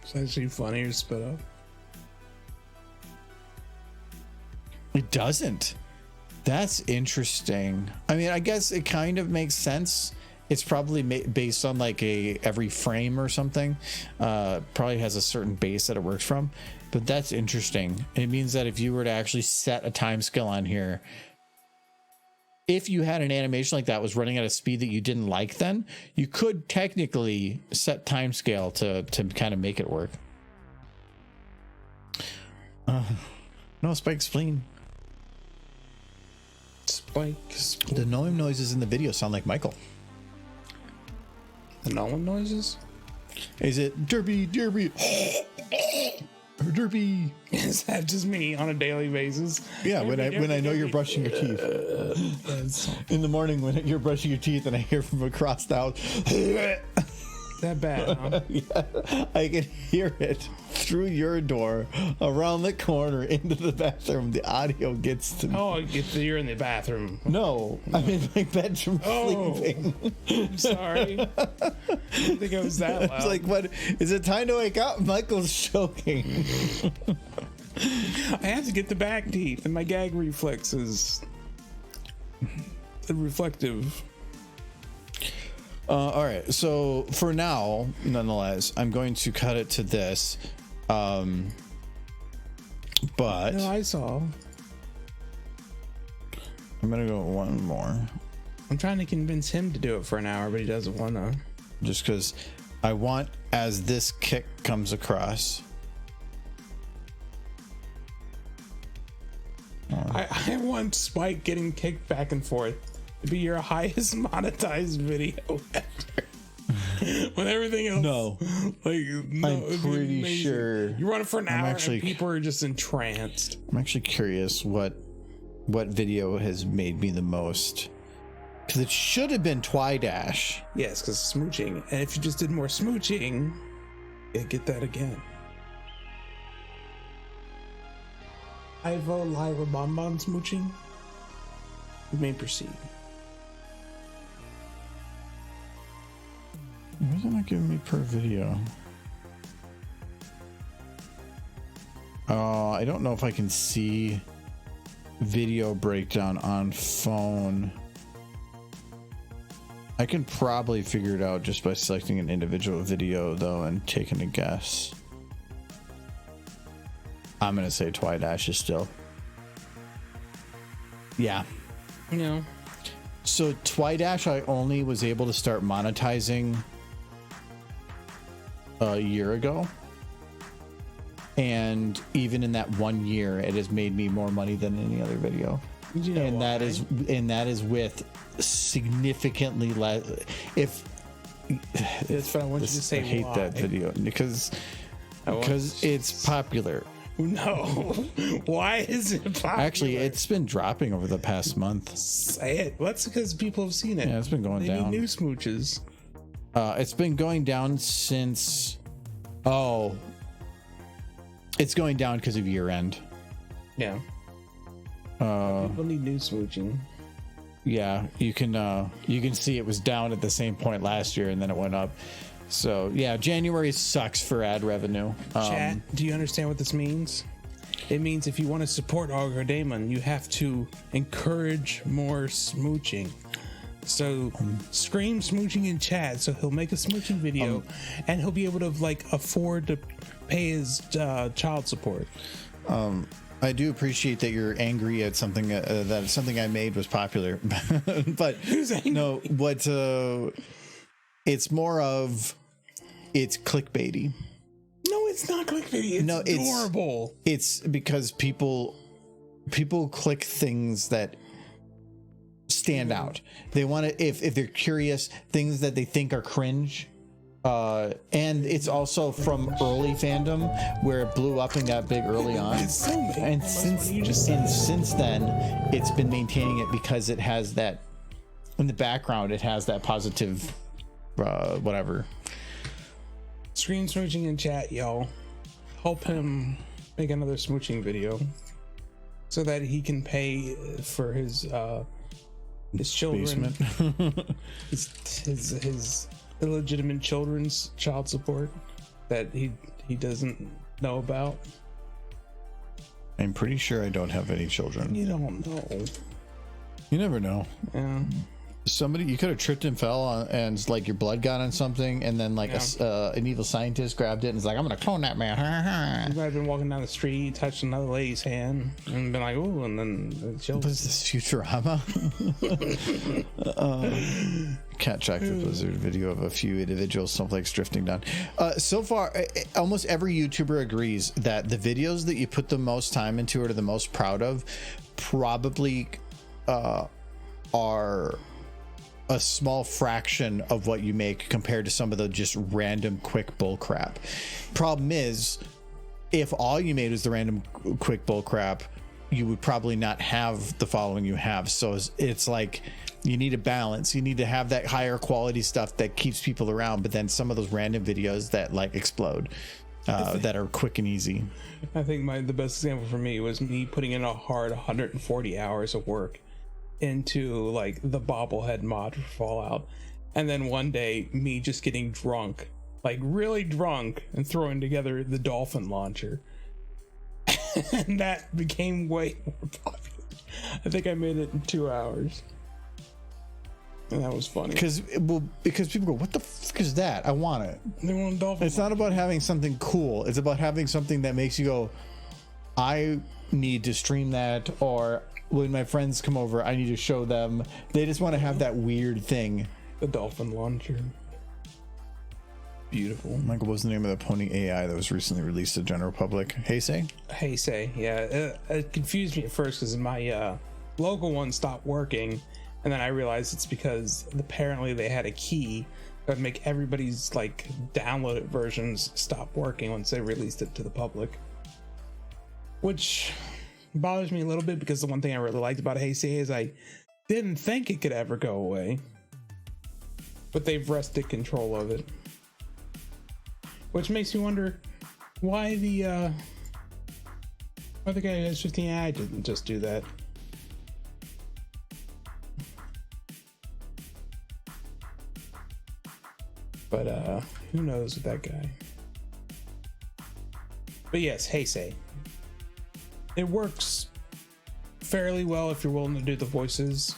It's actually funny to spit up. It doesn't. That's interesting. I mean, I guess it kind of makes sense. It's probably based on like every frame or something. Probably has a certain base that it works from. But that's interesting. It means that if you were to actually set a time scale on here, if you had an animation like that was running at a speed that you didn't like, then you could technically set time scale to kind of make it work. No, Spike, spleen. Spike. The gnome noises in the video sound like Michael. The Nolan noises? Is it derby, derby, or derby? Is that just me on a daily basis? Yeah, when I know you're brushing your teeth. In the morning when you're brushing your teeth and I hear from across the house. That bad, huh? Yeah, I can hear it through your door, around the corner, into the bathroom. The audio gets to me. Oh, you're in the bathroom. No, I'm in my bedroom sleeping. I'm sorry. I didn't think it was that loud. It's like, what? Is it time to wake up? Michael's choking. I have to get the back teeth and my gag reflexes. Reflective. All right, so for now, nonetheless, I'm going to cut it to this. But No, I saw. I'm gonna go one more, I'm trying to convince him to do it for an hour, but he doesn't want to. just because I want, as this kick comes across. I want Spike getting kicked back and forth to be your highest monetized video ever. When everything else, No, no, I'm it'd be pretty amazing. sure. You run it for an hour actually- and people are just entranced. I'm actually curious what video has made me the most, because it should have been Twidash. Yes, because smooching. And if you just did more smooching, you'd get that again. I vote Lyra Bonbon smooching. You may proceed. Why is it not giving me per video? I don't know if I can see video breakdown on phone. I can probably figure it out just by selecting an individual video though and taking a guess. I'm gonna say Twidash is still. Yeah. No. So Twidash, I only was able to start monetizing a year ago, and even in that 1 year, it has made me more money than any other video. You know and why? that is with significantly less. If That's what I want you to say. I hate why. that video because it's popular. No. Why is it popular? Actually, it's been dropping over the past month. Say it. That's because people have seen it. Yeah, it's been going they down. Need new smooches. It's been going down since. Oh, it's going down because of year end. Yeah. People need new smooching. Yeah, you can see it was down at the same point last year, and then it went up. So yeah, January sucks for ad revenue. Chat, do you understand what this means? It means if you want to support Augur Daemon, you have to encourage more smooching. So scream smooching in chat, so he'll make a smooching video, and he'll be able to like afford to pay his child support. I do appreciate that you're angry at something that something I made was popular, but no, what it's more of it's clickbaity. No, it's not clickbait. It's No, it's adorable. It's because people click things that stand out. They want to, if they're curious, things that they think are cringe. And it's also from early fandom where it blew up and got big early on. It's so big. And since then, it's been maintaining it because it has that in the background. It has that positive, whatever. Screen smooching in chat, y'all. Help him make another smooching video so that he can pay for his children, Basement. his illegitimate children's child support that he doesn't know about. I'm pretty sure I don't have any children. You don't know. You never know. Yeah. Somebody, you could have tripped and fell on, and like your blood got on something, and then like an evil scientist grabbed it and was like, I'm gonna clone that man. You might have been walking down the street, touched another lady's hand, and been like, ooh, and then What is this, Futurama? Cat Jack the Blizzard video of a few individual snowflakes drifting down. So far, almost every YouTuber agrees that the videos that you put the most time into or are the most proud of probably are a small fraction of what you make compared to some of the just random quick bull crap. Problem is, if all you made was the random quick bull crap, you would probably not have the following you have. So it's like you need a balance. You need to have that higher quality stuff that keeps people around, but then some of those random videos that like explode, that are quick and easy. I think the best example for me was me putting in a hard 140 hours of work into like the bobblehead mod for Fallout, and then one day me just getting drunk, like really drunk, and throwing together the dolphin launcher. And that became way more popular. I think I made it in 2 hours, and that was funny Because people go, what the fuck is that? I want it. they want a dolphin It's not about having something cool. It's about having something that makes you go, I need to stream that, or when my friends come over, I need to show them. They just want to have that weird thing. the dolphin launcher. Beautiful. Michael, what's the name of the pony AI that was recently released to general public? Heisei? Hey, say, yeah, it confused me at first because my local one stopped working, and then I realized it's because apparently they had a key that would make everybody's like downloaded versions stop working once they released it to the public, which bothers me a little bit because the one thing I really liked about Heisei is I didn't think it could ever go away, but they've wrested control of it, which makes me wonder why the guy who has 15AI didn't just do that. But who knows with that guy. But yes, Heisei. It works fairly well if you're willing to do the voices,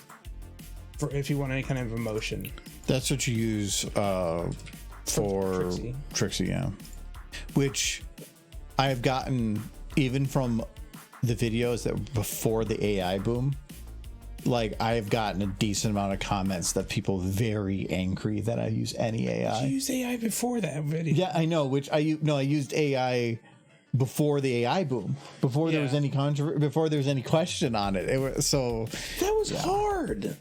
for if you want any kind of emotion. That's what you use for Trixie, yeah. Which I have gotten even from the videos that were before the AI boom. Like, I have gotten a decent amount of comments that people very angry that I use any AI. You used AI before that video. Yeah, I know. I used AI before the AI boom. Before there was any before there was any question on it. It was so That was hard.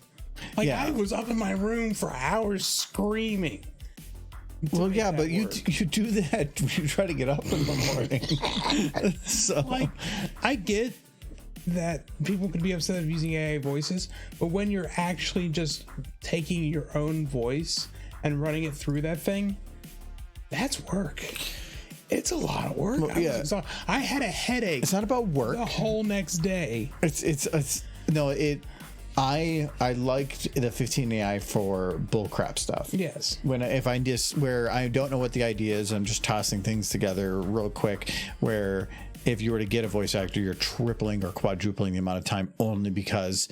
Like, Yeah. I was up in my room for hours screaming. well, yeah, but you do that. You try to get up in the morning. So Like, I get that people could be upset of using AI voices, but when you're actually just taking your own voice and running it through that thing, that's work. It's a lot of work. Well, yeah. I had a headache it's not about work. the whole next day. I liked the 15 AI for bullcrap stuff. Yes. If I just where I don't know what the idea is, I'm just tossing things together real quick. Where if you were to get a voice actor, you're tripling or quadrupling the amount of time only because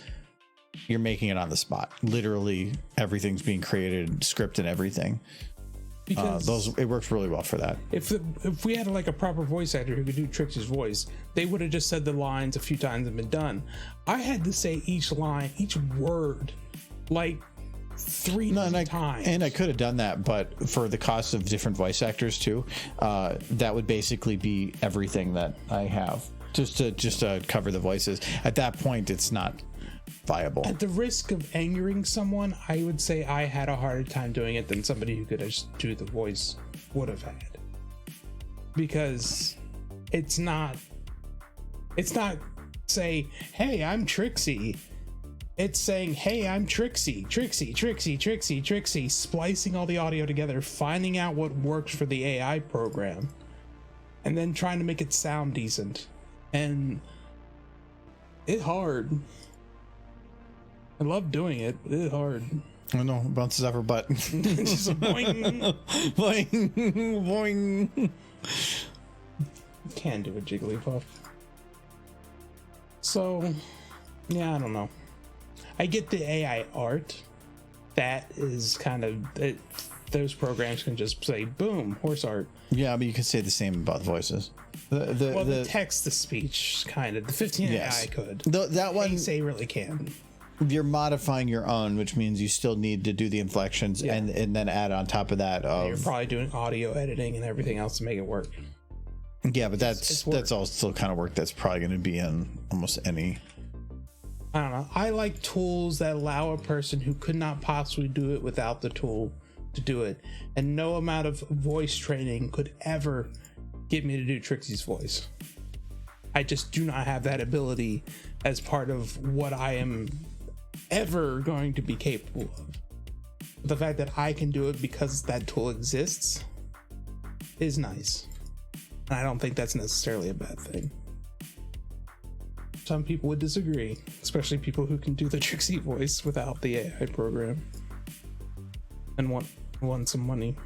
you're making it on the spot. Literally, everything's being created, script and everything. Because It works really well for that. if we had like a proper voice actor who could do Trixie's voice, they would have just said the lines a few times and been done. I had to say each line, each word, like 3 times. And I could have done that, but for the cost of different voice actors too, that would basically be everything that I have just to cover the voices. At that point, it's not viable. At the risk of angering someone, I would say I had a harder time doing it than somebody who could just do the voice would have had. Because it's not say, hey, I'm Trixie. It's saying, hey, I'm Trixie, Trixie, Trixie, Trixie, Trixie, splicing all the audio together, finding out what works for the AI program, and then trying to make it sound decent. And it's hard. I love doing it, but it's hard. Oh no, it bounces off her butt. Just boing. Boing, boing. Can do a Jigglypuff. So, yeah, I don't know. I get the AI art. That is kind of it, those programs can just say, boom, horse art. Yeah, but you can say the same about voices. The text to speech kind of the 15 yes. AI could. That one say really can. You're modifying your own, which means you still need to do the inflections and then add on top of that. You're probably doing audio editing and everything else to make it work. Yeah, but that's all still kind of work that's probably going to be in almost any. I don't know. I like tools that allow a person who could not possibly do it without the tool to do it. And no amount of voice training could ever get me to do Trixie's voice. I just do not have that ability as part of what I am ever going to be capable of. But the fact that I can do it because that tool exists is nice. And I don't think that's necessarily a bad thing. Some people would disagree, especially people who can do the Trixie voice without the AI program and want some money.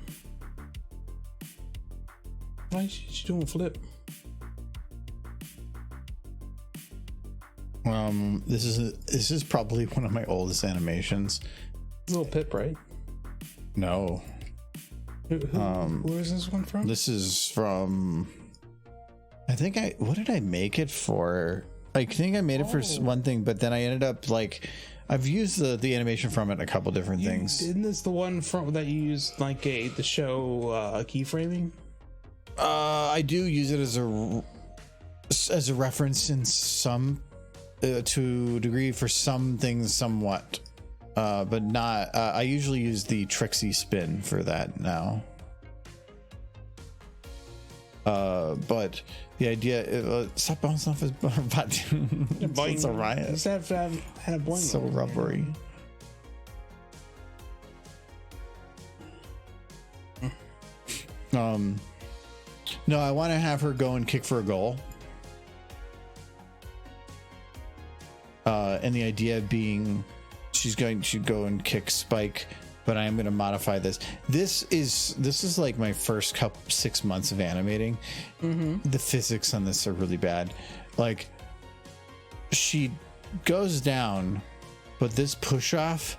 Why is she doing a flip? This is probably one of my oldest animations. Little Pip, right? No. Where is this one from? This is from. What did I make it for? I think I made it for one thing, but then I ended up I've used the animation from it in a couple different things. Isn't this the one from that you used the show keyframing? I do use it as a reference in some to a degree for some things somewhat, but not. I usually use the Trixie spin for that now. But the idea stop bouncing off his butt. It's a riot. Just have a boing. So rubbery. No, I want to have her go and kick for a goal. And the idea being she's going to go and kick Spike, but I am going to modify this. This is like my first 6 months of animating. Mm-hmm. The physics on this are really bad. Like, she goes down, but this push off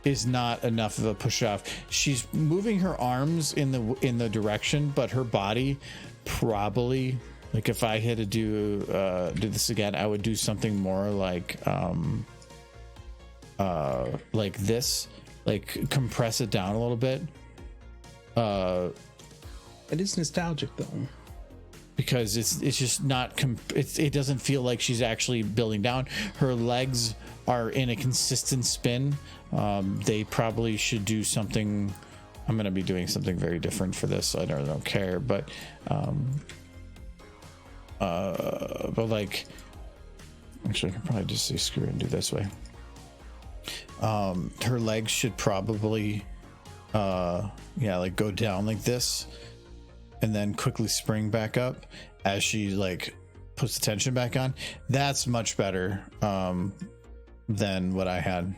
is not enough of a push off. She's moving her arms in the direction, but her body probably, like, if I had to do this again, I would do something more like this, like compress it down a little bit. It is nostalgic though, because it's just not it doesn't feel like she's actually building down. Her legs are in a consistent spin. They probably should do something. I'm going to be doing something very different for this, so I don't care, but like, actually I can probably just say screw it and do this way. Her legs should probably like go down like this and then quickly spring back up as she like puts the tension back on. That's much better than what I had.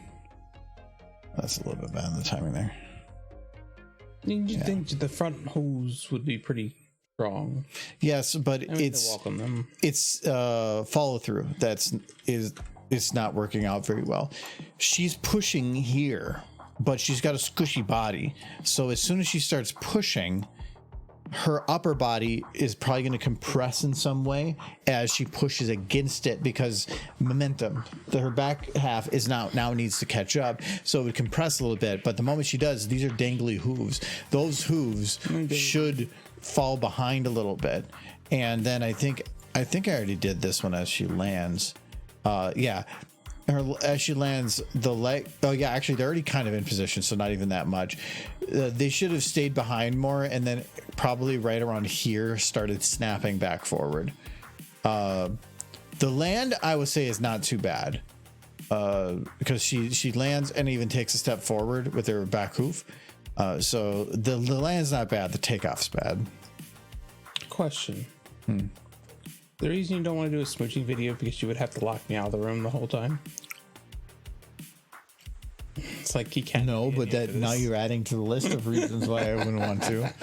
That's a little bit bad in the timing there. You think the front hose would be pretty strong? Yes, but it's follow through it's not working out very well. She's pushing here, but she's got a squishy body, so as soon as she starts pushing, her upper body is probably going to compress in some way as she pushes against it, because momentum, her back half is now needs to catch up, so it would compress a little bit. But the moment she does, these are dangly hooves. Those hooves should fall behind a little bit, and then I think I already did this one as she lands. As she lands, the leg. Oh yeah, actually they're already kind of in position, so not even that much. They should have stayed behind more, and then probably right around here started snapping back forward. The land, I would say, is not too bad. because she lands and even takes a step forward with her back hoof. So the land's not bad. The takeoff's bad. Question. The reason you don't want to do a smooching video because you would have to lock me out of the room the whole time. It's like you can't. No, but that now you're adding to the list of reasons why I wouldn't want to.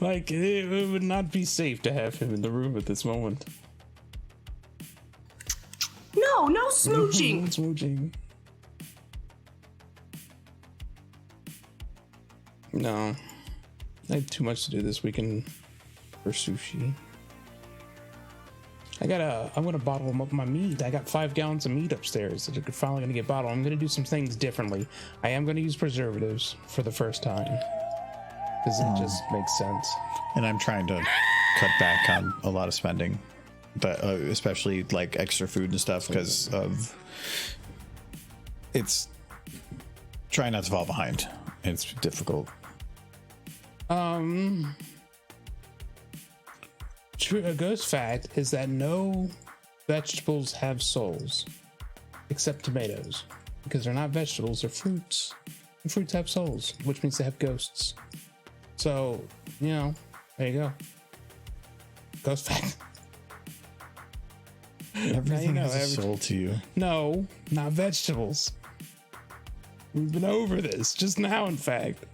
Like it would not be safe to have him in the room at this moment. No smooching. Smooching. No, I had too much to do this weekend for sushi. I'm gonna bottle them up my meat. I got 5 gallons of meat upstairs that are finally gonna get bottled. I'm gonna do some things differently. I am gonna use preservatives for the first time because it just makes sense. And I'm trying to cut back on a lot of spending, but especially like extra food and stuff because of it's trying not to fall behind. It's difficult. A ghost fact is that no vegetables have souls except tomatoes because they're not vegetables, they're fruits. And fruits have souls, which means they have ghosts. So, there you go. Ghost fact. Everything has a soul to you. No, not vegetables. We've been over this just now, in fact.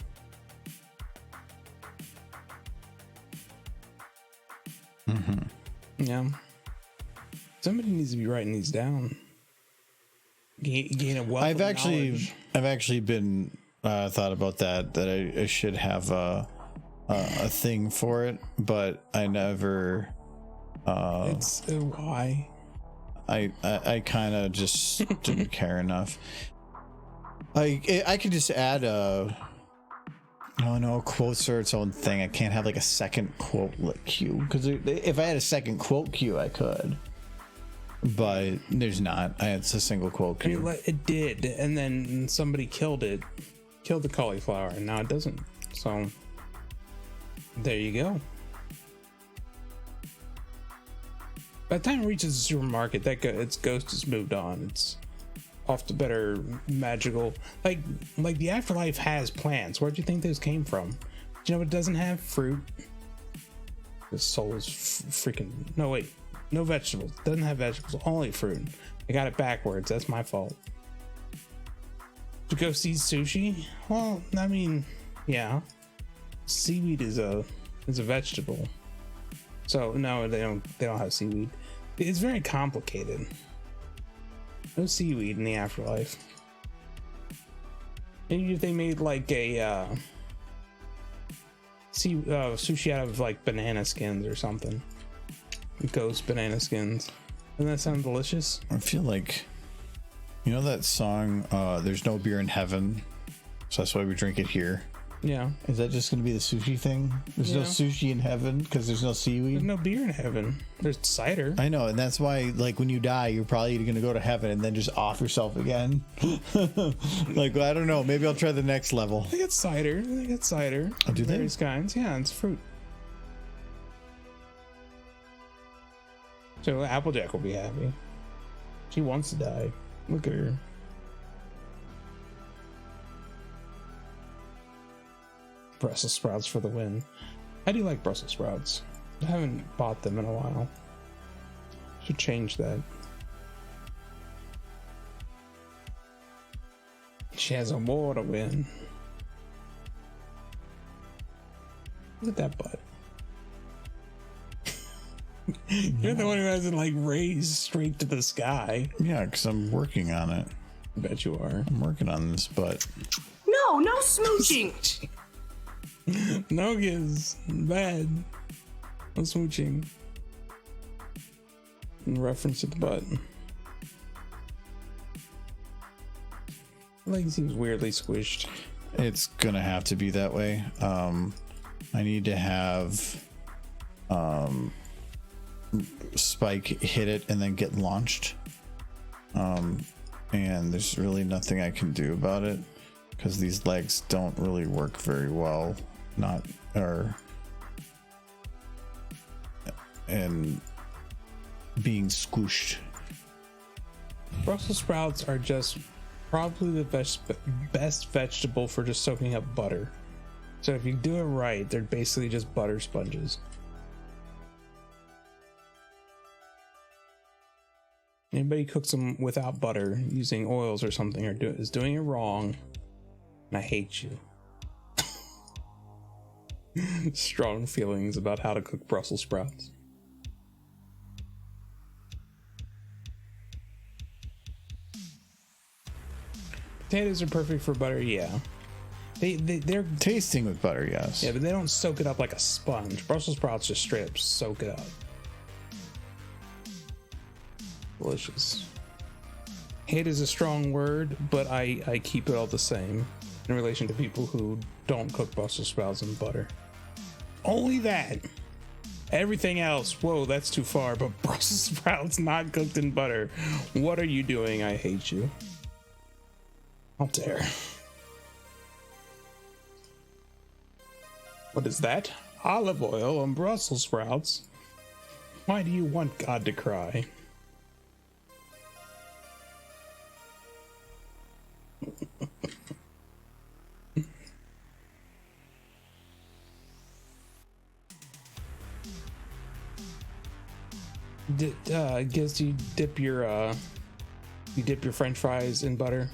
Yeah. Somebody needs to be writing these down. Gain a wealth I've of actually been thought about that I should have a thing for it, but I never. It's why. I kind of just didn't care enough. I could just add quotes are its own thing. I can't have like a second quote queue because if I had a second quote queue, I could, but there's not. It's a single quote queue. It did, and then somebody killed the cauliflower, and now it doesn't. So there you go. By the time it reaches the supermarket, its ghost has moved on. It's off to better magical. Like the afterlife has plants. Where'd you think those came from? Do you know what doesn't have? Fruit. The soul is freaking. No, wait. No vegetables. Doesn't have vegetables. Only fruit. I got it backwards. That's my fault. To go see sushi? Well, I mean, yeah. Seaweed is a vegetable. So no, they don't have seaweed. It's very complicated. No seaweed in the afterlife. Maybe if they made like a sushi out of like banana skins or something. Ghost banana skins. Doesn't that sound delicious? I feel like, that song, There's No Beer in Heaven, so that's why we drink it here. Yeah. Is that just going to be the sushi thing? There's no sushi in heaven because there's no seaweed? There's no beer in heaven. There's cider. I know, and that's why, like, when you die, you're probably going to go to heaven and then just off yourself again. Like, I don't know. Maybe I'll try the next level. They got cider. Oh, do they? Various kinds. Yeah, it's fruit. So Applejack will be happy. She wants to die. Look at her. Brussels sprouts for the win. I do like Brussels sprouts. I haven't bought them in a while. Should change that. She has a war to win. Look at that butt. You're the one who hasn't like raised straight to the sky. Yeah, because I'm working on it. I bet you are. I'm working on this butt. No smooching. No gives. Bad. No smooching. In reference to the butt. Leg seems weirdly squished. It's gonna have to be that way. I need to have Spike hit it and then get launched. And there's really nothing I can do about it because these legs don't really work very well. And being squished. Brussels sprouts are just probably the best vegetable for just soaking up butter. So if you do it right, they're basically just butter sponges. Anybody cooks them without butter using oils or something is doing it wrong, and I hate you. Strong feelings about how to cook Brussels sprouts. Potatoes are perfect for butter, yeah. They're Tasting with butter, yes. yeah, but they don't soak it up like a sponge. Brussels sprouts just straight up soak it up. Delicious. Hate is a strong word, but I keep it all the same in relation to people who don't cook Brussels sprouts in butter. Only that. Everything else, whoa, that's too far, but Brussels sprouts not cooked in butter. What are you doing? I hate you. How dare. What is that? Olive oil on Brussels sprouts? Why do you want God to cry? Guess you dip your French fries in butter.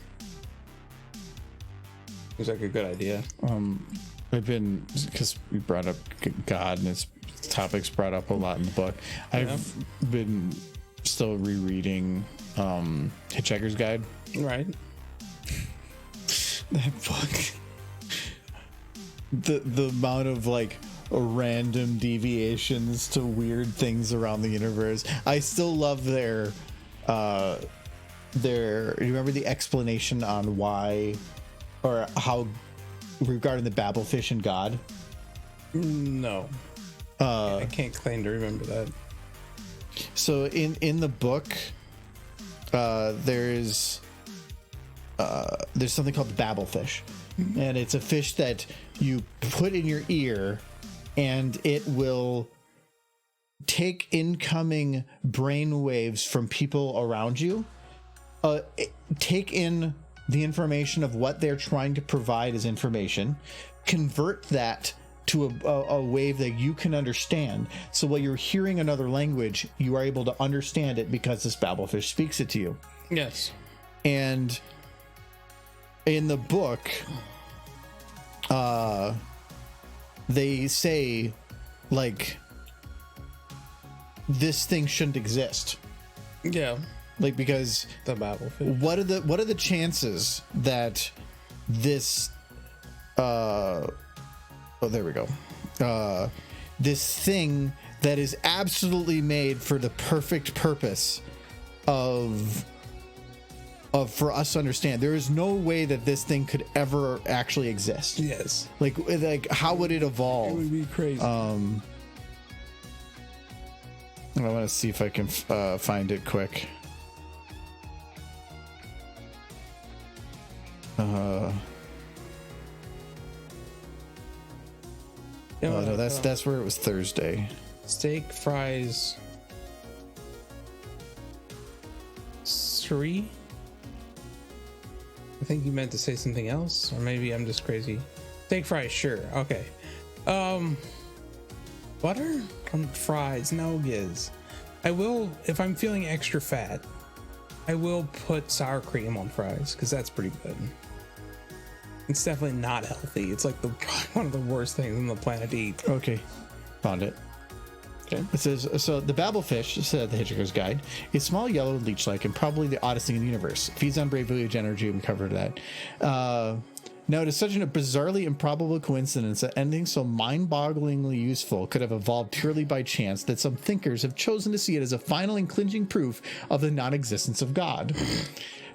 Seems like a good idea. I've been, because we brought up God and its topics brought up a lot in the book. I've been still rereading Hitchhiker's Guide. Right. That book. The amount of like random deviations to weird things around the universe. I still love their you remember the explanation on why or how regarding the Babelfish and God? No. I can't claim to remember that. So in the book, there's something called the Babelfish, and it's a fish that you put in your ear, and it will take incoming brain waves from people around you, take in the information of what they're trying to provide as information, convert that to a wave that you can understand. So while you're hearing another language, you are able to understand it because this Babelfish speaks it to you. Yes. And in the book, they say, like, this thing shouldn't exist. Yeah. Like, because the Babelfish. What are the chances that this there we go. This thing that is absolutely made for the perfect purpose of for us to understand. There is no way that this thing could ever actually exist. Yes. Like how would it evolve? It would be crazy. I want to see if I can find it quick. No, that's where it was Thursday. Steak, fries, 3. I think you meant to say something else, or maybe I'm just crazy. Steak, fries, sure, okay. Butter on fries, no giz. I will, if I'm feeling extra fat, I will put sour cream on fries because that's pretty good. It's definitely not healthy. It's like one of the worst things on the planet to eat. Okay, found it. Okay. It says, so the Babelfish, said the Hitchhiker's Guide, is small, yellow, leech-like, and probably the oddest thing in the universe. Feeds on brave village energy. We covered that. Now, it is such a bizarrely improbable coincidence that anything so mind-bogglingly useful could have evolved purely by chance that some thinkers have chosen to see it as a final and clinching proof of the non-existence of God.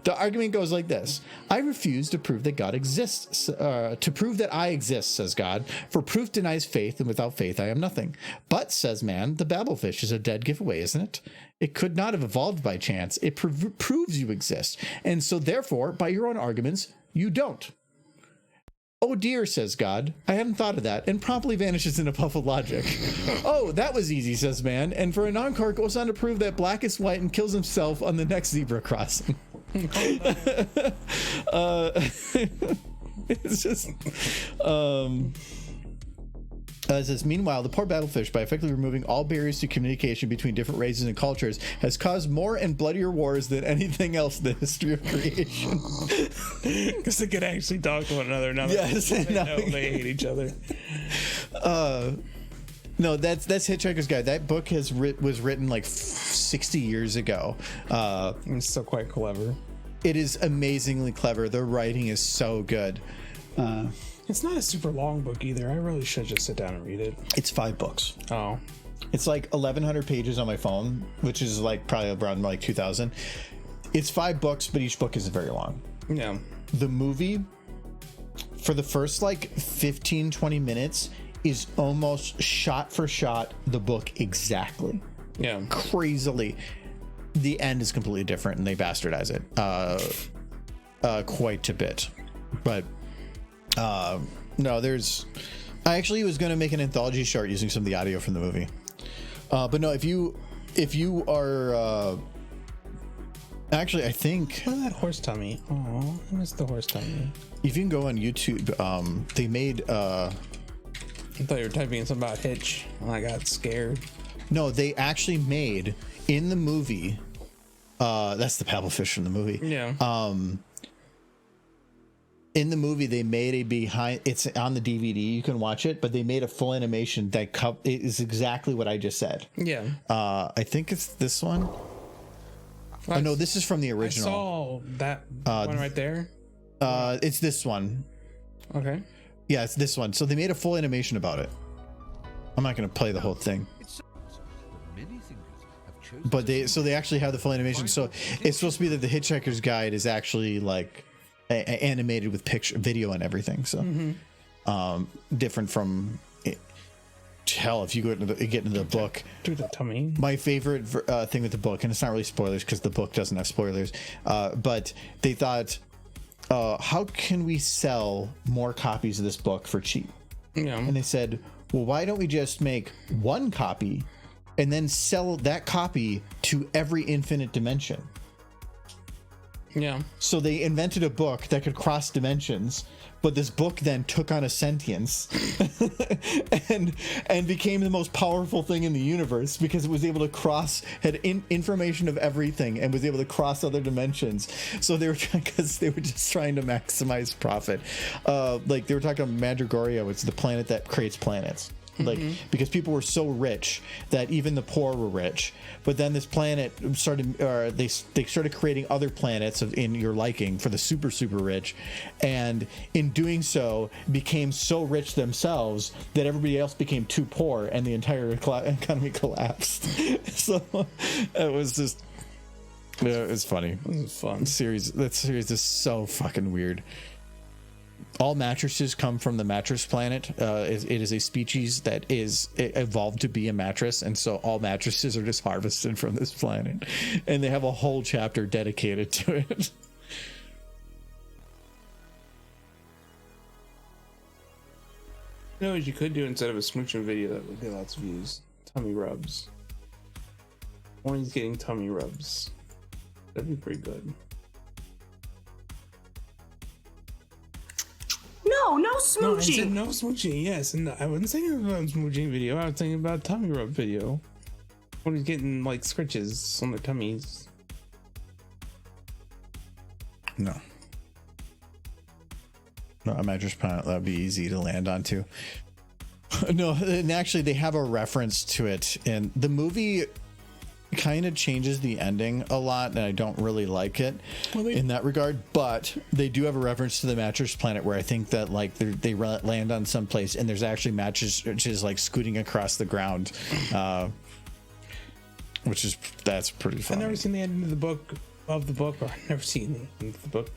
The argument goes like this. I refuse to prove that God exists, to prove that I exist, says God, for proof denies faith, and without faith I am nothing. But, says man, the Babelfish is a dead giveaway, isn't it? It could not have evolved by chance. It proves you exist. And so therefore, by your own arguments, you don't. Oh dear, says God, I hadn't thought of that, and promptly vanishes in a puff of logic. Oh, that was easy, says man, and for an encore goes on to prove that black is white and kills himself on the next zebra crossing. It's just it says, meanwhile, the poor battlefish, by effectively removing all barriers to communication between different races and cultures, has caused more and bloodier wars than anything else in the history of creation. Because they could actually talk to one another. Now Yes, they now- know they hate each other. No, that's Hitchhiker's Guide. That book was written like 60 years ago. It's still quite clever. It is amazingly clever. The writing is so good. It's not a super long book either. I really should just sit down and read it. It's 5 books. Oh. It's like 1,100 pages on my phone, which is like probably around like 2,000. It's 5 books, but each book isn't very long. Yeah. The movie, for the first like 15, 20 minutes, is almost shot for shot the book exactly. Yeah. Crazily. The end is completely different and they bastardize it quite a bit. But no, I actually was going to make an anthology short using some of the audio from the movie. But no, if you are actually, I think Look at that horse tummy. Oh, I missed the horse tummy. if you can go on YouTube, they made I thought you were typing in something about Hitch, and I got scared. no, they actually made in the movie. That's the paddlefish from the movie. Yeah. In the movie, they made a behind. It's on the DVD. You can watch it, but they made a full animation that it is exactly what I just said. Yeah. I think it's this one. Oh no, this is from the I original. saw that one right there. It's this one. Okay. Yeah, it's this one. So they made a full animation about it. I'm not going to play the whole thing. But they actually have the full animation. So it's supposed to be that the Hitchhiker's Guide is actually like animated with picture, video, and everything. So different from hell. If you get into the book, Do the tummy. my favorite thing with the book, and it's not really spoilers because the book doesn't have spoilers, but they thought, how can we sell more copies of this book for cheap? Yeah. And they said, well, why don't we just make one copy and then sell that copy to every infinite dimension? Yeah. So they invented a book that could cross dimensions, but this book then took on a sentience and became the most powerful thing in the universe because it was able to had information of everything and was able to cross other dimensions. So they were just trying to maximize profit. Like they were talking about Madrigoria, which is the planet that creates planets. Like because people were so rich that even the poor were rich, but then this planet started, or they started creating other planets in your liking for the super rich, and in doing so became so rich themselves that everybody else became too poor and the entire economy collapsed. So it was just, it was funny. This is fun. That series is so fucking weird. All mattresses come from the mattress planet. It is a species that evolved to be a mattress, and so all mattresses are just harvested from this planet, and they have a whole chapter dedicated to it. You know what you could do instead of a smooching video that would get lots of views? Tummy rubs. When he's getting tummy rubs. That'd be pretty good. No No, I said smooching. no smooching, yes. And I wasn't thinking about a smooching video. I was thinking about a tummy rub video. When he's getting like scritches on their tummies. No, a mattress planet, that'd be easy to land onto. No, and actually they have a reference to it, and the movie kind of changes the ending a lot, and I don't really like it in that regard, but they do have a reference to the mattress planet where I think that like they land on some place and there's actually mattresses like scooting across the ground, that's pretty funny. I've never seen the end of the book, or I've never seen the end of the book.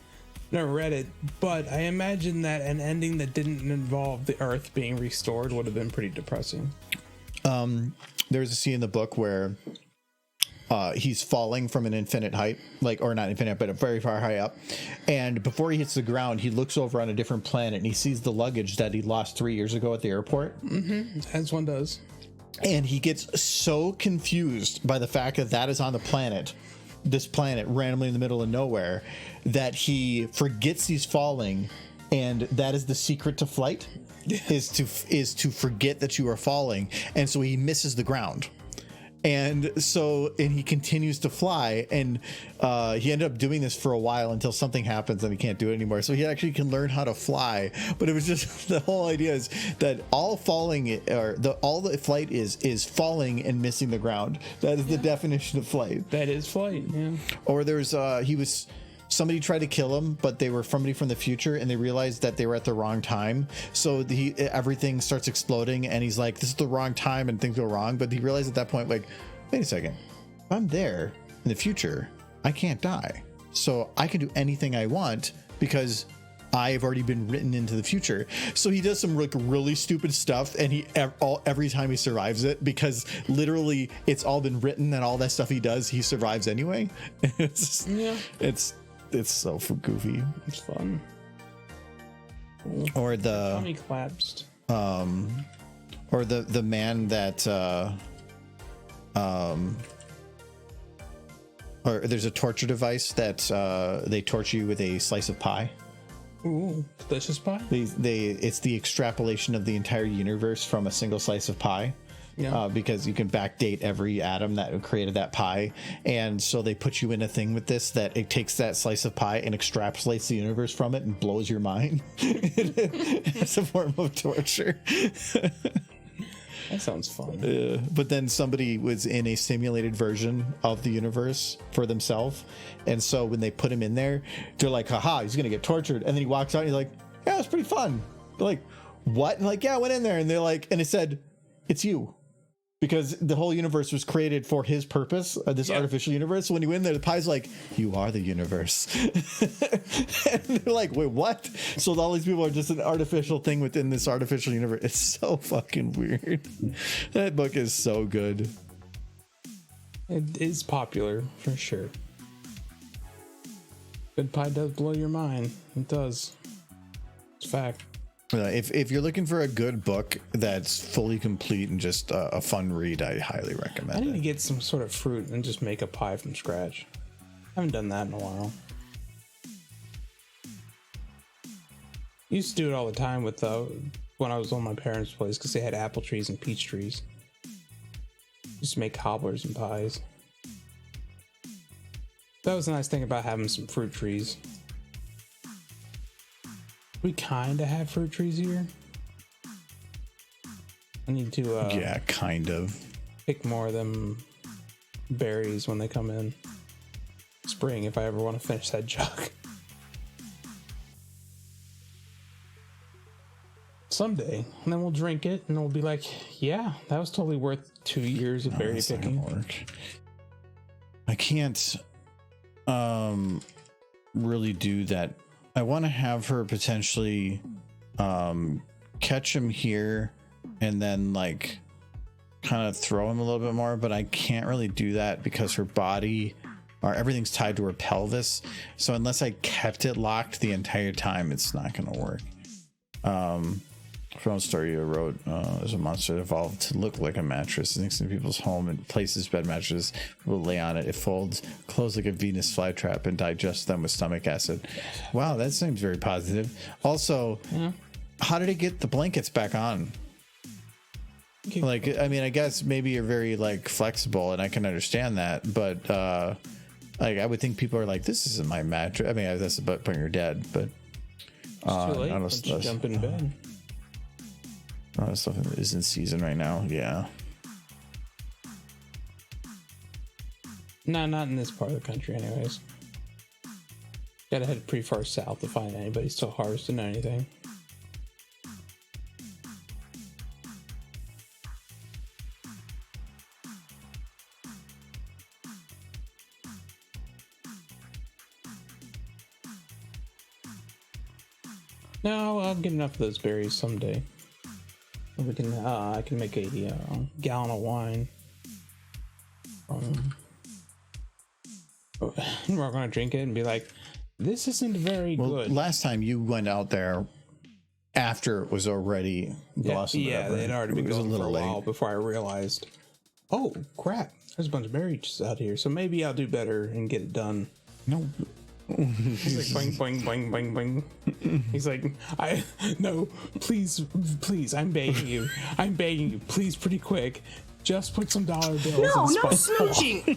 Never read it, but I imagine that an ending that didn't involve the Earth being restored would have been pretty depressing. There's a scene in the book where he's falling from an infinite height, or not infinite, but a very far high up. And before he hits the ground, he looks over on a different planet and he sees the luggage that he lost 3 years ago at the airport. As one does. And he gets so confused by the fact that is on the planet this planet randomly in the middle of nowhere, that he forgets he's falling, and that is the secret to flight, is to forget that you are falling, and so he misses the ground. And he continues to fly, and he ended up doing this for a while until something happens and he can't do it anymore. So he actually can learn how to fly. But it was just the whole idea is that all falling all the flight is falling and missing the ground. That is the definition of flight. That is flight. Yeah. Or there's somebody tried to kill him, but they were somebody from the future, and they realized that they were at the wrong time. So everything starts exploding, and he's like, this is the wrong time, and things go wrong. But he realized at that point, like, wait a second, if I'm there in the future, I can't die. So I can do anything I want because I've already been written into the future. So he does some like really stupid stuff, and every time he survives it, because literally it's all been written, and all that stuff he does, he survives anyway. It's so goofy. It's fun. Or Tommy collapsed. Or the man that or there's a torture device that they torture you with a slice of pie. Ooh, delicious pie. It's the extrapolation of the entire universe from a single slice of pie. Yeah. Because you can backdate every atom that created that pie, and so they put you in a thing with this that it takes that slice of pie and extrapolates the universe from it and blows your mind. It's a form of torture. That sounds fun. But then somebody was in a simulated version of the universe for themselves, and so when they put him in there, they're like, haha, he's gonna get tortured, and then he walks out and he's like, yeah, it's pretty fun. They're like, what? And like, yeah, I went in there, and they're like, and it said, it's you. Because the whole universe was created for his purpose, this artificial universe. So when you win there, the pie's like, you are the universe. And they're like, wait, what? So all these people are just an artificial thing within this artificial universe. It's so fucking weird. That book is so good. It is popular, for sure. Good pie does blow your mind. It does. It's a fact. If you're looking for a good book that's fully complete and just a fun read, I highly recommend it. I need to get some sort of fruit and just make a pie from scratch. I haven't done that in a while. Used to do it all the time with when I was on my parents' place, because they had apple trees and peach trees. Just make cobblers and pies. That was a nice thing about having some fruit trees. We kind of have fruit trees here. I need to yeah, kind of pick more of them berries when they come in spring if I ever want to finish that jug. Someday, and then we'll drink it and we'll be like, yeah, that was totally worth 2 years of berry picking. I can't really do that. I want to have her potentially catch him here and then like kind of throw him a little bit more, but I can't really do that because her body or everything's tied to her pelvis. So unless I kept it locked the entire time, it's not going to work. From a story you wrote, there's a monster that evolved to look like a mattress. It sneaks into people's home and places bed mattresses. Will lay on it. It folds, closed like a Venus flytrap, and digests them with stomach acid. Wow, that seems very positive. Also, how did it get the blankets back on? Okay. Like, I mean, I guess maybe you're very like flexible, and I can understand that, but like I would think people are like, this isn't my mattress. I mean, that's about when you're dead, but it's too late. Once you jump in bed. Stuff is in season right now. Yeah. No, not in this part of the country, anyways. Gotta head pretty far south to find anybody still harvesting anything. No, I'll get enough of those berries someday. We can, I can make a gallon of wine. We're gonna drink it and be like, "This isn't very good." Last time you went out there after it was already blossomed. Yeah, it had already been going a little for a late. while before I realized. Oh crap! There's a bunch of berries out here, so maybe I'll do better and get it done. No. He's like boing boing boing boing boing. He's like, no, please, I'm begging you, please, pretty quick. Just put some dollar bills. No, in no Spike's smooching.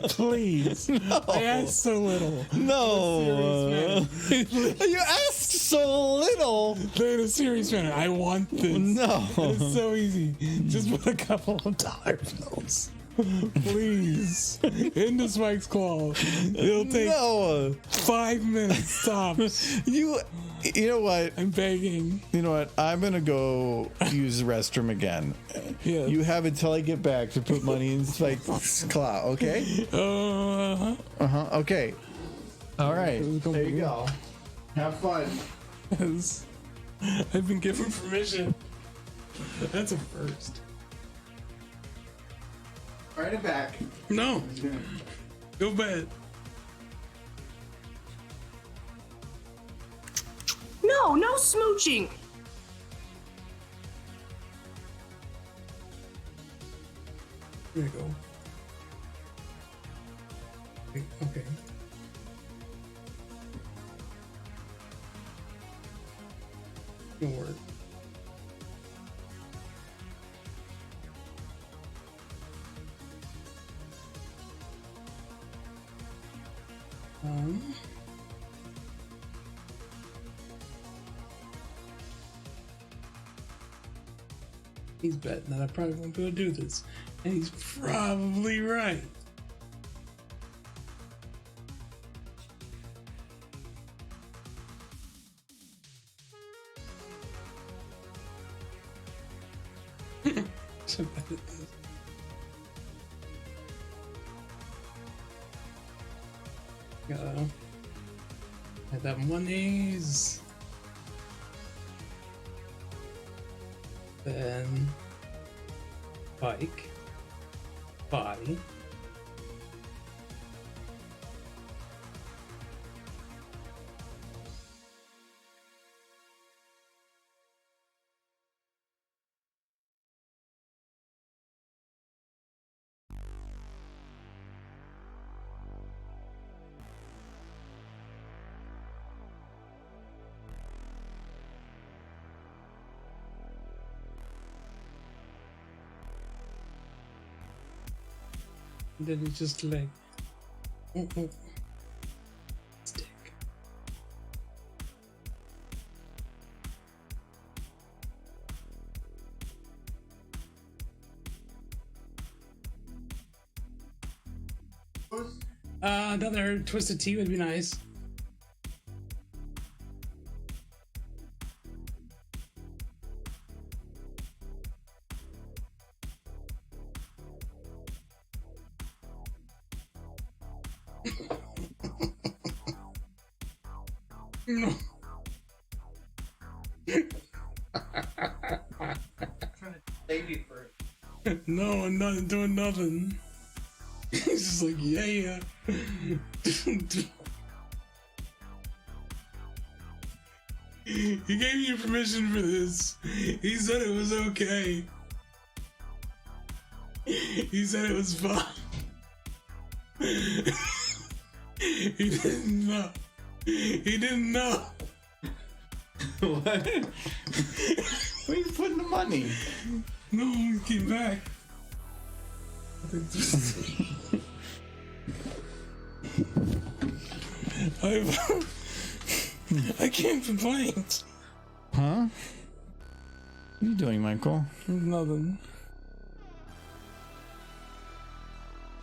Please. No. I asked so little. No. You asked so little. In a serious manner, I want this. No. It's so easy. Just put a couple of dollar bills. Please. Into Spike's claw. It'll take 5 minutes tops. You know what? I'm begging. You know what? I'm gonna go use the restroom again. Yeah. You have until I get back to put money in Spike's claw, okay? Okay. All right. There you go. Have fun. Yes. I've been given permission. That's a first. Right and back. No. Go bed. No, no smooching. There you go. Okay. It'll work. He's betting that I probably won't be able to do this. And he's probably right. So bad at this. Gotta have that monies. Then bike, body. And then it's just like stick. Another twisted tea would be nice. No. No, I'm not doing nothing. He's just like, yeah. He gave you permission for this. He said it was okay. He said it was fun. He didn't know. He didn't know. What? Where are you putting the money? No, he came back. I can't complain. Huh? What are you doing, Michael? Nothing.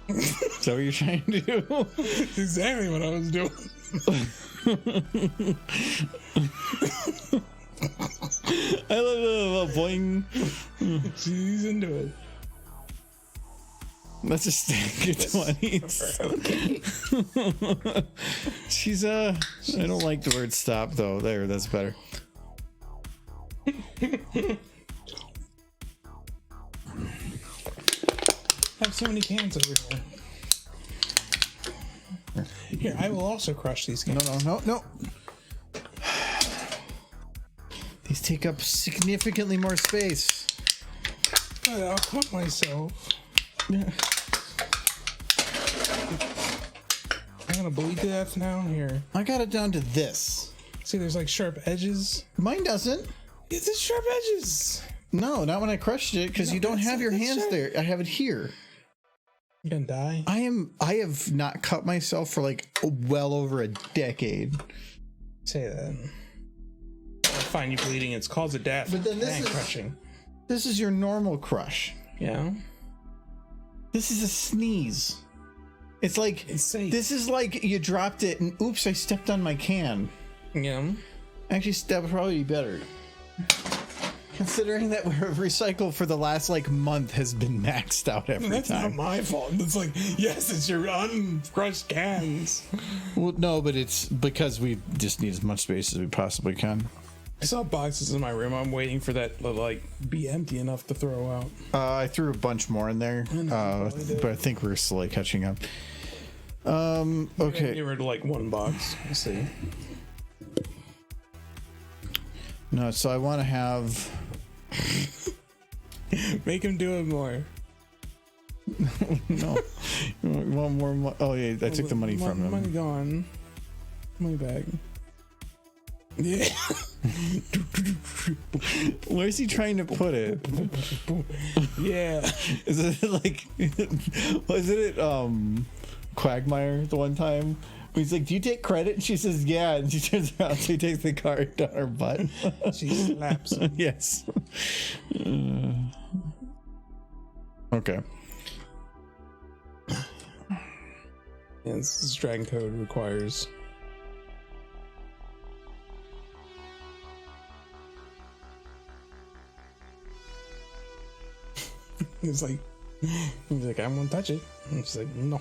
Is that what you're trying to do? That's exactly what I was doing. I love the boing. She's into it. Let's just stack your 20s. Okay. She's I don't like the word stop though. There, that's better. I have so many cans over here. Here, I will also crush these cans. No. These take up significantly more space. I'll cut myself. Yeah. I'm gonna bleed to death now. Here. I got it down to this. See, there's like sharp edges. Mine doesn't. It's the sharp edges. No, not when I crushed it, because you don't have your hands there. I have it here. You gonna die? I have not cut myself for like well over a decade. Say that. I'll find you bleeding. It's cause of death. But then this and is crushing. This is your normal crush. Yeah. This is a sneeze. It's like Insane. this is like you dropped it and oops, I stepped on my can. Yeah. Actually, that would probably be better. Considering that we're recycled for the last like month has been maxed out every That's time. not my fault. It's like, yes, it's your uncrushed cans. Well, no, but it's because we just need as much space as we possibly can. I saw boxes in my room. I'm waiting for that to like be empty enough to throw out. I threw a bunch more in there, but I think we're slowly catching up. Okay. Get rid of like one box. We'll see. No, so I want to have. Make him do it more. No. One more. Oh yeah, I took the money from him. Money gone. Money back. Yeah. Where's he trying to put it? Yeah. Is it like? Wasn't it Quagmire the one time? He's like, "Do you take credit?" And she says, "Yeah." And she turns around, so he takes the card down her butt. She slaps him. Yes. Okay. Yeah, this is Dragon Code requires. He's like, I won't touch it. And she's like, no.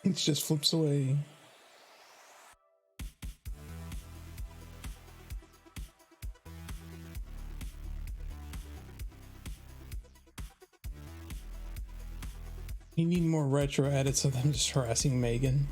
It just flips away. You need more retro edits of them just harassing Megan.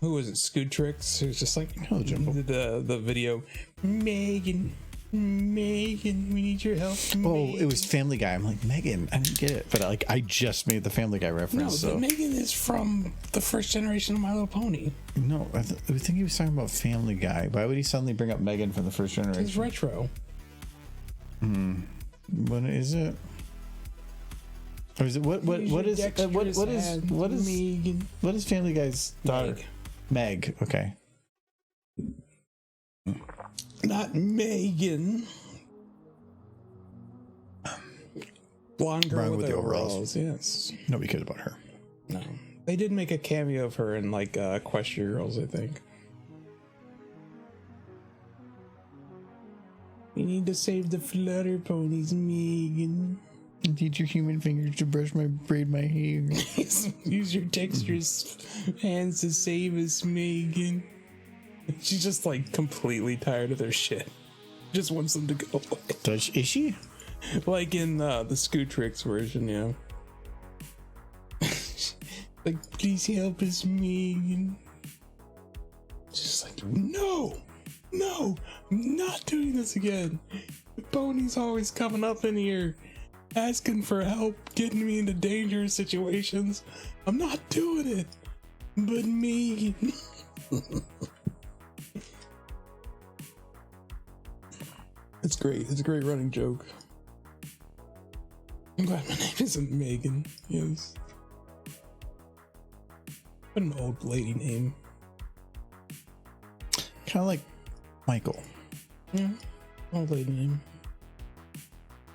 Who was it? Scootrix? It was just like the video. Megan, we need your help. Oh, it was Family Guy. I'm like, Megan, I didn't get it, but I just made the Family Guy reference. No, so Megan is from the first generation of My Little Pony. no, I think he was talking about Family Guy. Why would he suddenly bring up Megan from the first generation? It's retro. What is it? Or is it what is Megan? what is Family Guy's daughter? Meg. Okay. Not Megan. Blonde girl with the overalls. Yes. Nobody cared about her. No. They did make a cameo of her in like Equestria Girls, I think. We need to save the flutter ponies, Megan. Need your human fingers to braid my hair. Use your dexterous hands to save us, Megan. She's just like completely tired of their shit. Just wants them to go away. Is she? Like in the Scootrix version, yeah. Like, please help us, Megan. Just like, no, I'm not doing this again. The pony's always coming up in here, asking for help, getting me into dangerous situations. I'm not doing it. But Megan. It's great. It's a great running joke. I'm glad my name isn't Megan. Yes. What an old lady name. Kind of like Michael. Yeah. Old lady name.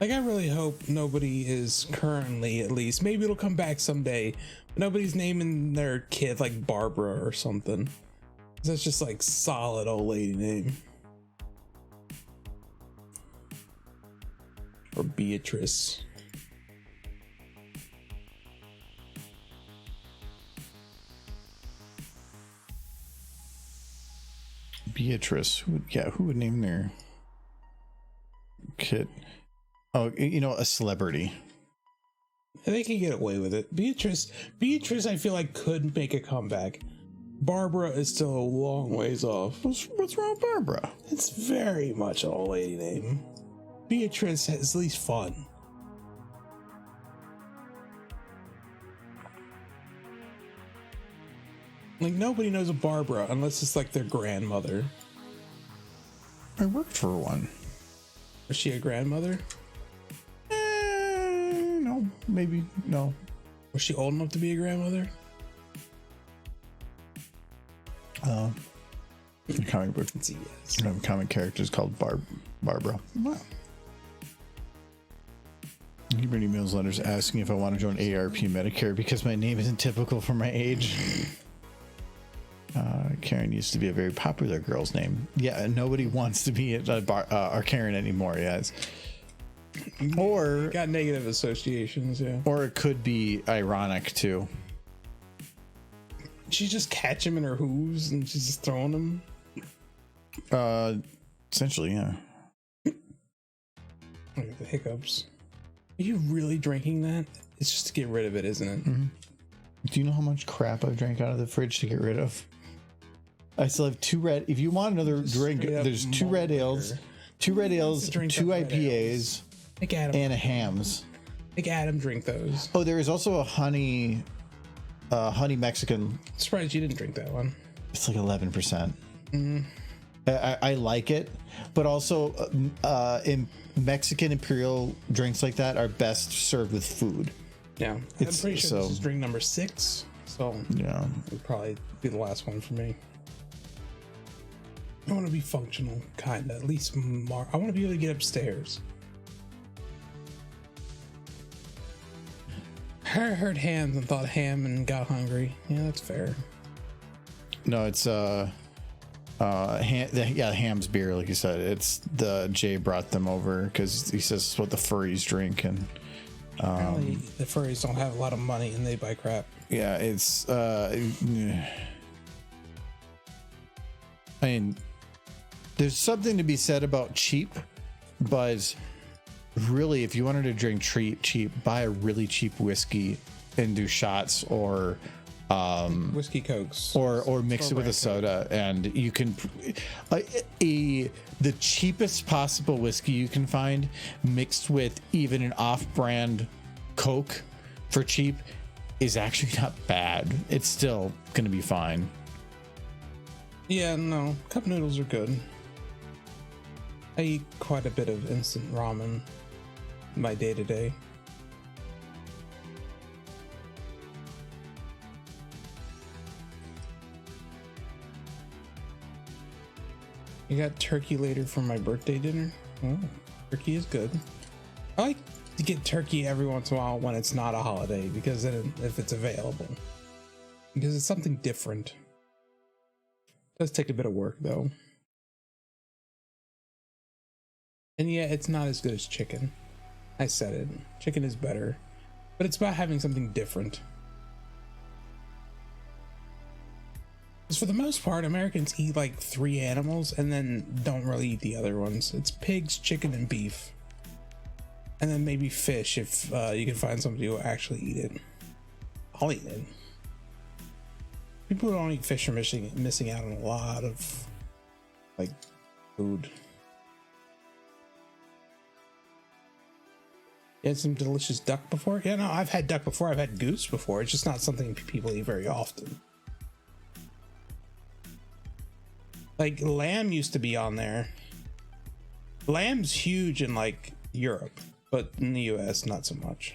Like, I really hope nobody is currently, at least, maybe it'll come back someday, but nobody's naming their kid like Barbara or something. That's just like solid old lady name. Or Beatrice. Beatrice. Who would name their kid? Oh, a celebrity. They can get away with it. Beatrice, I feel like could make a comeback. Barbara is still a long ways off. What's wrong with Barbara? It's very much an old lady name. Beatrice is at least fun. Like, nobody knows a Barbara unless it's like their grandmother. I worked for one. Was she a grandmother? No, maybe no. Was she old enough to be a grandmother? The comic book. It's a yes. Comic characters called Barbara. Wow. You bring emails, letters asking if I want to join ARP Medicare because my name isn't typical for my age. Karen used to be a very popular girl's name. Yeah, nobody wants to be a Karen anymore, yes. Or got negative associations, yeah. Or it could be ironic too. She just catch him in her hooves and she's just throwing them. Essentially, yeah. Look at the hiccups. Are you really drinking that? It's just to get rid of it, isn't it? Mm-hmm. Do you know how much crap I've drank out of the fridge to get rid of? I still have two red. If you want another drink, there's two red ales, two IPAs, and a Hams. Make Adam drink those. Oh, there is also a honey Mexican. Surprised you didn't drink that one. It's like 11%. I like it, but also in Mexican imperial drinks like that are best served with food. Yeah, I'm pretty sure this is drink number 6. So yeah, it'd probably be the last one for me. I want to be functional, kinda. At least I want to be able to get upstairs. I heard hams and thought ham and got hungry. Yeah, that's fair. No, it's Ham's beer, like you said. It's the Jay brought them over because he says it's what the furries drink, and apparently the furries don't have a lot of money and they buy crap. Yeah, it's I mean, there's something to be said about cheap, but really, if you wanted to drink cheap, buy a really cheap whiskey and do shots or whiskey cokes or mix it with a soda, and you can the cheapest possible whiskey you can find mixed with even an off-brand Coke for cheap is actually not bad. It's still gonna be fine. Yeah, no, cup noodles are good. I eat quite a bit of instant ramen in my day-to-day. You got turkey later for my birthday dinner? Oh, turkey is good. I like to get turkey every once in a while when it's not a holiday, because then if it's available, because it's something different. It does take a bit of work though. And yeah, it's not as good as chicken. I said it. Chicken is better, but it's about having something different. Because for the most part, Americans eat like 3 animals and then don't really eat the other ones. It's pigs, chicken, and beef. And then maybe fish if you can find somebody who will actually eat it. I'll eat it. People who don't eat fish are missing out on a lot of like food. You had some delicious duck before? Yeah, no, I've had duck before. I've had goose before. It's just not something people eat very often. Like lamb used to be on there. Lamb's huge in like Europe, but in the US, not so much.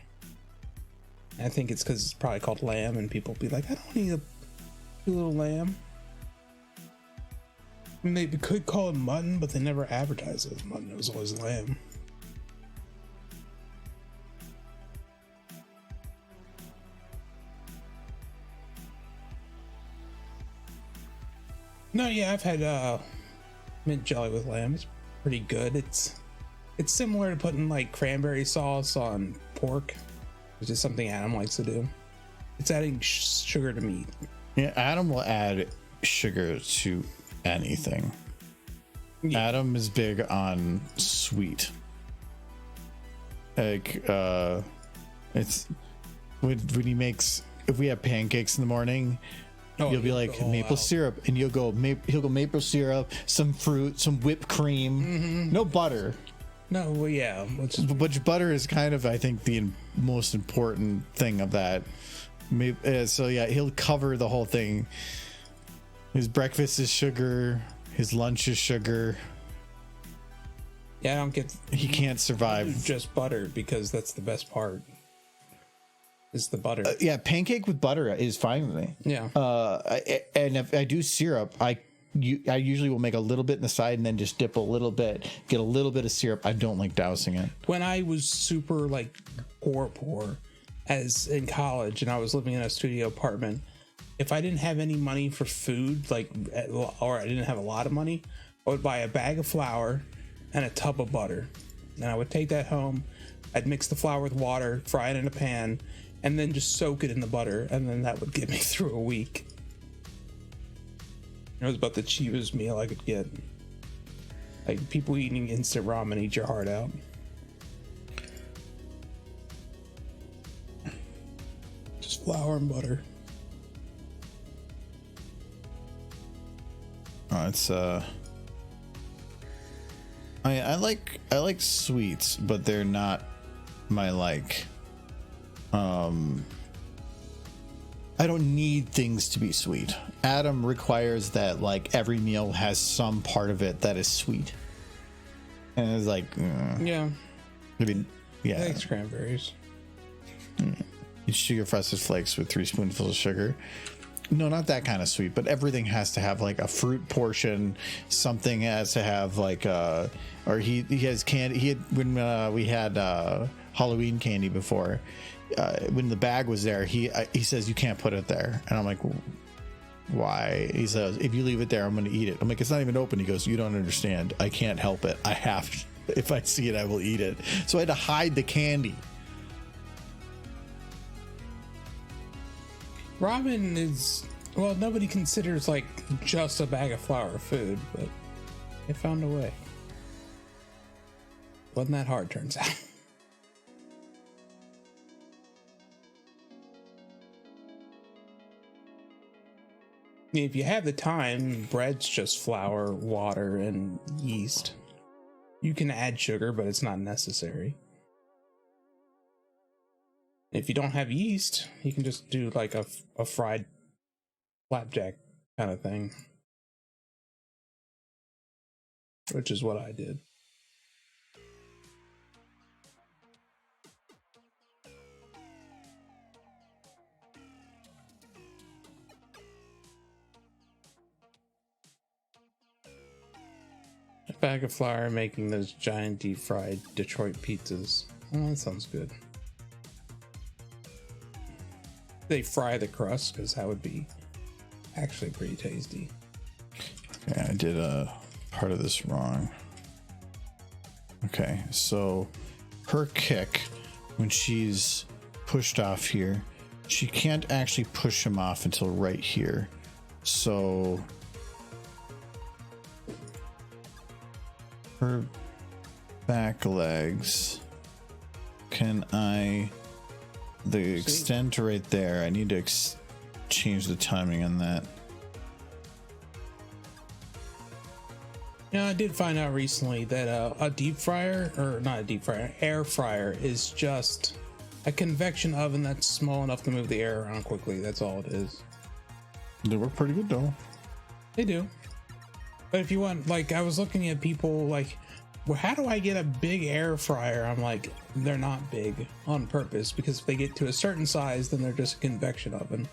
I think it's because it's probably called lamb, and people be like, I don't need a little lamb. I mean, they could call it mutton, but they never advertised it as mutton. It was always lamb. No, yeah, I've had mint jelly with lamb. It's pretty good. It's similar to putting like cranberry sauce on pork, which is something Adam likes to do. It's adding sugar to meat. Yeah, Adam will add sugar to anything. Yeah. Adam is big on sweet. Like it's when he makes, if we have pancakes in the morning, you'll be like maple syrup, and he'll go maple syrup, some fruit, some whipped cream, no butter, No, well, yeah. Which butter is kind of, I think, the most important thing of that. Maybe, so yeah, he'll cover the whole thing. His breakfast is sugar. His lunch is sugar. Yeah, I don't get. He can't survive just butter because that's the best part. Is the butter? Yeah, pancake with butter is fine with me. Yeah. And if I do syrup, I usually will make a little bit in the side and then just dip a little bit, get a little bit of syrup. I don't like dousing it. When I was super like poor, as in college, and I was living in a studio apartment, if I didn't have any money for food, like, or I didn't have a lot of money, I would buy a bag of flour and a tub of butter, and I would take that home. I'd mix the flour with water, fry it in a pan, and then just soak it in the butter, and then that would get me through a week. It was about the cheapest meal I could get. Like, people eating instant ramen eat your heart out. Just flour and butter. It's I like sweets, but they're not my like. I don't need things to be sweet. Adam requires that like every meal has some part of it that is sweet, and it's like, Yeah, I mean, yeah. I like cranberries. You sugar frosted flakes with 3 spoonfuls of sugar. No, not that kind of sweet, but everything has to have like a fruit portion. Something has to have like or he has candy. He had when we had Halloween candy before. When the bag was there, he says you can't put it there, and I'm like, why? He says if you leave it there, I'm going to eat it. I'm like, it's not even open. He goes, you don't understand. I can't help it. I have to. If I see it, I will eat it. So I had to hide the candy. Ramen is, well, nobody considers like just a bag of flour food, but they found a way. Wasn't that hard, turns out. If you have the time, bread's just flour, water, and yeast. You can add sugar, but it's not necessary. If you don't have yeast, you can just do like a fried flapjack kind of thing, which is what I did. A bag of flour making those giant deep fried Detroit pizzas. Oh, that sounds good. They fry the crust because that would be actually pretty tasty. Okay, I did a part of this wrong. Okay, so her kick, when she's pushed off here, she can't actually push him off until right here. So her back legs, can I, the extent to right there, I need to change the timing on that. You know, I did find out recently that a deep fryer, or not a deep fryer, an air fryer is just a convection oven that's small enough to move the air around quickly. That's all it is. They work pretty good though. They do. But if you want, like, I was looking at people like, well, how do I get a big air fryer? I'm like, they're not big on purpose, because if they get to a certain size, then they're just a convection oven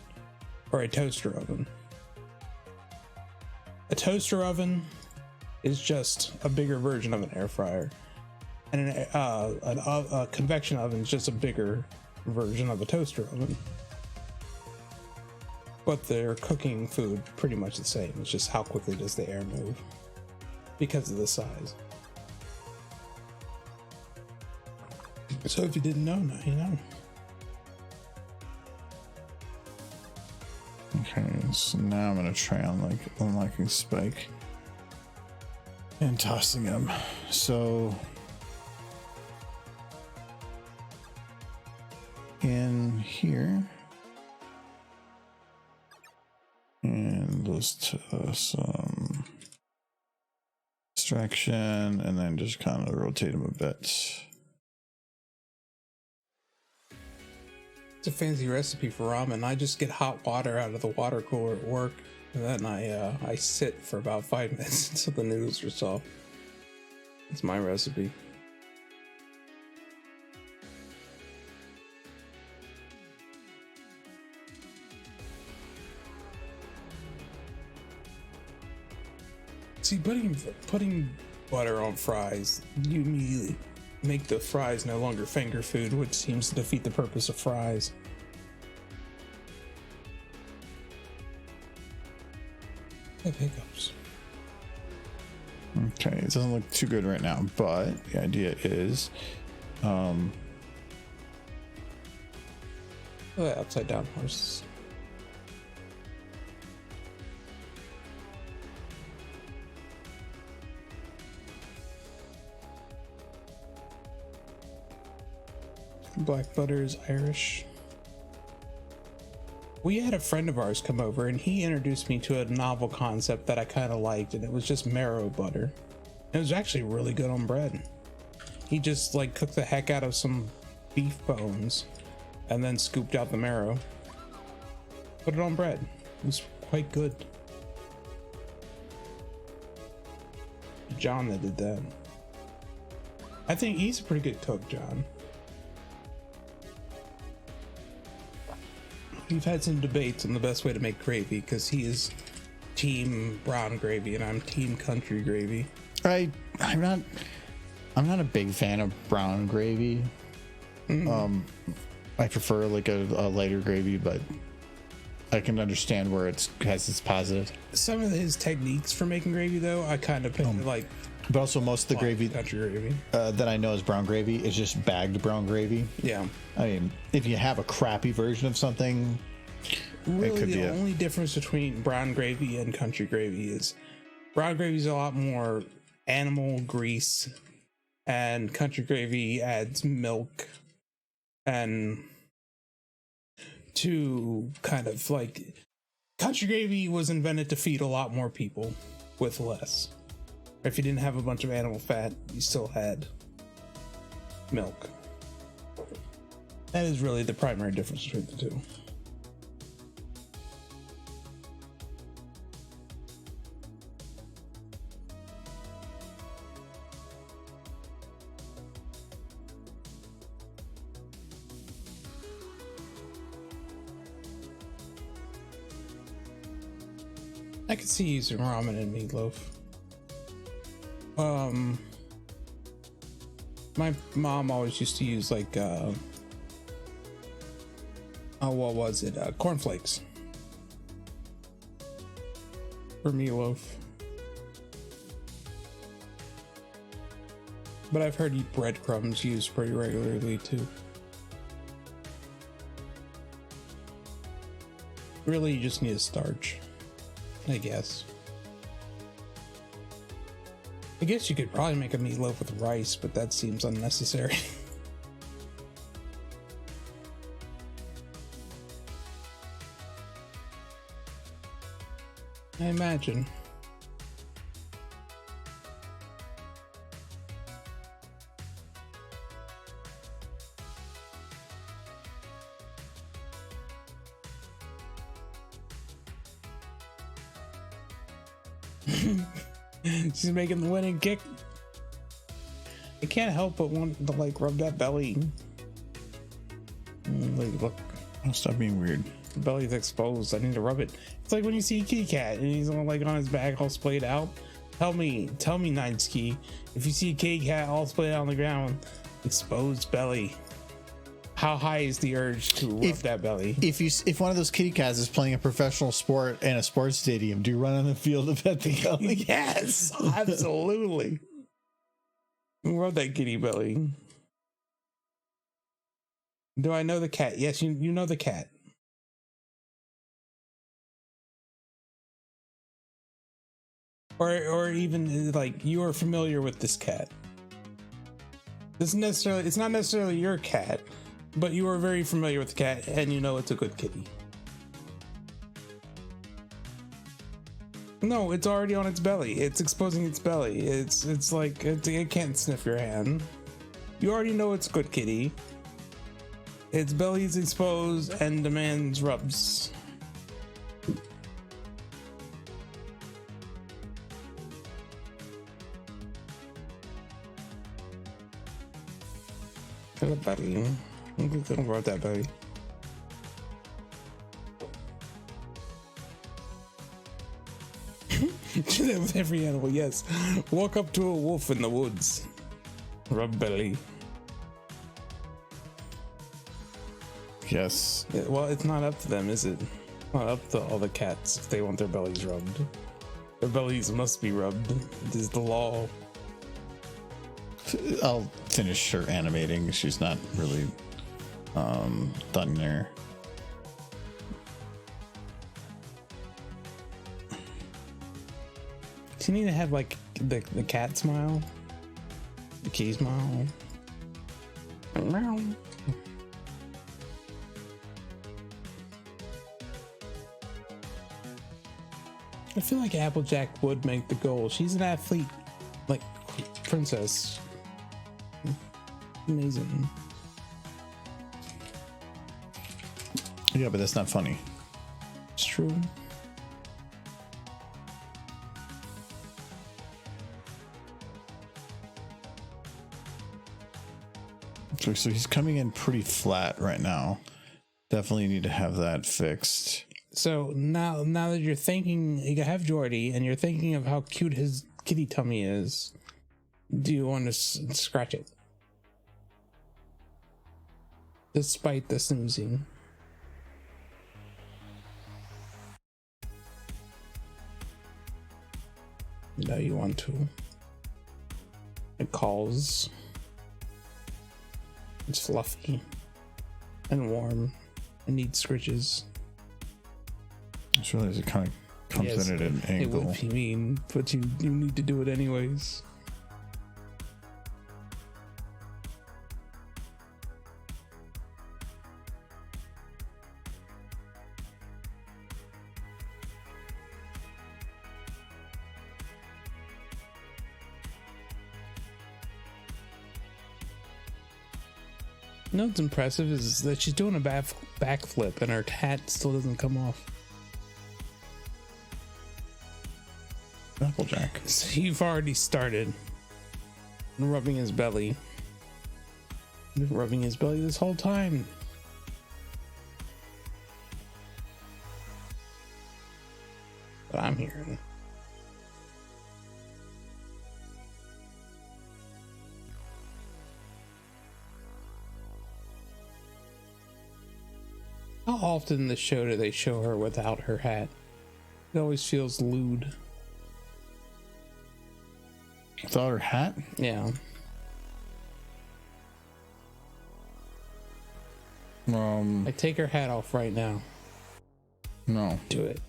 or a toaster oven. A toaster oven is just a bigger version of an air fryer, and a convection oven is just a bigger version of a toaster oven. But they're cooking food pretty much the same. It's just how quickly does the air move because of the size. So if you didn't know, now you know. Okay, so now I'm gonna try on unlocking Spike and tossing him. So in here, and let's toss Extraction, and then just kind of rotate them a bit. It's a fancy recipe for ramen. I just get hot water out of the water cooler at work, and then I sit for about 5 minutes until the noodles are soft. It's my recipe. See, putting butter on fries, you immediately make the fries no longer finger food, which seems to defeat the purpose of fries. I have hiccups. Okay, it doesn't look too good right now, but the idea is, Oh, yeah, upside down horses. Black butter is Irish. We had a friend of ours come over and he introduced me to a novel concept that I kind of liked, and it was just marrow butter. It was actually really good on bread. He just like cooked the heck out of some beef bones and then scooped out the marrow, put it on bread. It was quite good. John that did that. I think he's a pretty good cook, John. We've had some debates on the best way to make gravy because he is team brown gravy and I'm team country gravy. I'm not a big fan of brown gravy. I prefer like a lighter gravy, but I can understand where it has its positive. Some of his techniques for making gravy, though, I kind of like. But also, most of the gravy country gravy that I know is brown gravy is just bagged brown gravy. Yeah. I mean, if you have a crappy version of something, really it could the be only difference between brown gravy and country gravy is brown gravy is a lot more animal grease, and country gravy adds milk and to kind of like country gravy was invented to feed a lot more people with less. If you didn't have a bunch of animal fat, you still had milk. That is really the primary difference between the two. I could see using ramen and meatloaf. My mom always used to use like what was it? Cornflakes for meatloaf. But I've heard breadcrumbs used pretty regularly too. Really, you just need a starch, I guess. I guess you could probably make a meatloaf with rice, but that seems unnecessary. I imagine. She's making the winning kick. I can't help but want to like rub that belly. Like, look, stop being weird. the belly's exposed. I need to rub it. It's like when you see a kitty cat and he's all like on his back all splayed out. Tell me, Nineski, if you see a kitty cat all splayed out on the ground, exposed belly, how high is the urge to rub that belly? If one of those kitty cats is playing a professional sport in a sports stadium, do you run on the field to pet the belly? Yes, absolutely. Rub that kitty belly. Do I know the cat? Yes, you know the cat. Or even like you are familiar with this cat. It's not necessarily your cat, but you are very familiar with the cat and you know it's a good kitty. No, it's already on its belly. It's exposing its belly. It's like it can't sniff your hand. You already know it's good, kitty. Its belly is exposed and demands rubs. Hello, buddy. I'm gonna rub that belly. Do that with every animal, yes. Walk up to a wolf in the woods. Rub belly. Yes. Yeah, well, it's not up to them, is it? Not up to all the cats if they want their bellies rubbed. Their bellies must be rubbed. It is the law. I'll finish her animating. She's not really done there. Do you need to have like the cat smile? The kitty smile? Meow. I feel like Applejack would make the goal. She's an athlete, like princess. Amazing. Yeah, but that's not funny. It's true. So he's coming in pretty flat right now. Definitely need to have that fixed. So now that you're thinking, you have Jordy, and you're thinking of how cute his kitty tummy is, do you want to scratch it? Despite the snoozing. No, you want to. It calls. It's fluffy and warm. It needs scritches. I just realized it kind of comes in at an angle. It would be mean, but you need to do it anyways. You know what's impressive is that she's doing a backflip and her hat still doesn't come off. Applejack. So you've already started rubbing his belly. You've been rubbing his belly this whole time. But I'm hearing. How often in the show do they show her without her hat? It always feels lewd. Without her hat? Yeah. Like, take her hat off right now. No. Do it.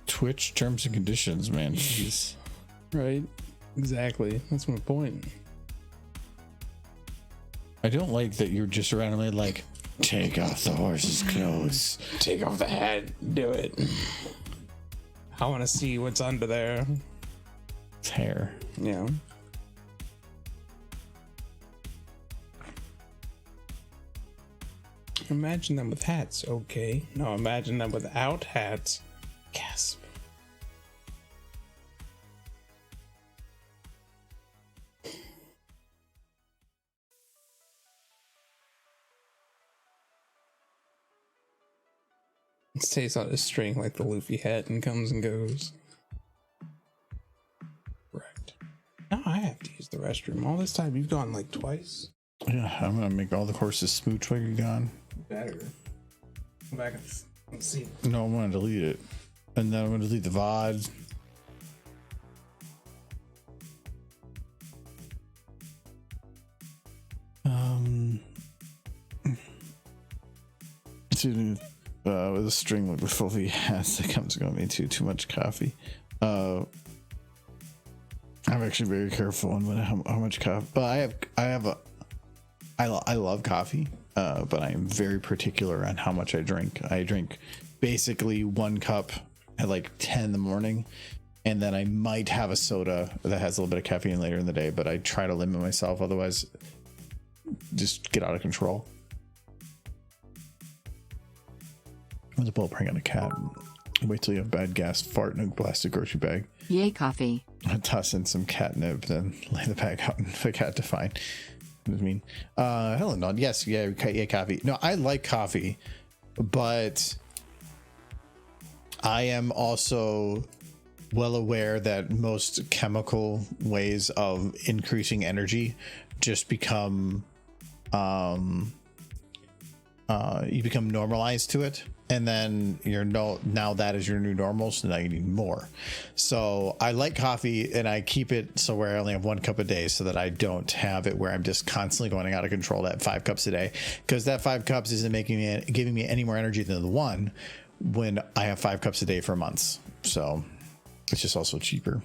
Twitch terms and conditions, man. Jeez. Right? Exactly. That's my point. I don't like that you're just randomly like, take off the horse's clothes. Take off the hat. Do it. I want to see what's under there. It's hair. Yeah. Imagine them with hats. Okay. No, imagine them without hats. Gasp. It stays on a string like the Luffy hat and comes and goes. Correct. Now I have to use the restroom. All this time you've gone like twice. Yeah, I'm gonna make all the horses smooch while you're gone. Better. Come back and see. No, I'm gonna delete it. And then I'm gonna delete the VOD. With a string like the fluffy hats that comes going into too much coffee. I'm actually very careful on how much coffee. But I love coffee, but I am very particular on how much I drink. I drink basically 1 cup at like 10 in the morning. And then I might have a soda that has a little bit of caffeine later in the day, but I try to limit myself. Otherwise, just get out of control. I'm going to bring on a cat. Wait till you have bad gas, fart in a plastic grocery bag. Yay, coffee. Toss in some catnip, then lay the bag out for the cat to find. I mean, Helen, no, yes, yeah, coffee. No, I like coffee, but I am also well aware that most chemical ways of increasing energy just become you become normalized to it, and then now that is your new normal, so now you need more. So I like coffee, and I keep it so where I only have 1 cup a day, so that I don't have it where I'm just constantly going out of control at 5 cups a day, because that 5 cups isn't giving me any more energy than the 1 when I have 5 cups a day for months. So it's just also cheaper.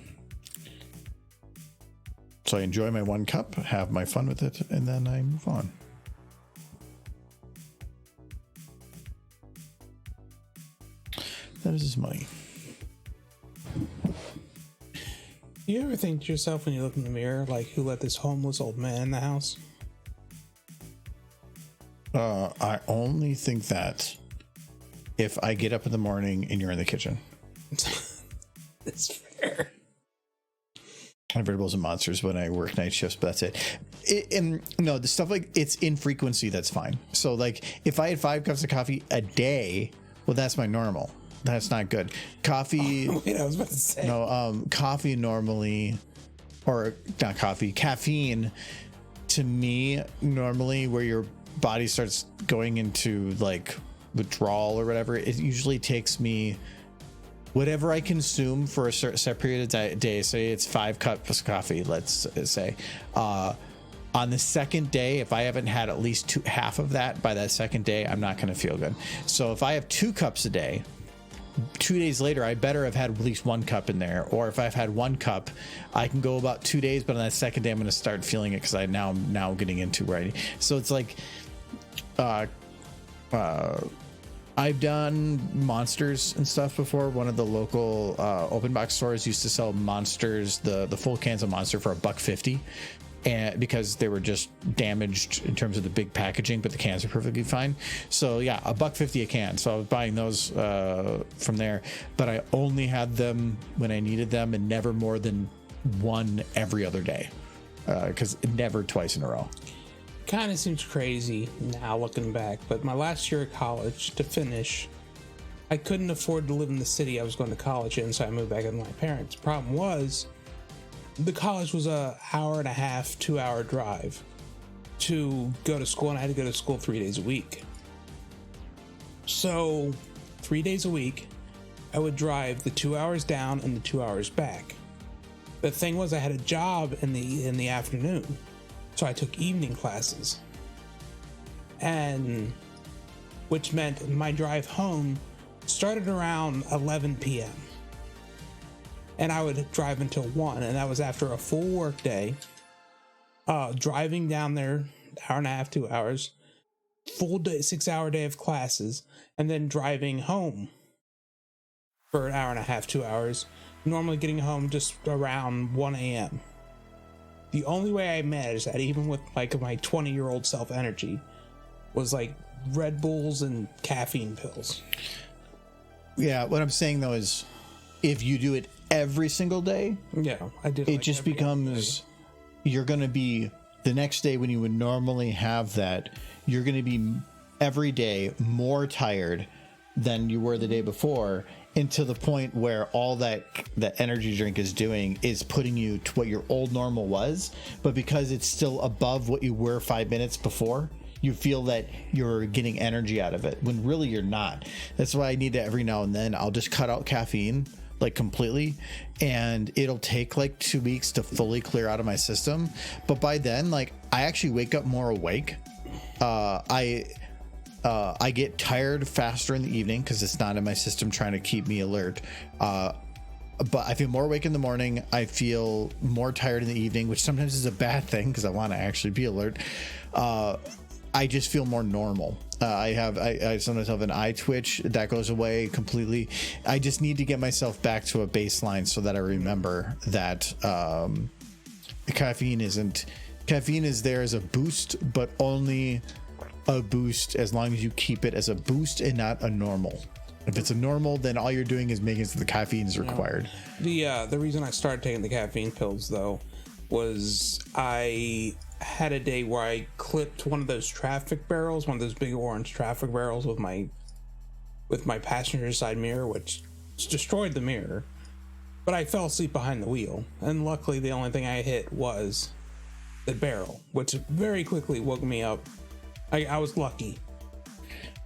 So I enjoy my 1 cup, have my fun with it, and then I move on. That is his money. You ever think to yourself when you look in the mirror, like, who let this homeless old man in the house? I only think that if I get up in the morning and you're in the kitchen. That's fair. I have Variables and Monsters when I work night shifts, but that's it. And no, the stuff like it's in frequency, that's fine. So like if I had 5 cups of coffee a day, well, that's my normal. That's not good. Coffee. Wait, I was about to say. No, coffee normally, or not coffee, caffeine to me normally where your body starts going into like withdrawal or whatever, it usually takes me whatever I consume for a set period of day, say it's 5 cups of coffee, let's say, on the second day, if I haven't had at least half of that by that second day, I'm not going to feel good. So if I have 2 cups a day, 2 days later, I better have had at least 1 cup in there. Or if I've had 1 cup, I can go about 2 days, but on that second day, I'm going to start feeling it because I'm now getting into where I need. So it's like, I've done Monsters and stuff before. One of the local open box stores used to sell Monsters, the full cans of Monster for $1.50, and because they were just damaged in terms of the big packaging, but the cans are perfectly fine. So yeah, $1.50 a can. So I was buying those from there, but I only had them when I needed them, and never more than 1 every other day, because never twice in a row. Kind of seems crazy now looking back, but my last year of college to finish, I couldn't afford to live in the city I was going to college in, so I moved back in with my parents. Problem was, the college was a 1.5 hour, 2 hour drive to go to school, and I had to go to school 3 days a week. So 3 days a week, I would drive the 2 hours down and the 2 hours back. The thing was, I had a job in the afternoon, so I took evening classes, and which meant my drive home started around 11 p.m. and I would drive until 1, and that was after a full work day, driving down there 1.5 hours, 2 hours, full day, 6-hour day of classes, and then driving home for 1.5 hours, 2 hours, normally getting home just around 1 a.m. The only way I managed that, even with like my 20-year-old self-energy, was like Red Bulls and caffeine pills. Yeah, what I'm saying though is, if you do it every single day, yeah, I did. It just becomes, you're going to be the next day when you would normally have that, you're going to be every day more tired than you were the day before, and to the point where all that energy drink is doing is putting you to what your old normal was, but because it's still above what you were 5 minutes before, you feel that you're getting energy out of it when really you're not. That's why I need to, every now and then, I'll just cut out caffeine like completely, and it'll take like 2 weeks to fully clear out of my system. But by then, like, I actually wake up more awake. I get tired faster in the evening because it's not in my system trying to keep me alert. But I feel more awake in the morning. I feel more tired in the evening, which sometimes is a bad thing because I want to actually be alert. I just feel more normal. I sometimes have an eye twitch that goes away completely. I just need to get myself back to a baseline so that I remember that caffeine is there as a boost, but only a boost as long as you keep it as a boost and not a normal. If it's a normal, then all you're doing is making it so the caffeine is required. The reason I started taking the caffeine pills though was I had a day where I clipped one of those traffic barrels, one of those big orange traffic barrels with my passenger side mirror, which destroyed the mirror. But I fell asleep behind the wheel, and luckily the only thing I hit was the barrel, which very quickly woke me up. I was lucky.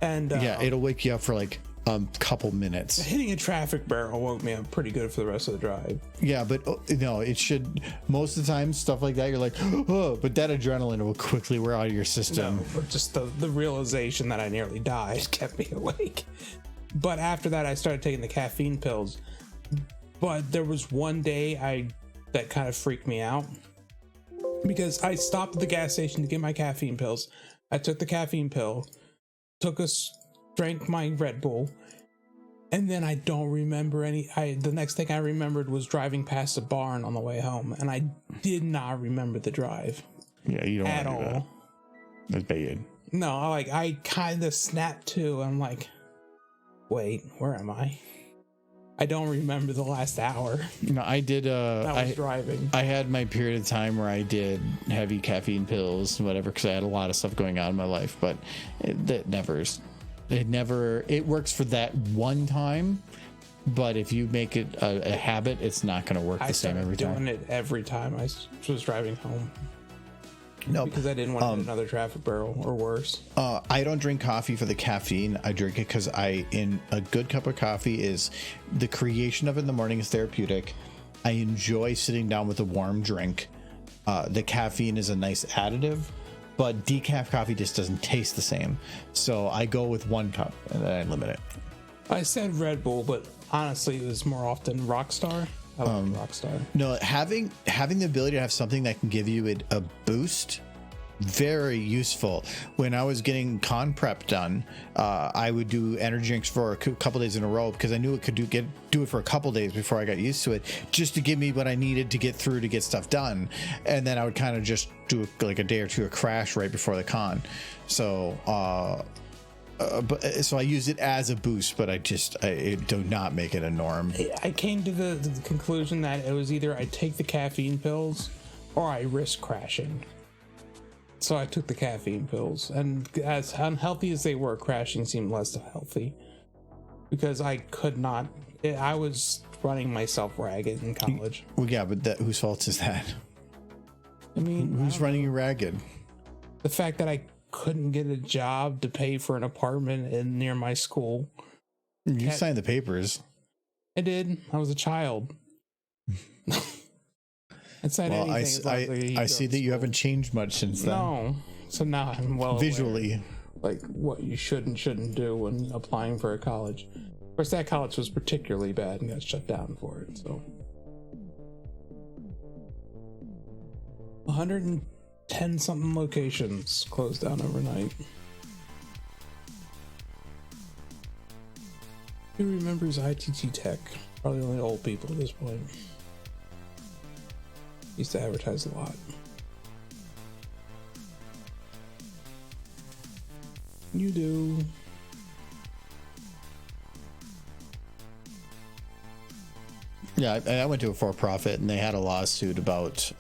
And yeah, it'll wake you up for like a couple minutes. Hitting a traffic barrel woke me up pretty good for the rest of the drive. Yeah, but no, it should. Most of the time, stuff like that, you're like, oh, but that adrenaline will quickly wear out of your system. No, but just the realization that I nearly died kept me awake. But after that, I started taking the caffeine pills. But there was one day that kind of freaked me out because I stopped at the gas station to get my caffeine pills. I took the caffeine pill, drank my Red Bull, and then I don't remember the next thing I remembered was driving past a barn on the way home, and I did not remember the drive. Yeah, you don't at want to do all. That's bad. No, I kind of snapped to. I'm like, wait, where am I? I don't remember the last hour. No, I did. I was driving. I had my period of time where I did heavy caffeine pills, and whatever, because I had a lot of stuff going on in my life. But it works for that one time. But if you make it a habit, it's not going to work the same every time. I started doing it every time I was driving home. No, because I didn't want to hit another traffic barrel or worse. I don't drink coffee for the caffeine. I drink it because in a good cup of coffee is the creation of it in the morning is therapeutic. I enjoy sitting down with a warm drink. The caffeine is a nice additive, but decaf coffee just doesn't taste the same. So I go with 1 cup and then I limit it. I said Red Bull, but honestly, it was more often Rockstar. I love Rockstar. No, having the ability to have something that can give you a boost, very useful. When I was getting con prep done, I would do energy drinks for a couple days in a row because I knew it could do it for a couple days before I got used to it, just to give me what I needed to get through to get stuff done. And then I would kind of just do like a day or two of crash right before the con. So so I use it as a boost, but I do not make it a norm. I came to the conclusion that it was either I take the caffeine pills or I risk crashing. So I took the caffeine pills, and as unhealthy as they were, crashing seemed less healthy because I could not. I was running myself ragged in college. Well, yeah, but whose fault is that? I mean, who's running you ragged? The fact that I couldn't get a job to pay for an apartment near my school. You signed the papers. I did. I was a child. I said anything. I see that you haven't changed much since then. No. So now I'm well visually aware, like what you should and shouldn't do when applying for a college. Of course, that college was particularly bad and got shut down for it. So 110 something locations closed down overnight. Who remembers ITT Tech? Probably only old people at this point. Used to advertise a lot. You do. Yeah, I went to a for-profit and they had a lawsuit about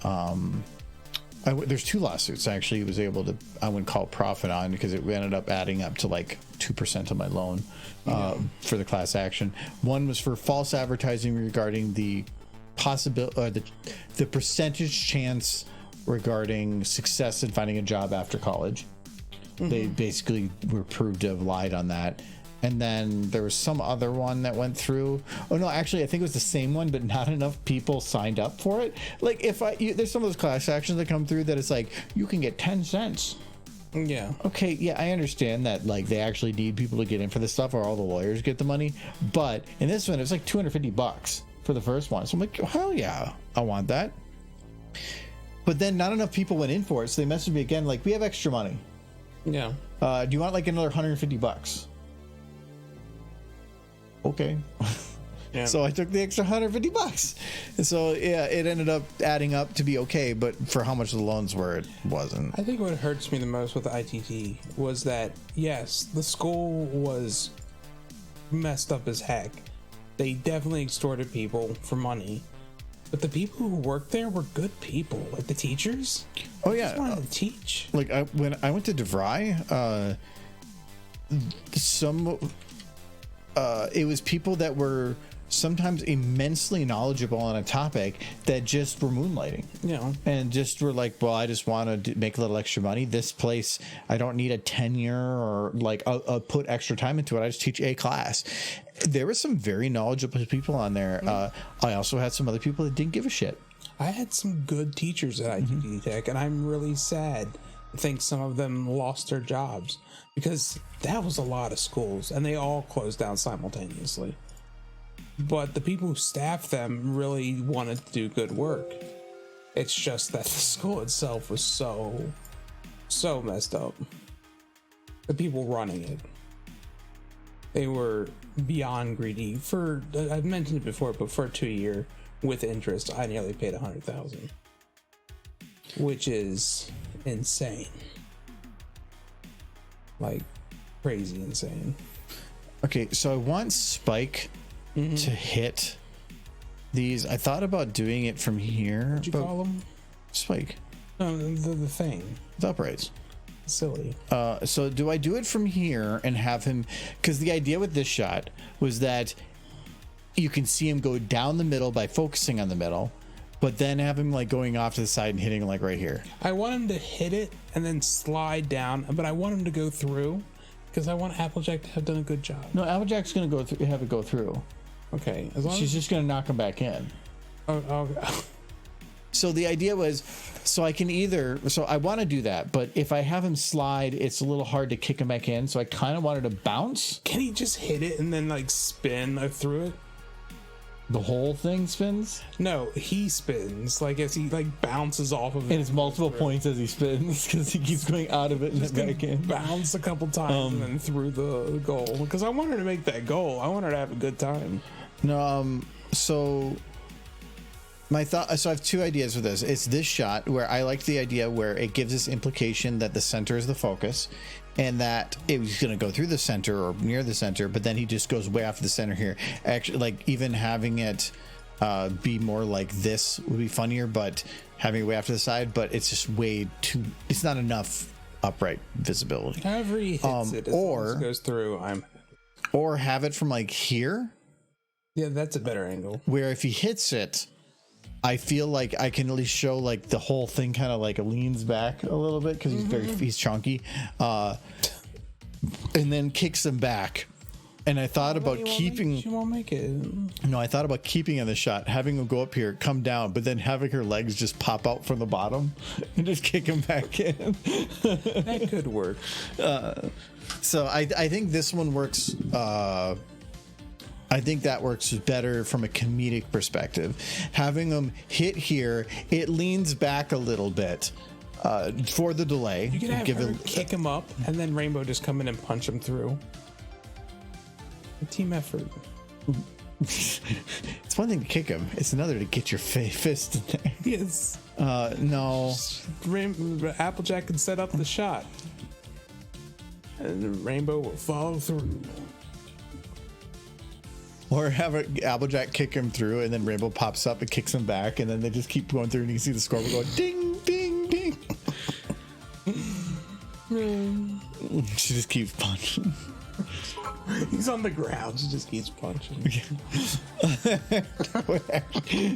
there's 2 lawsuits actually. Was able to, I wouldn't call it profit on because it ended up adding up to like 2% of my loan for the class action. One was for false advertising regarding the possibility, the percentage chance regarding success in finding a job after college. Mm-hmm. They basically were proved to have lied on that. And then there was some other one that went through. Oh no, actually, I think it was the same one, but not enough people signed up for it. Like there's some of those class actions that come through that it's like you can get 10 cents. Yeah. Okay. Yeah, I understand that. Like they actually need people to get in for this stuff, or all the lawyers get the money. But in this one, it was like $250 for the first one. So I'm like, hell yeah, I want that. But then not enough people went in for it, so they messaged me again, like, we have extra money. Yeah. Do you want like another $150? Okay. Yeah. So I took the extra $150. And so yeah, it ended up adding up to be okay, but for how much the loans were, it wasn't. I think what hurts me the most with the ITT was that, yes, the school was messed up as heck. They definitely extorted people for money. But the people who worked there were good people. Like the teachers. Oh They yeah. just wanted to teach. Like when I went to DeVry, it was people that were sometimes immensely knowledgeable on a topic that just were moonlighting. Yeah. And just were like, well, I just want to make a little extra money. This place, I don't need a tenure or like I'll put extra time into it. I just teach a class. There were some very knowledgeable people on there. I also had some other people that didn't give a shit. I had some good teachers at ITT Tech, and I'm really sad to think some of them lost their jobs because that was a lot of schools, and they all closed down simultaneously. But the people who staffed them really wanted to do good work. It's just that the school itself was so messed up. The people running it, they were beyond greedy. I've mentioned it before, but for a 2-year with interest, I nearly paid $100,000, which is insane, like crazy insane. Okay, so I want Spike to hit these. I thought about doing it from here. What'd you call them? Spike. No, the thing. The uprights. Silly. So do I do it from here and have him? Because the idea with this shot was that you can see him go down the middle by focusing on the middle, but then have him like going off to the side and hitting like right here. I want him to hit it and then slide down, but I want him to go through because I want Applejack to have done a good job. No, Applejack's gonna go through. Have it go through. Okay, as long She's as just gonna knock him back in. oh. So the idea was, so I want to do that, but if I have him slide, it's a little hard to kick him back in. So I kind of wanted to bounce. Can he just hit it and then like spin through it? The whole thing spins, No, he spins like as he like bounces off of it. and it's multiple points as he spins because he keeps going out of it and Just then gonna back in. bounce a couple times and then through the goal because I want her to make that goal. I want her to have a good time. No, so my thought. So I have two ideas with this. It's this shot where I like the idea where it gives this implication that the center is the focus, and that it was going to go through the center or near the center, but then he just goes way off the center here. Actually, like even having it be more like this would be funnier, but having it way off to the side. But it's just way too. It's not enough upright visibility. However he hits it, as long as it goes through. Or have it from like here. Yeah, that's a better angle. Where if he hits it, I feel like I can at least show like the whole thing kind of like leans back a little bit because he's chunky, and then kicks him back. And I thought about keeping. She won't make it. No, I thought about keeping on the shot, having him go up here, come down, but then having her legs just pop out from the bottom and just kick him back in. That could work. So I think this one works. I think that works better from a comedic perspective. Having them hit here, it leans back a little bit for the delay. You could have her kick him up and then Rainbow just come in and punch him through. A team effort. It's one thing to kick him. It's another to get your fist in there. Yes. No. Applejack can set up the shot. And the Rainbow will follow through. Or have Applejack kick him through, and then Rainbow pops up and kicks him back, and then they just keep going through, and you can see the scoreboard going ding, ding, ding. She just keeps punching. He's on the ground. She just keeps punching.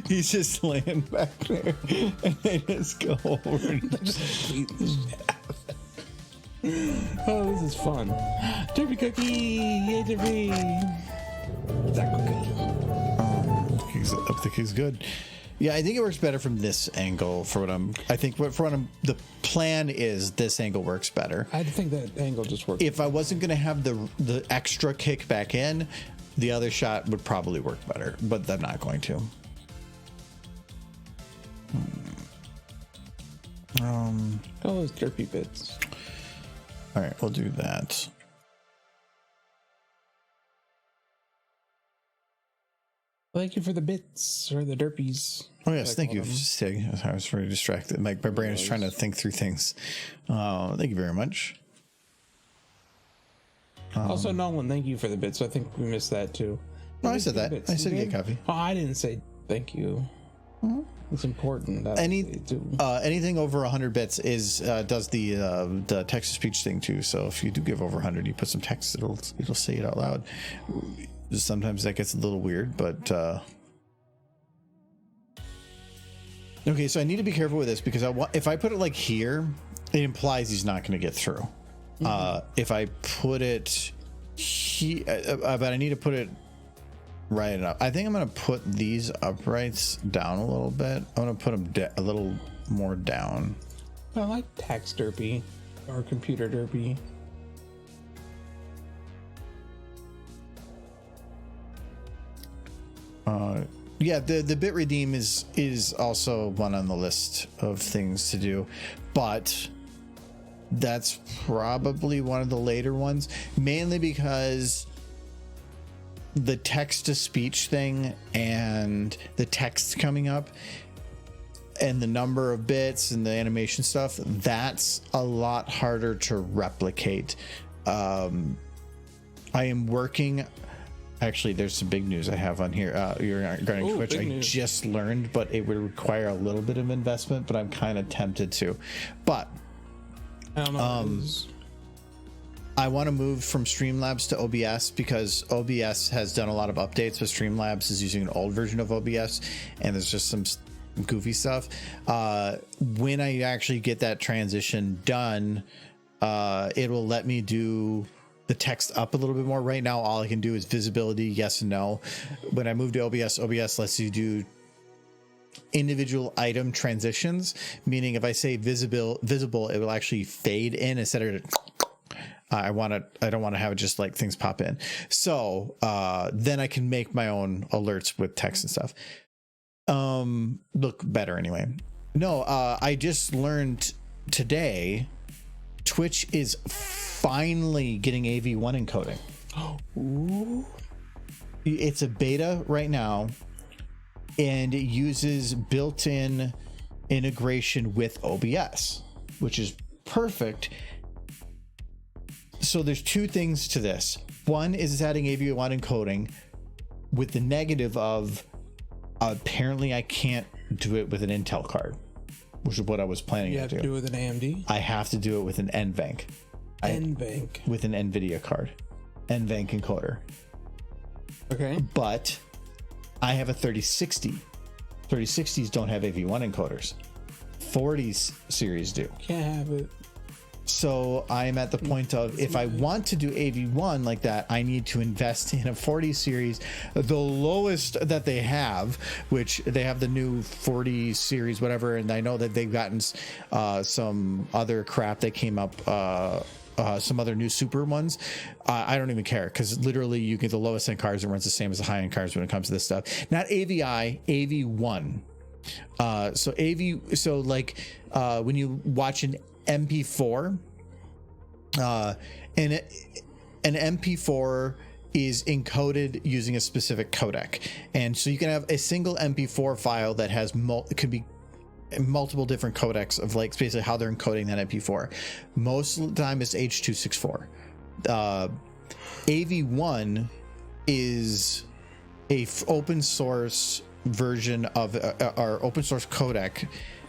He's just laying back there, and they just go over and Just beat the shit out of it. Oh, this is fun. Derby cookie! Yay, Derby! That cookie. I think he's good. Yeah, I think it works better from this angle. The plan is this angle works better. I think that angle just works. If I wasn't going to have the extra kick back in, the other shot would probably work better, but I'm not going to. All those derpy bits. All right, we'll do that. Thank you for the bits or the derpies. Oh yes, I thank call you, them. Sig. I was very distracted. My brain is trying to think through things. Thank you very much. Also, Nolan, thank you for the bits. I think we missed that too. No, I said Thank that. you for the I bits. said You get did? coffee. Oh, I didn't say thank you. It's important. That Any they do. anything over 100 bits is does the text to speech thing too. So if you do give over 100, you put some text, it'll say it out loud. Sometimes that gets a little weird, but okay. So I need to be careful with this because if I put it like here, it implies he's not going to get through. If I put it here, but I need to put it right up. I think I'm going to put these uprights down a little bit. I'm going to put them a little more down. I like tax derpy or computer derpy. Yeah, the bit redeem is also one on the list of things to do, but that's probably one of the later ones, mainly because the text to speech thing and the text coming up and the number of bits and the animation stuff, that's a lot harder to replicate. I am working. Actually, there's some big news I have on here. Regarding Ooh, Twitch, I news. just learned, but it would require a little bit of investment, but I'm kind of tempted to. But I don't know. What it is. I want to move from Streamlabs to OBS because OBS has done a lot of updates, but Streamlabs is using an old version of OBS, and there's just some goofy stuff. When I actually get that transition done, it will let me do the text up a little bit more. Right now, all I can do is visibility, yes and no. When I move to OBS lets you do individual item transitions, meaning if I say visible, it will actually fade in instead of I don't want to have it just like things pop in. So then I can make my own alerts with text and stuff. Look better anyway. No, I just learned today Twitch is finally getting AV1 encoding. Ooh. It's a beta right now, and it uses built-in integration with OBS, which is perfect. So there's two things to this. One is it's adding AV1 encoding with the negative of apparently I can't do it with an Intel card, which is what I was planning You to have to do it with an AMD. I have to do it with an NVENC. NVENC. With an NVIDIA card. NVENC encoder. Okay. But I have a 3060. 3060s don't have AV1 encoders. 40s series do. Can't have it. So I'm at the point of if I want to do AV1 like that, I need to invest in a 40 series, the lowest that they have, which they have the new 40 series, whatever. And I know that they've gotten some other crap that came up, some other new super ones. I don't even care because literally you get the lowest end cards and runs the same as the high end cards when it comes to this stuff. Not AVI, AV1. So when you watch an MP4, and an MP4 is encoded using a specific codec, and so you can have a single MP4 file that has could be multiple different codecs of like basically how they're encoding that MP4. Most of the time it's H.264. AV1 is a open source version of our open source codec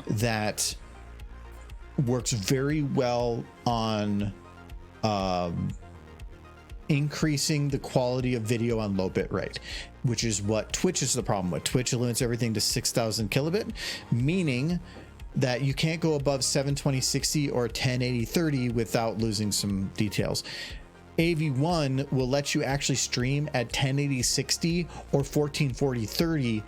that works very well on increasing the quality of video on low bit rate, which is what Twitch is the problem with. Twitch limits everything to 6,000 kilobit, meaning that you can't go above 720/60 or 1080/30 without losing some details. AV1 will let you actually stream at 1080/60 or 1440/30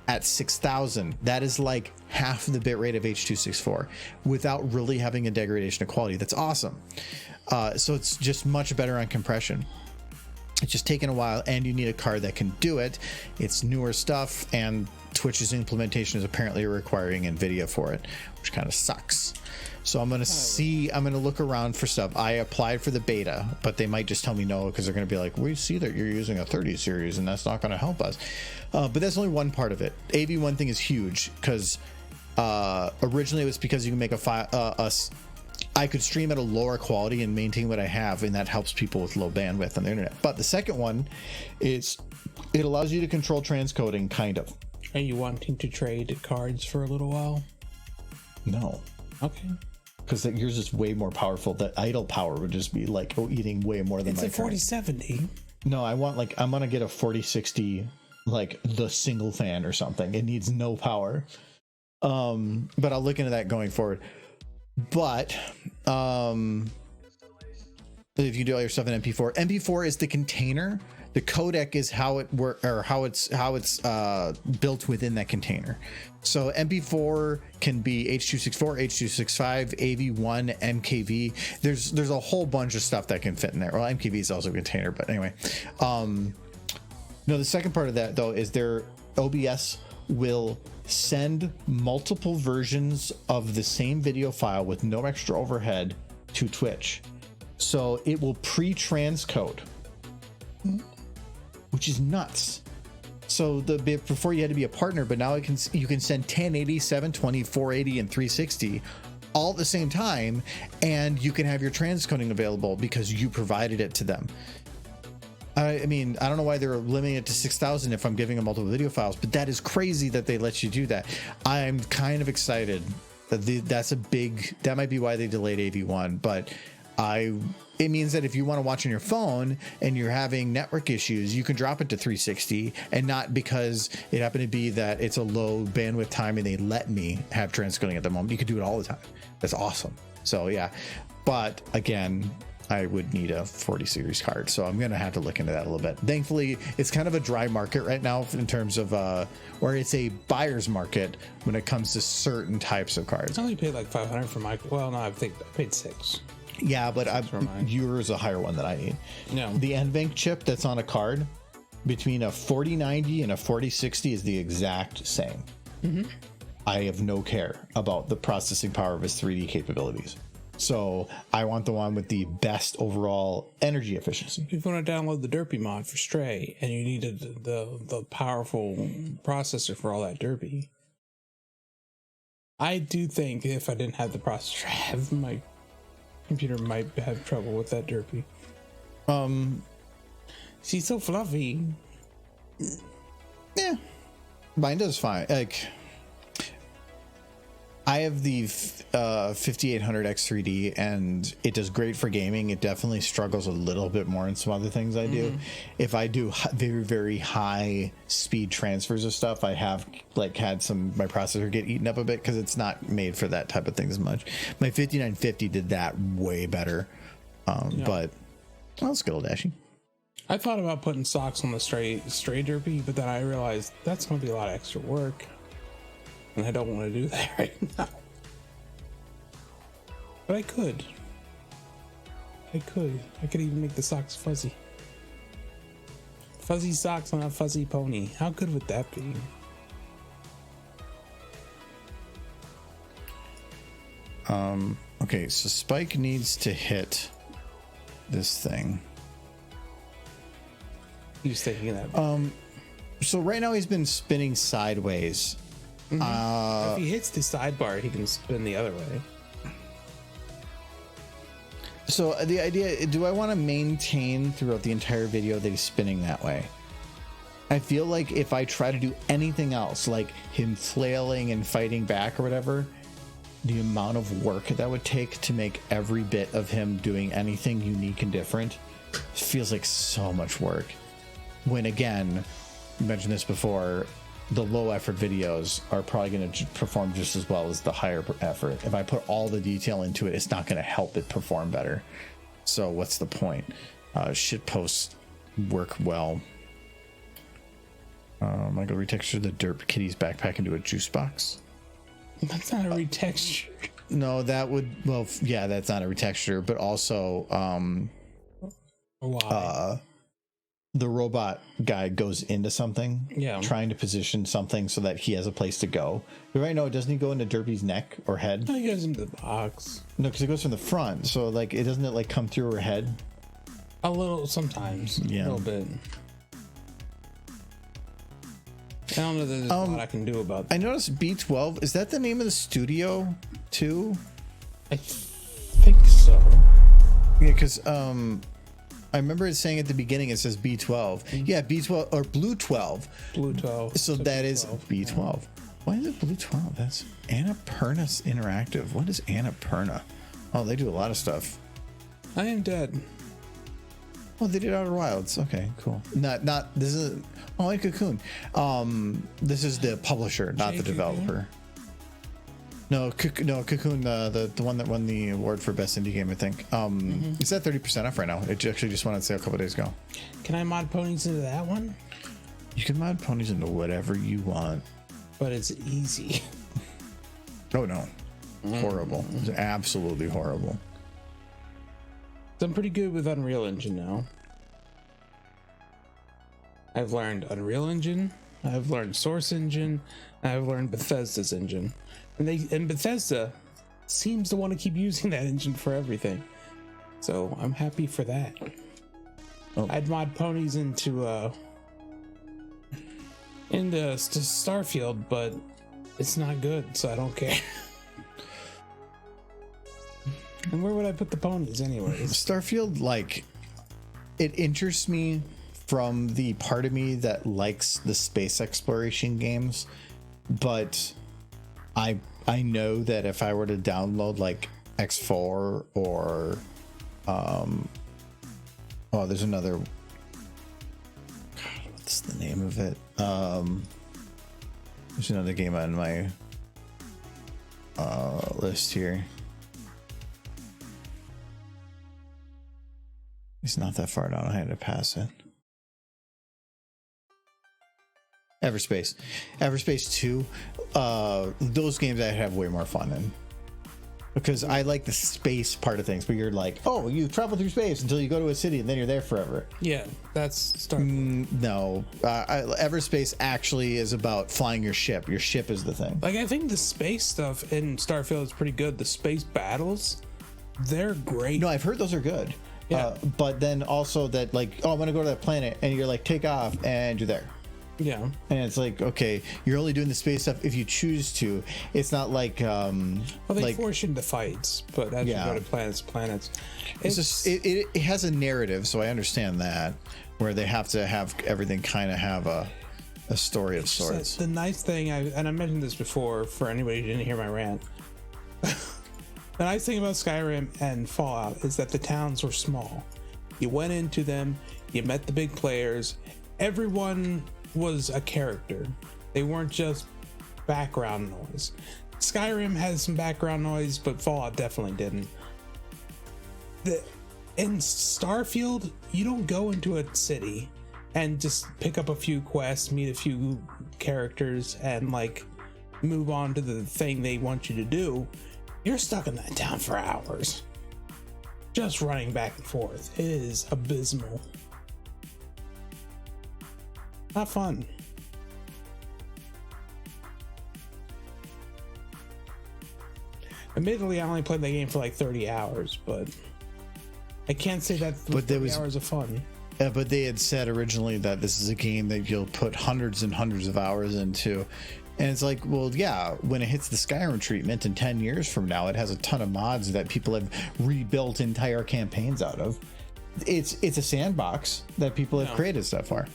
at 6,000. That is like half the bit rate of H.264 without really having a degradation of quality. That's awesome. So it's just much better on compression. It's just taken a while, and you need a card that can do it. It's newer stuff, and Twitch's implementation is apparently requiring NVIDIA for it, which kind of sucks. So I'm gonna look around for stuff. I applied for the beta, but they might just tell me no because they're gonna be like, we see that you're using a 30 series and that's not gonna help us. But that's only one part of it. AV1 thing is huge because originally it was because you can make a file. I could stream at a lower quality and maintain what I have, and that helps people with low bandwidth on the internet. But the second one is it allows you to control transcoding, kind of. Are you wanting to trade cards for a little while? No. Okay. Because yours is way more powerful. The idle power would just be like eating way more than it's my a 4070. No, I'm gonna get a 4060, like the single fan or something. It needs no power. But I'll look into that going forward. But if you do all your stuff in MP4 is the container. The codec is how it works, or how it's built within that container. So MP4 can be H.264, H.265, AV1, MKV. There's a whole bunch of stuff that can fit in there. Well, MKV is also a container, but anyway. No, the second part of that though is their OBS will send multiple versions of the same video file with no extra overhead to Twitch. So it will pre-transcode, which is nuts. So before you had to be a partner, but now you can send 1080, 720, 480, and 360 all at the same time, and you can have your transcoding available because you provided it to them. I mean, I don't know why they're limiting it to 6,000 if I'm giving them multiple video files, but that is crazy that they let you do that. I'm kind of excited that that might be why they delayed AV1, but it means that if you want to watch on your phone and you're having network issues, you can drop it to 360, and not because it happened to be that it's a low bandwidth time and they let me have transcoding at the moment. You could do it all the time. That's awesome. So yeah, but again, I would need a 40 series card, so I'm gonna have to look into that a little bit. Thankfully, it's kind of a dry market right now in terms of or it's a buyer's market when it comes to certain types of cards. I only paid like 500 for my. Well, no, I think I paid 6. Yeah, but yours is a higher one that I need. No, the NVENC chip that's on a card between a 4090 and a 4060 is the exact same. Mm-hmm. I have no care about the processing power of its 3D capabilities. So I want the one with the best overall energy efficiency. If you want to download the Derpy mod for Stray and you needed the powerful processor for all that Derpy, I do think if I didn't have the processor, my computer might have trouble with that Derpy. She's so fluffy. Yeah, mine does fine. Like, I have the 5800X3D and it does great for gaming. It definitely struggles a little bit more in some other things I do. If I do very, very high speed transfers of stuff, I have had my processor get eaten up a bit because it's not made for that type of thing as much. My 5950 did that way better. But let's go, Dashy. I thought about putting socks on the stray Derpy, but then I realized that's going to be a lot of extra work. And I don't want to do that right now. But I could. I could even make the socks fuzzy. Fuzzy socks on a fuzzy pony. How good would that be? Okay, so Spike needs to hit this thing. He's taking that. So right now he's been spinning sideways. If he hits the sidebar, he can spin the other way. So the idea, do I want to maintain throughout the entire video that he's spinning that way? I feel like if I try to do anything else, like him flailing and fighting back or whatever, the amount of work that would take to make every bit of him doing anything unique and different feels like so much work. When again, you mentioned this before, the low effort videos are probably going to perform just as well as the higher effort. If I put all the detail into it, it's not going to help it perform better. So what's the point? Shit posts work well. I'm going to retexture the Derp Kitty's backpack into a juice box. That's not a retexture. No, that would, well, yeah, that's not a retexture, but also, why? the robot guy goes into something, trying to position something so that he has a place to go. But right now, doesn't he go into Derpy's neck or head? No, he goes into the box. No, because it goes from the front. So like, it doesn't it like come through her head? A little, sometimes. Yeah. A little bit. I don't know that there's a lot I can do about that. I noticed B12. Is that the name of the studio too? I think so. Yeah, because I remember it saying at the beginning it says B12. Yeah, B12 or Blue 12. Blue 12. So that B12. is B12. Why is it Blue 12? That's Annapurna Interactive. What is Annapurna? Oh, they do a lot of stuff. I Am Dead. Oh, they did Outer Wilds. Okay, cool. Not this is like Cocoon. This is the publisher, not the developer. No, Cocoon, the one that won the award for best indie game, I think. It's at 30% off right now. It actually just went on sale a couple days ago. Can I mod ponies into that one? You can mod ponies into whatever you want. But it's easy. Oh no, horrible! It's absolutely horrible. I'm pretty good with Unreal Engine now. I've learned Unreal Engine, I've learned Source Engine, and I've learned Bethesda's engine. And Bethesda seems to want to keep using that engine for everything. So I'm happy for that. Oh. I'd mod ponies into Starfield, but it's not good, so I don't care. And where would I put the ponies anyways? Starfield, like, it interests me from the part of me that likes the space exploration games, but I know that if I were to download like X4 or there's another, God, what's the name of it? There's another game on my list here. It's not that far down. I had to pass it. Everspace 2. Those games I have way more fun in, because I like the space part of things, but you're like, oh, you travel through space until you go to a city and then you're there forever. Yeah, that's Starfield. No, Everspace actually is about flying your ship. Your ship is the thing. Like, I think the space stuff in Starfield is pretty good. The space battles, they're great. No, I've heard those are good. Yeah. But then also that, like, oh, I'm gonna go to that planet, and you're like, take off, and you're there. Yeah. And it's like, okay, you're only doing the space stuff if you choose to. It's not like well, they like, force you into fights, but as you go to planets, it's just it has a narrative, so I understand that, where they have to have everything kind of have a story of sorts. The nice thing, and I mentioned this before for anybody who didn't hear my rant. The nice thing about Skyrim and Fallout is that the towns were small. You went into them, you met the big players, everyone was a character. They weren't just background noise. Skyrim has some background noise, but Fallout definitely didn't. In Starfield, you don't go into a city and just pick up a few quests, meet a few characters, and like move on to the thing they want you to do. You're stuck in that town for hours, just running back and forth. It is abysmal. Not fun. Admittedly, I only played the game for like 30 hours, but I can't say that was 30 hours of fun. But they had said originally that this is a game that you'll put hundreds and hundreds of hours into. And it's like, well, yeah, when it hits the Skyrim treatment in 10 years from now, it has a ton of mods that people have rebuilt entire campaigns out of. It's a sandbox that people have created so far.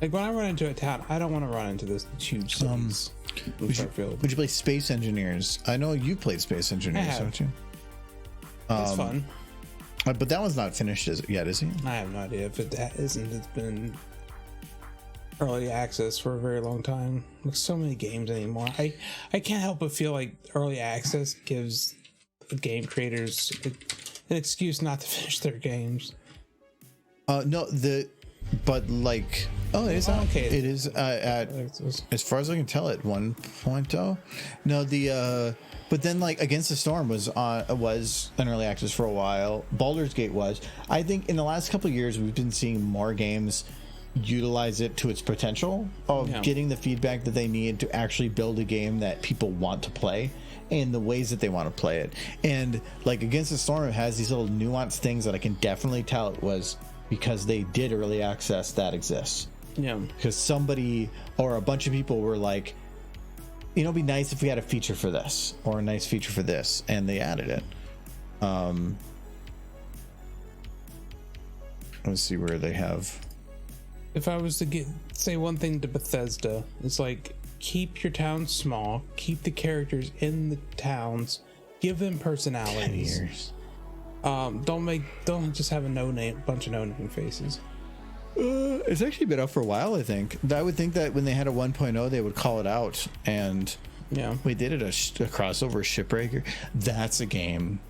Like, when I run into a town, I don't want to run into this huge cities. Would you play Space Engineers? I know you played Space Engineers, don't you? It's fun. But that one's not finished yet, is he? I have no idea if it isn't. It's been early access for a very long time. Like, so many games anymore. I can't help but feel like early access gives the game creators an excuse not to finish their games. But like, oh, it is okay. It is at, as far as I can tell, at 1.0. No, but then like Against the Storm was an early access for a while. Baldur's Gate was. I think in the last couple of years we've been seeing more games utilize it to its potential of getting the feedback that they need to actually build a game that people want to play in the ways that they want to play it. And like Against the Storm has these little nuanced things that I can definitely tell it was because they did early access that exists. Yeah. Because somebody or a bunch of people were like, it'd be nice if we had a feature for this or a nice feature for this, and they added it. Let's see where they have. If I was to say one thing to Bethesda, it's like keep your town small, keep the characters in the towns, give them personalities. Don't just have a bunch of no-name faces. It's actually been up for a while, I think. I would think that when they had a 1.0, they would call it out. And we did it a crossover Shipbreaker. That's a game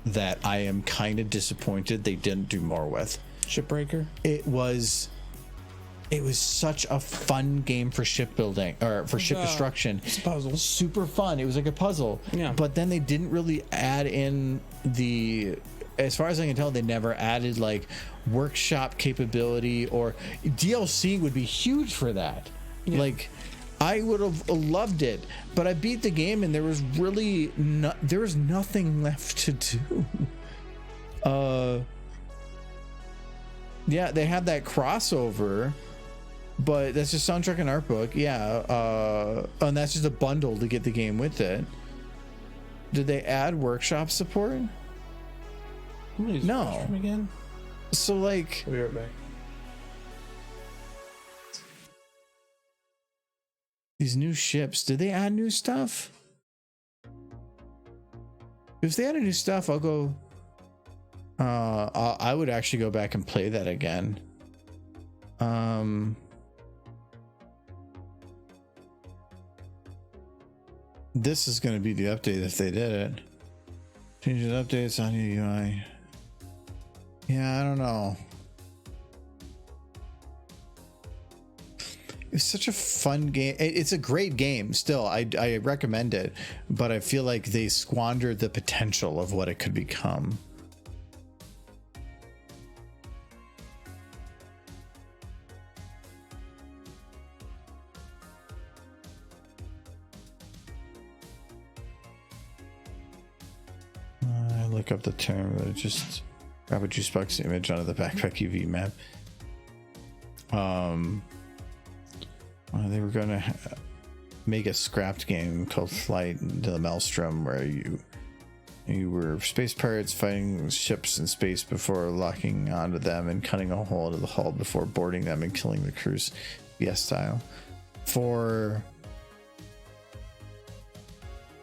that I am kind of disappointed they didn't do more with. Shipbreaker? It was such a fun game for shipbuilding or for ship destruction. It's a puzzle. Super fun. It was like a puzzle. Yeah. But then they didn't really add in as far as I can tell, they never added like workshop capability, or DLC would be huge for that. Yeah. Like I would have loved it, but I beat the game and there was really there was nothing left to do. Yeah, they had that crossover, but that's just soundtrack and art book. Yeah. And that's just a bundle to get the game with it. Did they add workshop support? No. Again? So like, I'll be right back. These new ships, did they add new stuff? If they added new stuff, I'll go. I would actually go back and play that again. This is going to be the update if they did it. Changes updates on your UI. Yeah, I don't know. It's such a fun game. It's a great game still. I recommend it, but I feel like they squandered the potential of what it could become. I look up the term, but it just grab a juice box image out of the backpack UV map. They were going to make a scrapped game called Flight into the Maelstrom, where you were space pirates fighting ships in space before locking onto them and cutting a hole into the hull before boarding them and killing the crews, BS style. For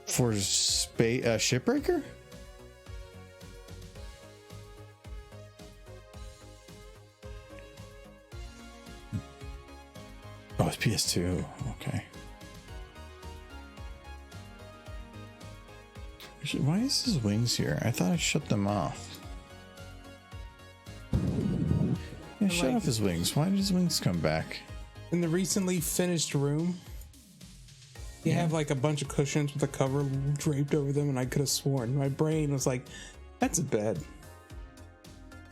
Shipbreaker. Oh, it's PS2. Okay. Actually, why is his wings here? I thought I shut them off. Yeah, shut off his wings. Why did his wings come back? In the recently finished room, you have like a bunch of cushions with a cover draped over them, and I could have sworn my brain was like, "That's a bed.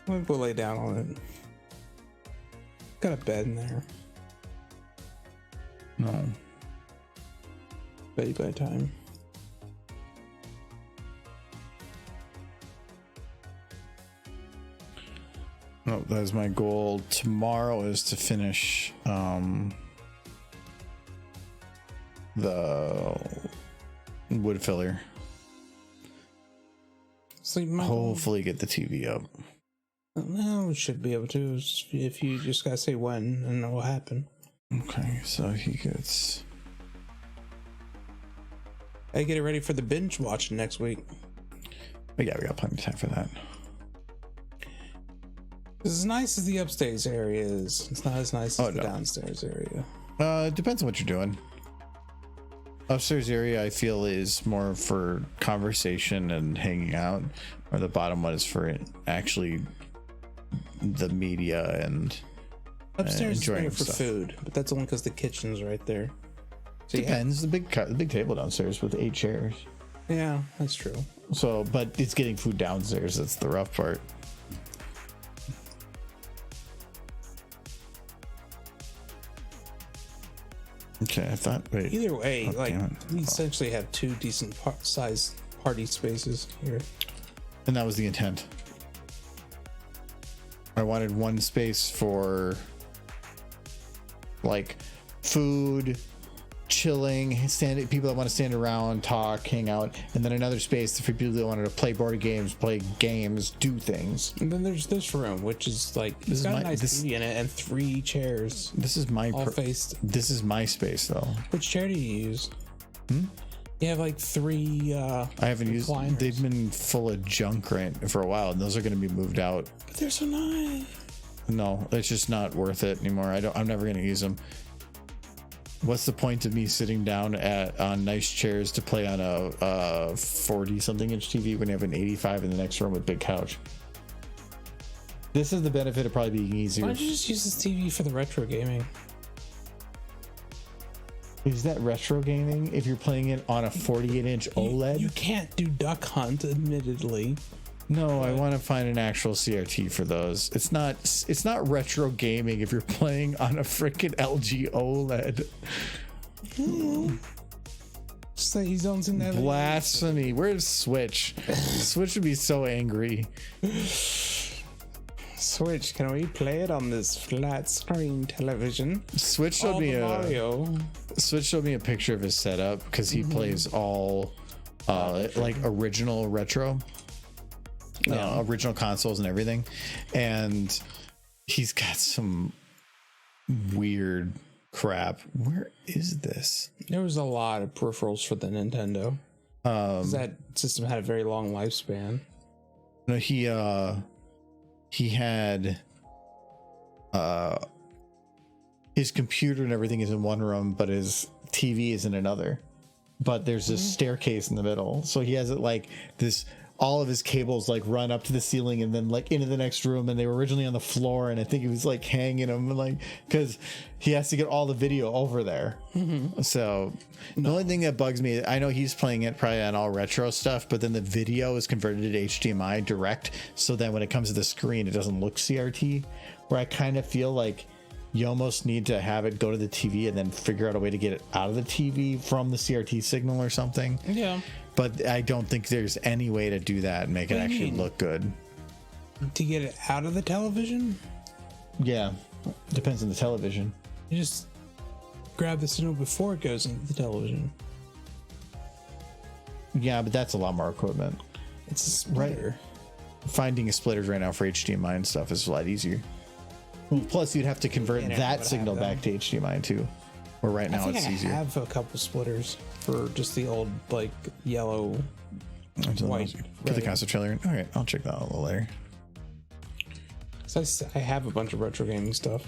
I'm gonna go lay down on it." Got a bed in there. No. Bed by time. No, that is my goal. Tomorrow is to finish the wood filler. So hopefully get the TV up. Well, we should be able to if you just gotta say when and it will happen. Okay, so he gets. I get it ready for the binge watching next week. But yeah, we got plenty of time for that. As nice as the upstairs area is, it's not as nice as the downstairs area. It depends on what you're doing. Upstairs area, I feel, is more for conversation and hanging out, or the bottom one is for actually the media and upstairs is better for stuff. food, but that's only because the kitchen's right there. So depends. The big table downstairs with 8 chairs. Yeah, that's true. So, but it's getting food downstairs. That's the rough part. Okay, I thought. Wait. Either way, Oh, like damn it. we essentially have two decent sized party spaces here. And that was the intent. I wanted one space for like food, chilling, people that want to stand around, talk, hang out, and then another space for people that wanted to play board games, play games, do things. And then there's this room, which is like it's got a nice TV in it and 3 chairs. This is my all faced. This is my space though. Which chair do you use? You have like 3. I haven't used. recliners. They've been full of junk right for a while, and those are going to be moved out. But they're so nice. No, it's just not worth it anymore. I'm never going to use them. What's the point of me sitting down on nice chairs to play on a 40 something inch TV when you have an 85 in the next room with big couch? This is the benefit of probably being easier. Why don't you just use this TV for the retro gaming? Is that retro gaming if you're playing it on a 48 inch OLED? You can't do Duck Hunt, admittedly. No, I want to find an actual CRT for those. It's not retro gaming if you're playing on a freaking LG OLED. Just like he's on some that Blasphemy. Where's Switch? Switch would be so angry. Switch, can we play it on this flat screen television? Switch showed me Mario. Switch showed me a picture of his setup because he plays all like original retro. Original consoles and everything, and he's got some weird crap. Where is this? There was a lot of peripherals for the Nintendo. 'Cause that system had a very long lifespan. No, he had his computer and everything is in one room, but his TV is in another. But there's this staircase in the middle, so he has it like this. All of his cables like run up to the ceiling and then like into the next room, and they were originally on the floor, and I think he was like hanging them like because he has to get all the video over there. So the only thing that bugs me, I know he's playing it probably on all retro stuff, but then the video is converted to HDMI direct, so then when it comes to the screen it doesn't look CRT, where I kind of feel like you almost need to have it go to the TV and then figure out a way to get it out of the TV from the CRT signal or something. Yeah. But I don't think there's any way to do that and make it actually look good. To get it out of the television? Yeah, depends on the television. You just grab the signal before it goes into the television. Yeah, but that's a lot more equipment. It's a splitter. Finding a splitters right now for HDMI and stuff is a lot easier. Plus, you'd have to convert Yeah, that but signal back to HDMI too. Where right now it's easier. I have a couple splitters for just the old like yellow, white. Put the console trailer in. All right, I'll check that out a little later. So I have a bunch of retro gaming stuff.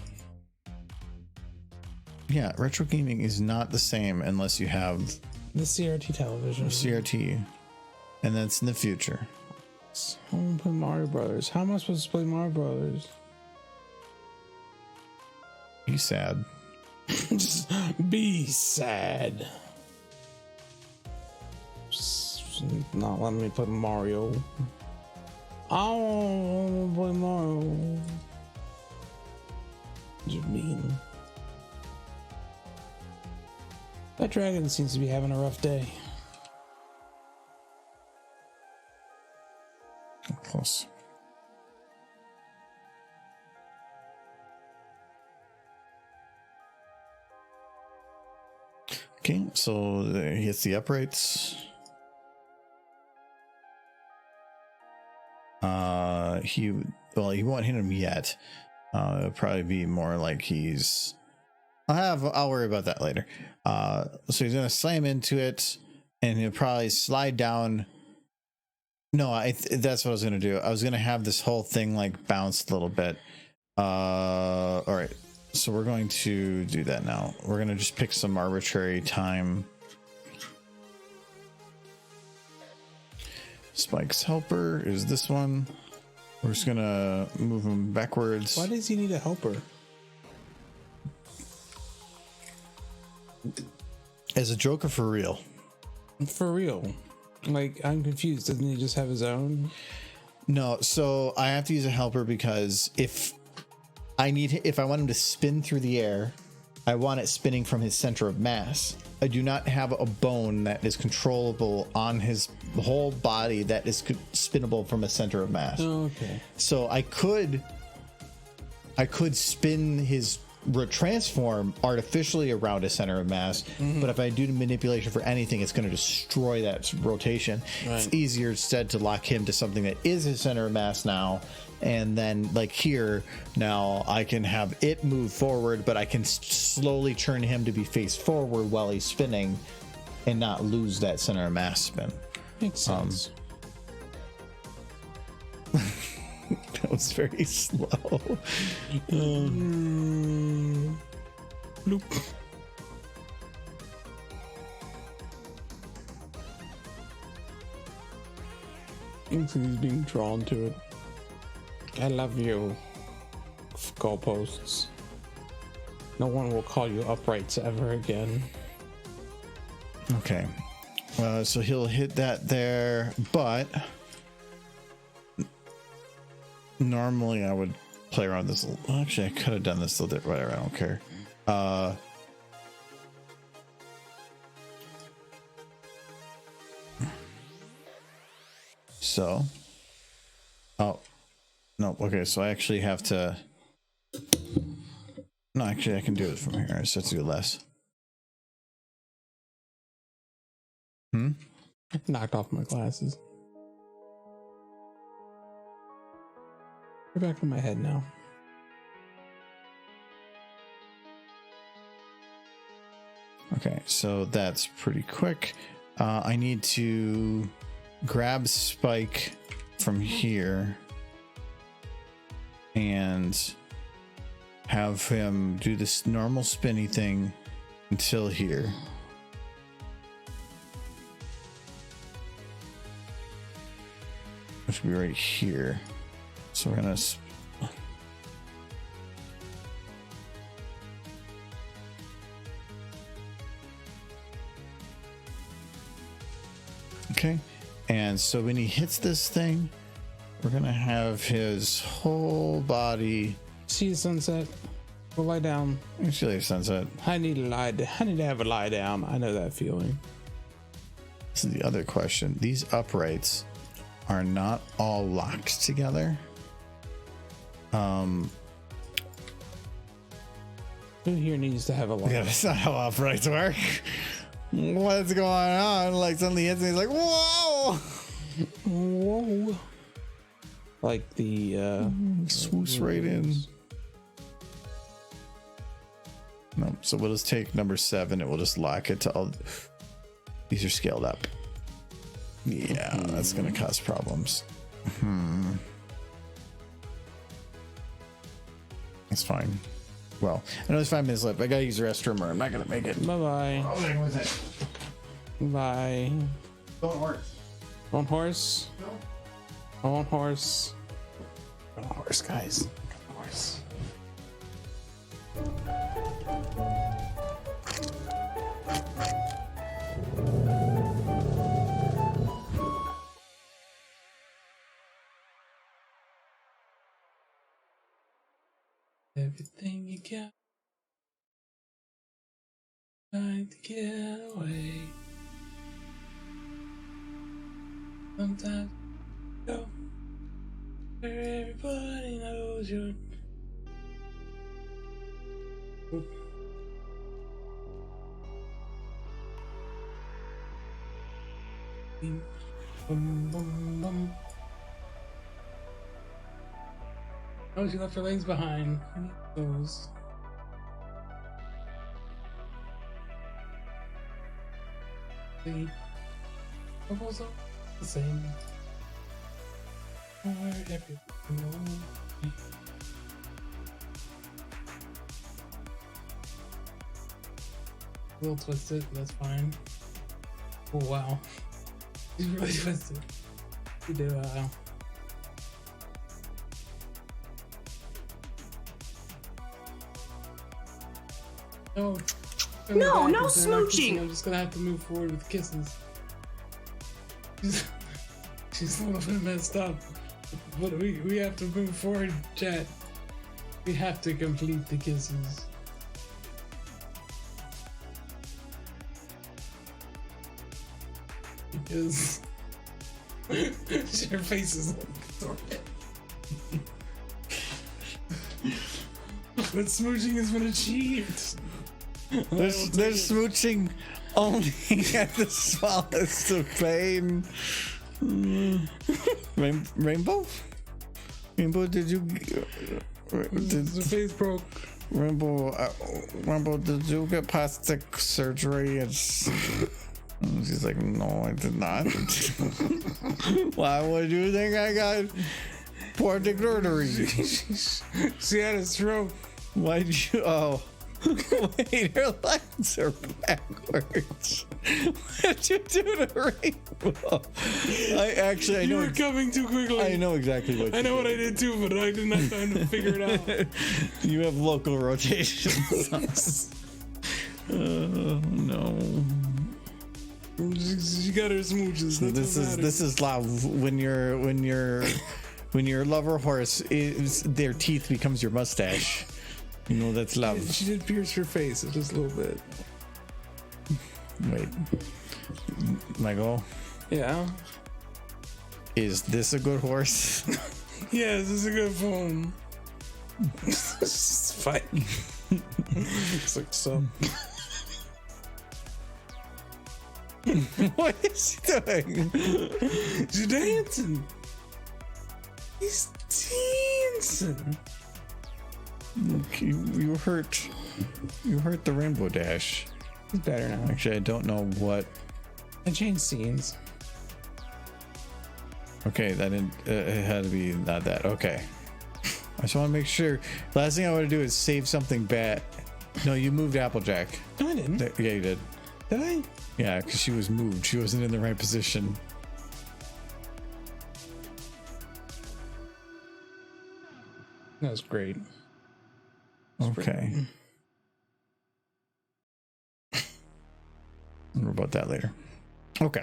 Yeah, retro gaming is not the same unless you have The CRT television. CRT, and that's in the future. I want to play Mario Brothers. How am I supposed to play Mario Brothers? Be sad. Just be sad. Just not letting me play Mario. I don't want to play Mario. Just mean. That dragon seems to be having a rough day. Close. Okay, so he hits the uprights. He won't hit him yet. It'll probably be more like he's. I'll worry about that later. So he's gonna slam into it, and he'll probably slide down. No, that's what I was gonna do. I was gonna have this whole thing like bounce a little bit. All right. So we're going to do that now. We're going to just pick some arbitrary time. Spike's helper is this one. We're just going to move him backwards. Why does he need a helper? As a joke or for real? For real. Like, I'm confused. Doesn't he just have his own? No, so I have to use a helper because if I want him to spin through the air I want it spinning from his center of mass. I do not have a bone that is controllable on his whole body that is spinnable from a center of mass. Okay. So I could spin his retransform artificially around a center of mass, but if I do the manipulation for anything, it's going to destroy that rotation. It's easier instead to lock him to something that is his center of mass now, and then like here now I can have it move forward, but I can slowly turn him to be face forward while he's spinning and not lose that center of mass spin. Makes sense. That was very slow. Nope. He's being drawn to it. I love you, goalposts. No one will call you uprights ever again. Okay. So he'll hit that there, but normally I would play around this. Actually, I could have done this a little bit. Whatever, I don't care. So, oh no. Okay, so I actually have to. No, actually, I can do it from here. I just have to do less. Knocked off my glasses. They're back on my head now. Okay, so that's pretty quick. I need to grab Spike from here and have him do this normal spinny thing until here. It should be right here. So we're gonna okay, and so when he hits this thing, we're gonna have his whole body. See the sunset? Go lie down. Actually, sunset. I need to lie down. I need to have a lie down. I know that feeling. This is the other question. These uprights are not all locked together. Who here needs to have a lie? Yeah, that's not how uprights work. What's going on? Like suddenly hits me, he's like, whoa! Whoa. Like the Swoops right in. No, so we'll just take number 7 and we'll just lock it to all. These are scaled up. Yeah, that's gonna cause problems. That's fine. Well, I know there's 5 minutes left. I gotta use the restroom or I'm not gonna make it. bye-bye. Oh, what's it? Bye. Don't horse. On horse. No. On horse. On horse, guys. On horse. Everything you got, trying to get away. Sometimes you go where everybody knows you're. Boom, boom, boom. Oh, she left her legs behind. I need those. The bubbles are the same. Or everything will be. A little twisted, that's fine. Oh wow. She's really twisted. You do No. No, no If they're not kissing, smooching. I'm just gonna have to move forward with kisses. She's a little bit messed up. But we have to move forward, chat. We have to complete the kisses. is. Your face is like. But smooching has been achieved. They're smooching only at the smallest of pain. Rainbow? Rainbow, did you... The face broke. Rainbow, did you get plastic surgery? She's like, no, I did not. Why would you think I got plastic surgery? She had a stroke. Why'd you... Oh. Wait, her legs are backwards. What did you do to Rainbow? I You know. were coming too quickly. I know exactly what. I know what I did too, but I didn't have time to figure it out. You have local rotations. No. She got her smooches. This is love. When your lover horse is their teeth becomes your mustache. You know that's love. She did pierce her face just a little bit. Wait, Michael. Yeah. Is this a good horse? Yeah, this is a good phone. It's fighting. It's like so. What is she doing? She's dancing. He's dancing. You hurt the Rainbow Dash. He's better now. Actually, I don't know what. I changed scenes. Okay, that didn't. It had to be not that. Okay. I just want to make sure. Last thing I want to do is save something bad. No, you moved Applejack. No, I didn't. Yeah, you did. Did I? Yeah, because she was moved. She wasn't in the right position. That was great. Okay. More about that later. Okay.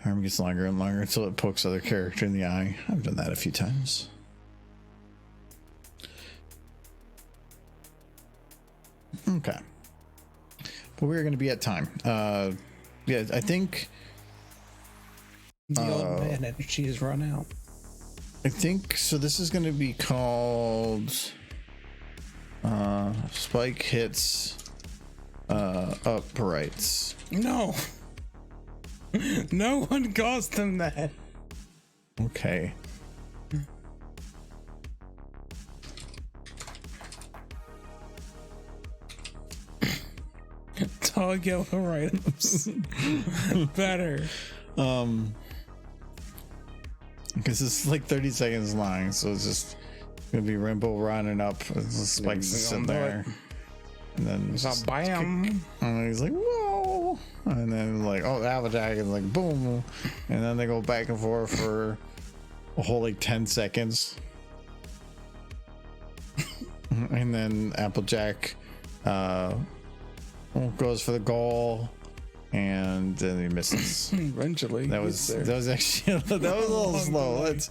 Arm gets longer and longer until it pokes other character in the eye. I've done that a few times. Okay. But we're going to be at time. Yeah, I think... The old man energy has run out. I think so. This is going to be called Spike Hits Uprights. No. No one calls them that. Okay. Dog yellow write-ups. Better. Because it's like 30 seconds long, so it's just gonna be Rainbow running up, Spike's just sitting there, and then It's not bam. and he's like, whoa, and then like, oh, Applejack is like, boom, and then they go back and forth for a whole like 10 seconds, and then Applejack goes for the goal. And then he misses. Eventually, That was actually that was a little slow. Let's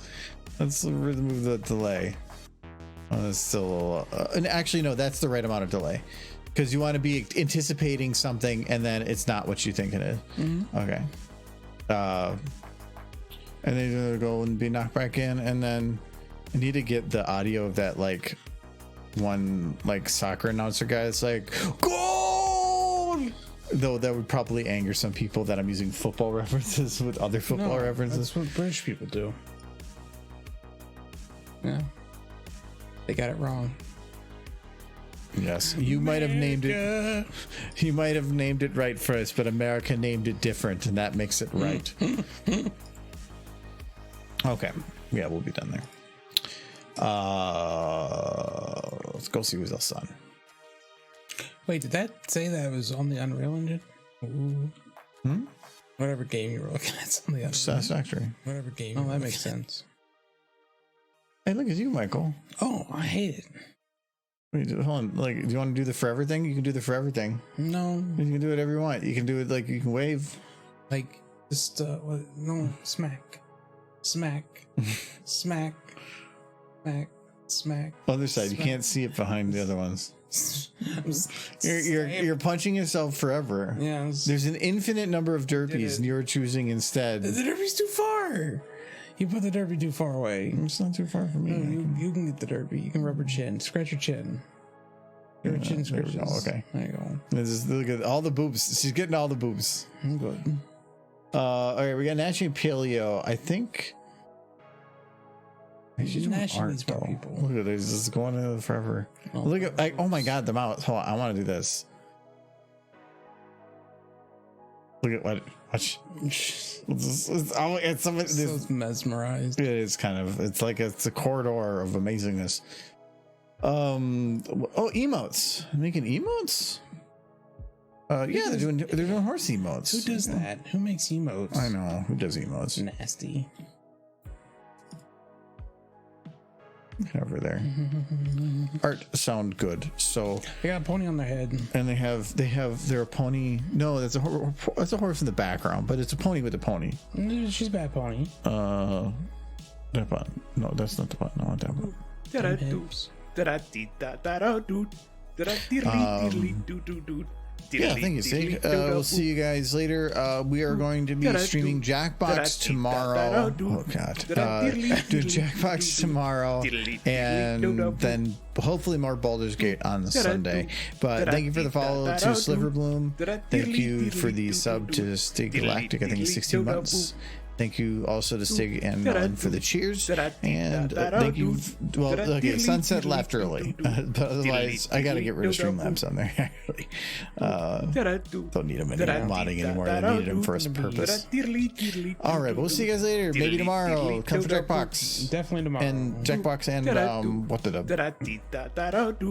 remove the delay. Oh, that's still a little. And actually, no, that's the right amount of delay, because you want to be anticipating something, and then it's not what you think it is. Mm-hmm. Okay. And then you're gonna go and be knocked back in, and then I need to get the audio of that like one like soccer announcer guy. It's like goal. Though that would probably anger some people that I'm using football references with other football references. That's what British people do. Yeah. They got it wrong. Yes, you might have named it. You might have named it right first, but America named it different, and that makes it right. Okay, yeah, we'll be done there. Let's go see who's else on. Wait, did that say that it was on the Unreal Engine? Ooh. Whatever game you were looking at, it's on the Unreal. Satisfactory. Whatever game. Oh, that makes sense. Hey, look at you, Michael. Oh, I hate it. Wait, hold on. Like, do you want to do the forever thing? You can do the forever thing. No, You can do whatever you want. You can do it like you can wave. like just no, smack, smack, smack, smack, smack. Other side. You Smack. can't see it behind the other ones. You're punching yourself forever. Yeah. There's an infinite number of derpies, and you're choosing instead. The derpy's too far. You put the derpy too far away. It's not too far from me. You can get the derpy. You can rub her chin. Scratch her chin. Your chin There we scratches. go. Okay. There you go. Look at all the boobs. She's getting all the boobs. I'm good. All right, we got National Paleo. I think. She's doing Nash art, needs more though. people. Look at this. This is going in forever. Look at. Oh my God, the mouse. Hold on. I want to do this. Look at what. So mesmerized. It is kind of. It's like it's a corridor of amazingness. Oh, emotes. Making emotes. Yeah, they're doing horse emotes. Who does that? Who makes emotes? I know who does emotes. Nasty. Over there. Art sound good. So They got a pony on their head. and they're a pony. No, that's a horse in the background, but it's a pony with a pony. She's a bad pony. That button. No, that's not the button. I want that button. Yeah, thank you, Sig. We'll see you guys later. We are going to be streaming Jackbox tomorrow. Oh God, doing Jackbox tomorrow, and then hopefully more Baldur's Gate on Sunday. But thank you for the follow to Sliverbloom. Thank you for the sub to Stig Galactic. I think it's 16 months. Thank you also to Stig and Melon for the cheers. And thank you. Well, okay, Sunset left early. But otherwise, I got to get rid of Streamlabs on there, actually. Don't need them anymore, modding anymore. I needed them for a purpose. All right, we'll see you guys later. Maybe tomorrow. Come for Jackbox. Definitely tomorrow. And Jackbox and what the dub?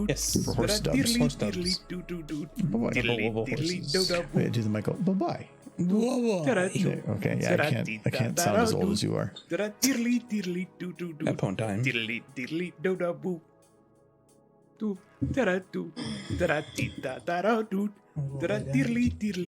Yes. For horse dubs. Horse dubs. Bye-bye. Wait, do the mic. Bye-bye. Okay, yeah, I can't sound as old as you are. At time. Do da da do da da dee da da da do da da diddly diddly